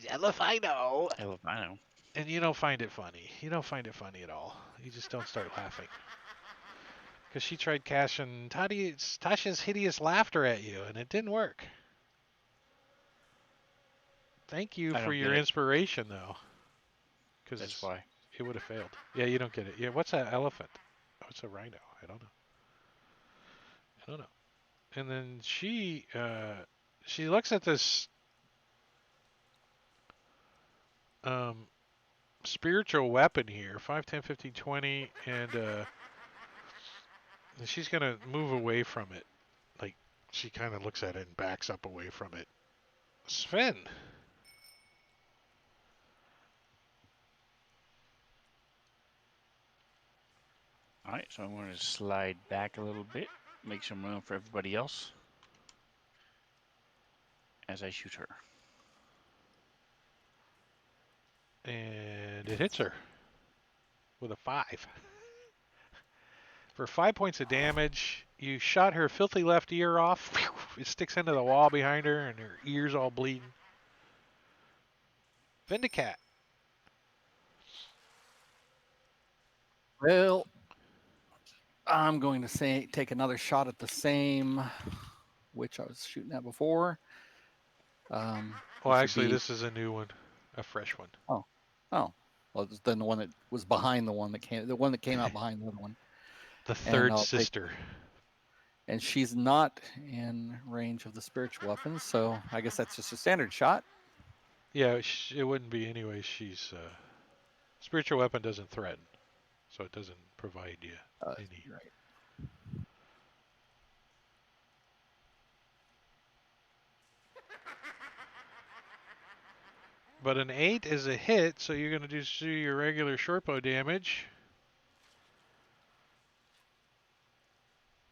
Elephino. I know. And you don't find it funny. You don't find it funny at all. You just don't start laughing. Because she tried casting Tasha's hideous laughter at you, and it didn't work. Thank you I for don't your get it. inspiration, though. That's Because why. it would have failed. Yeah, you don't get it. Yeah, what's an elephant? What's a rhino? I don't know. And then she looks at this um, spiritual weapon here, 5, 10, 15, 20, and she's going to move away from it. Like, she kind of looks at it and backs up away from it. Sven. Alright, so I'm going to slide back a little bit, make some room for everybody else as I shoot her. And it hits her with a 5. For 5 points of damage, you shot her filthy left ear off. It sticks into the wall behind her, and her ear's all bleeding. Vindicat. Well, I'm going to take another shot at the same which I was shooting at before. Well, This would actually, be- this is a new one, a fresh one. Oh, well, it's then the one that was behind the one that came out behind the other one. The And third I'll take- sister. And she's not in range of the spiritual weapons, so I guess that's just a standard shot. Yeah, it wouldn't be anyway. She's spiritual weapon doesn't threaten, so it doesn't provide you any. Right. But an 8 is a hit, so you're going to do your regular shortbow damage,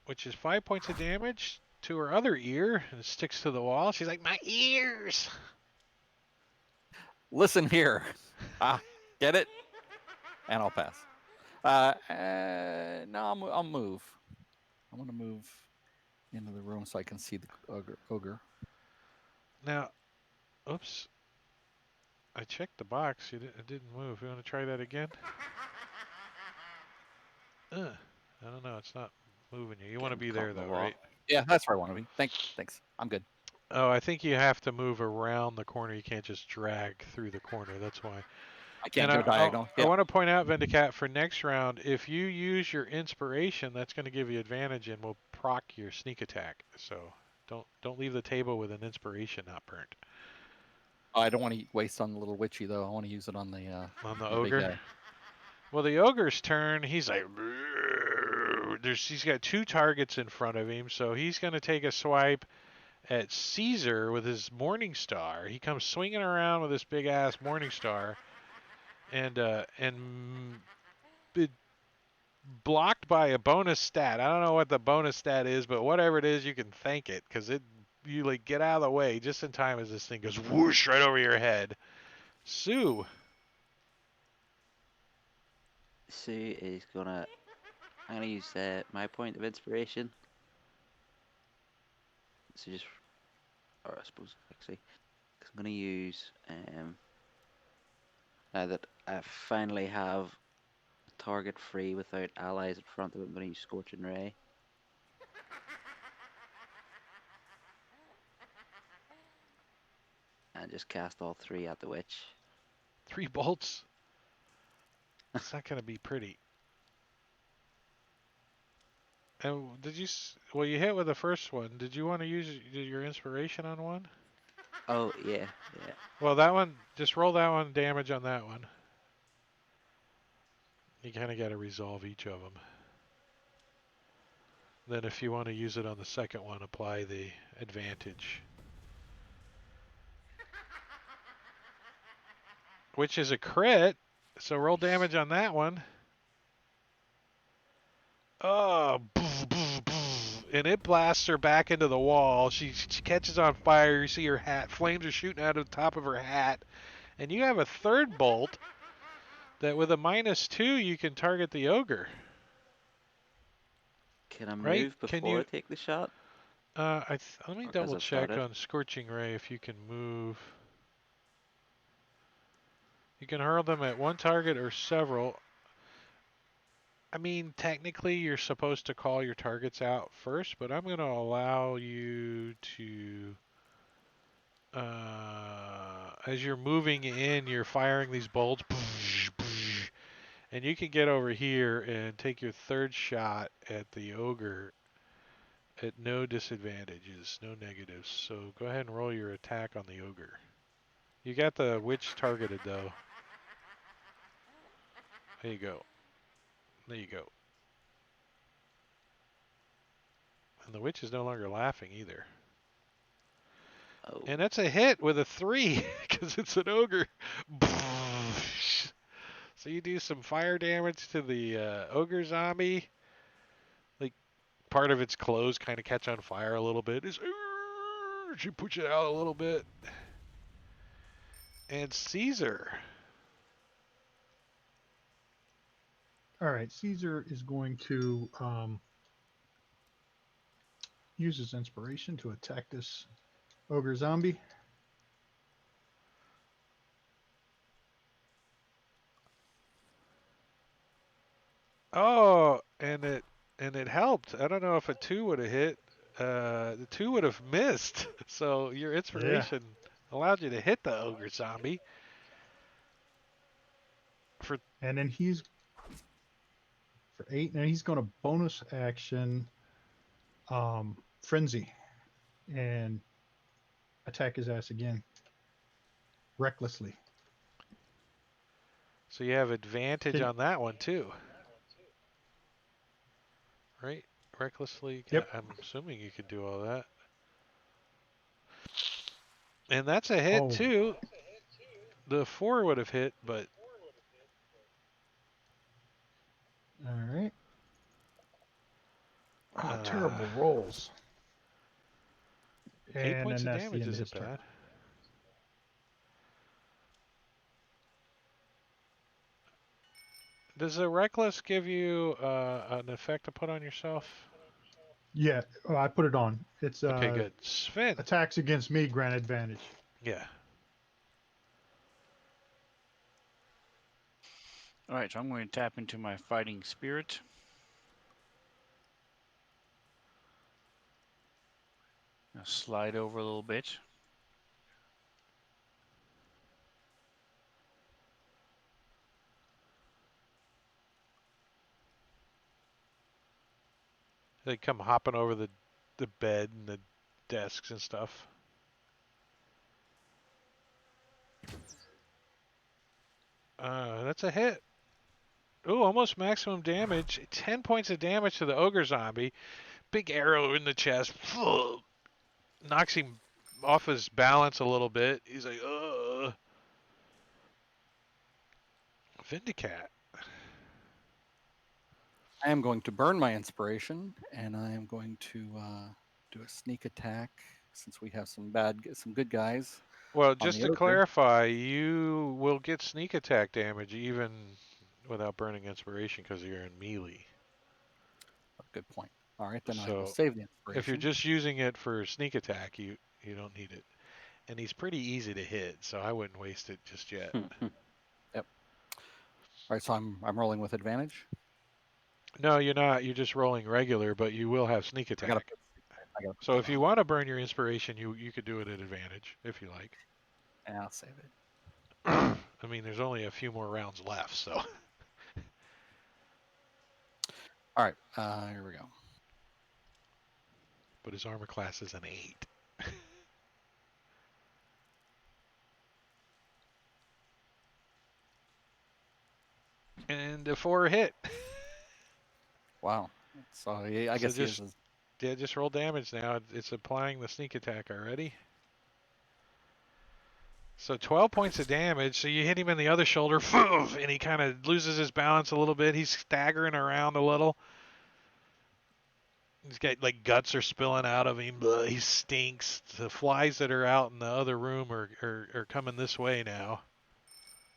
which is 5 points of damage to her other ear, and it sticks to the wall. She's like, my ears! Listen here. Get it? And I'll pass. No, I'll move. I'm gonna move into the room so I can see the ogre. Now, oops. I checked the box. It didn't move. You want to try that again? I don't know. It's not moving you. You want to be Getting caught there, in the though, wall. right? Yeah, that's where I want to be. Thanks. I'm good. Oh, I think you have to move around the corner. You can't just drag through the corner. That's why. I can't And go diagonal. I Yeah. want to point out, Vendicat, for next round, if you use your inspiration, that's going to give you advantage and will proc your sneak attack. So don't leave the table with an inspiration not burnt. I don't want to waste on the little witchy though. I want to use it on the On the big ogre. guy. Well, the ogre's turn. He's like, he's got 2 targets in front of him, so he's going to take a swipe at Caesar with his Morning Star. He comes swinging around with this big ass Morning Star, and it blocked by a bonus stat. I don't know what the bonus stat is, but whatever it is, you can thank it because you like get out of the way just in time as this thing goes whoosh right over your head. Sue. Sue is gonna. I'm gonna use my point of inspiration. So just, or I suppose actually, because I'm gonna use now that I finally have a target free without allies in front of it. I'm gonna use Scorching Ray. And just cast all 3 at the witch. 3 bolts. It's not going to be pretty. And well, you hit with the first one. Did you want to use your inspiration on one? Oh yeah. Well, that one, just roll that one damage on that one. You kind of got to resolve each of them. Then if you want to use it on the second one, apply the advantage. Which is a crit, so roll damage on that one. Oh, and it blasts her back into the wall. She catches on fire. You see her hat. Flames are shooting out of the top of her hat. And you have a third bolt that with a -2 you can target the ogre. Can I Right? move Can before you? I take the shot? Let me Or 'cause double I've check started? on Scorching Ray if you can move. You can hurl them at one target or several. I mean, technically, you're supposed to call your targets out first, but I'm going to allow you to, as you're moving in, you're firing these bolts, and you can get over here and take your third shot at the ogre at no disadvantages, no negatives. So go ahead and roll your attack on the ogre. You got the witch targeted, though. There you go. There you go. And the witch is no longer laughing either. Oh. And that's a hit with a 3 because it's an ogre. So you do some fire damage to the ogre zombie. Like part of its clothes kind of catch on fire a little bit. She puts it out a little bit. And Caesar. All right, Caesar is going to use his inspiration to attack this ogre zombie. Oh, and it helped. I don't know if a 2 would have hit. The 2 would have missed. So your Yeah. inspiration allowed you to hit the ogre zombie. And then he's for 8, and he's going to bonus action frenzy and attack his ass again recklessly. So you have advantage on that one too. Right? Recklessly. Yep. I'm assuming you could do all that. And that's a hit Oh. too. The 4 would have hit, but All right. Oh, uh, terrible rolls. 8 And points then of that's the damage end of isn't his turn. bad. Does a reckless give you an effect to put on yourself? Yeah, I put it on. It's Okay, good. Sven. attacks against me grant advantage. Yeah. All right, so I'm going to tap into my fighting spirit. I'll slide over a little bit. They come hopping over the bed and the desks and stuff. That's a hit. Ooh, almost maximum damage. 10 points of damage to the ogre zombie. Big arrow in the chest. Knocks him off his balance a little bit. He's like, ugh. Vindicat. I am going to burn my inspiration, and I am going to do a sneak attack since we have some good guys Well, on just the to ogre. clarify, you will get sneak attack damage even without burning inspiration because you're in melee. Good point. All right, then I will So save the if you're inspiration. just using it for sneak attack, you don't need it. And he's pretty easy to hit, so I wouldn't waste it just yet. Yep. All right, so I'm rolling with advantage. No, you're not. You're just rolling regular, but you will have sneak I gotta attack. put So that if you on. want to burn your inspiration, you could do it at advantage if you like. And I'll save it. I mean, there's only a few more rounds left, so. All right, here we go. But his armor class is an 8. And a 4 hit. Wow. So yeah, I So guess he is. just roll damage now. It's applying the sneak attack already. So 12 points of damage. So you hit him in the other shoulder, and he kind of loses his balance a little bit. He's staggering around a little. He's got like guts are spilling out of him. He stinks. The flies that are out in the other room are coming this way now.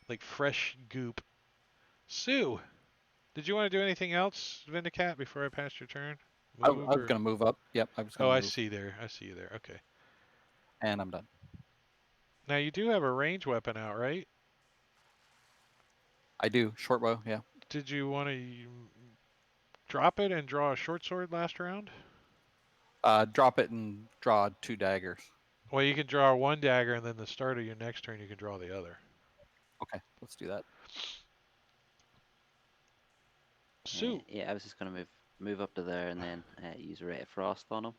Like fresh goop. Sue, did you want to do anything else, Vindicat, before I pass your turn? I Move was or? gonna move up. Yep, I was Oh, gonna I move, see there. I see you there. Okay. and I'm done. Now you do have a range weapon out, right? I do short bow. Yeah. Did you want to drop it and draw a short sword last round? Drop it and draw 2 daggers. Well, you can draw one dagger, and then the start of your next turn, you can draw the other. Okay, let's do that. Sue, Yeah, I was just gonna move up to there and then use a ray of frost on him.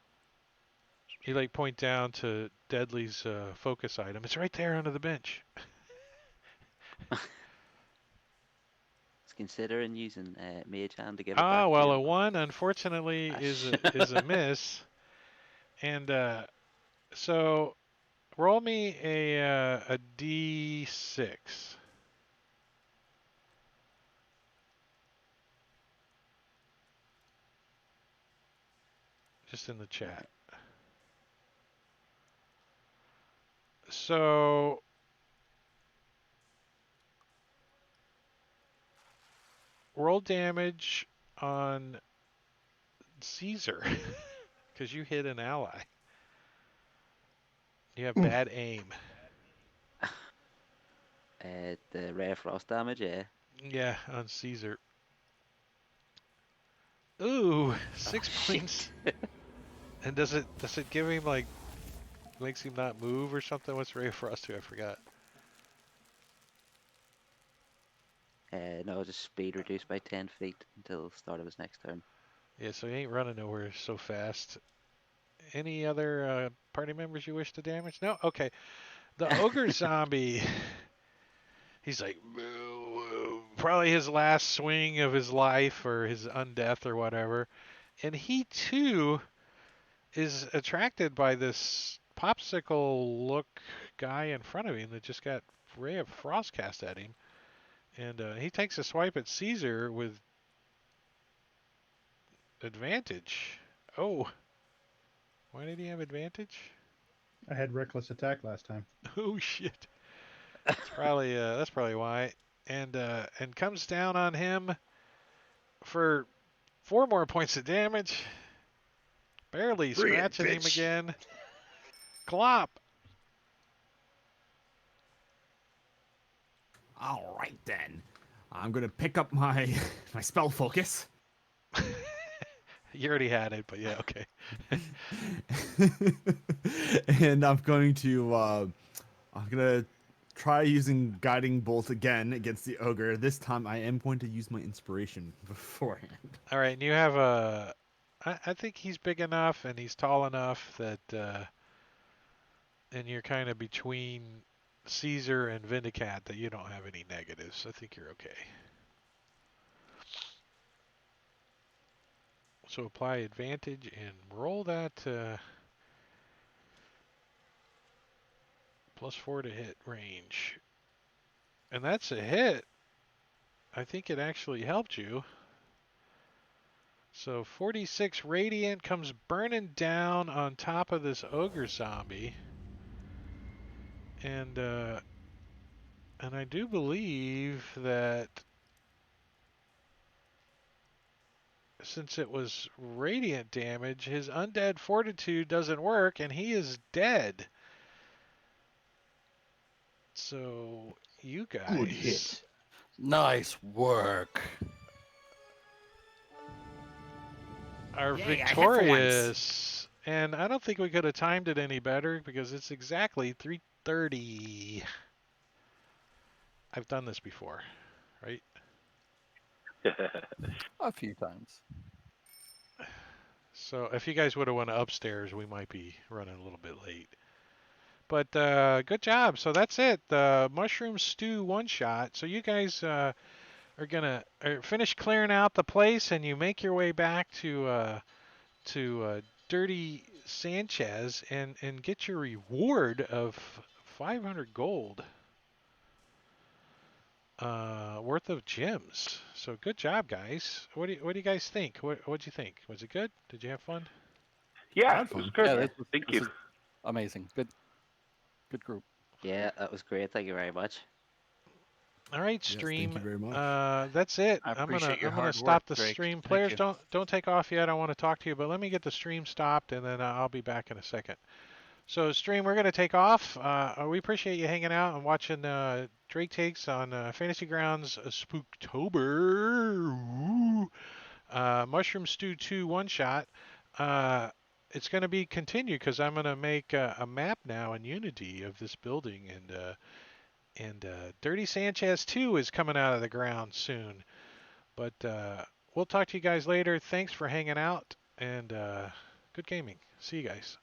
you like point down to Deadly's focus item. It's right there under the bench. I was considering using mage hand to give it Ah, back to well, him. a 1 unfortunately is a miss, and so roll me a d6. Just in the chat. So roll damage on Caesar because you hit an ally. You have bad aim. The ray of frost damage, yeah. Yeah, on Caesar. Ooh, Oh 6 shit. points. And does it give him like makes him not move or something? What's Ray of Frost do? I forgot. No, just speed reduced by 10 feet until the start of his next turn. Yeah, so he ain't running nowhere so fast. Any other party members you wish to damage? No? Okay. The ogre zombie. He's like, probably his last swing of his life or his undeath or whatever. And he too is attracted by this popsicle look guy in front of him that just got ray of frost cast at him, and he takes a swipe at Caesar with advantage. Oh, why did he have advantage? I had reckless attack last time. Oh shit. That's probably why. And comes down on him for 4 more points of damage. Barely Bring it, scratching him bitch. again. Clop. All right then. I'm gonna pick up my my spell focus. You already had it, but yeah, okay. And I'm gonna try using guiding bolt again against the ogre. This time I am going to use my inspiration beforehand. All right, and you have a. I think he's big enough and he's tall enough that, and you're kind of between Caesar and Vindicat that you don't have any negatives. I think you're okay. So apply advantage and roll that +4 to hit range. And that's a hit. I think it actually helped you. So 46 radiant comes burning down on top of this ogre zombie. And I do believe that since it was radiant damage, his undead fortitude doesn't work and he is dead. So you Good guys hit. Nice work. are Yay, I hit for once. victorious. And I don't think we could have timed it any better because it's exactly 3:30. I've done this before, right? A few times. So if you guys would have went upstairs, we might be running a little bit late. But good job. So that's it. The mushroom stew one shot. So you guys are gonna finish clearing out the place, and you make your way back to Dirty Sanchez and get your reward of 500 gold worth of gems. So good job, guys. What do you guys think? What'd you think? Was it good? Did you have fun? Yeah, Had it was fun. good. Yeah, Yeah. Thank this you. is amazing. Good group. Yeah, that was great. Thank you very much. All right, Yes, thank you stream. very much. That's it. I I'm gonna appreciate your I'm gonna hard stop work, the Drake. stream. Thank Players, you. don't take off yet. I want to talk to you, but let me get the stream stopped, and then I'll be back in a second. So, stream, we're gonna take off. We appreciate you hanging out and watching Drake takes on Fantasy Grounds Spooktober. Ooh. Mushroom Stew 2 one shot. It's going to be continued because I'm going to make a map now in Unity of this building, and Dirty Sanchez 2 is coming out of the ground soon. But we'll talk to you guys later. Thanks for hanging out, and good gaming. See you guys.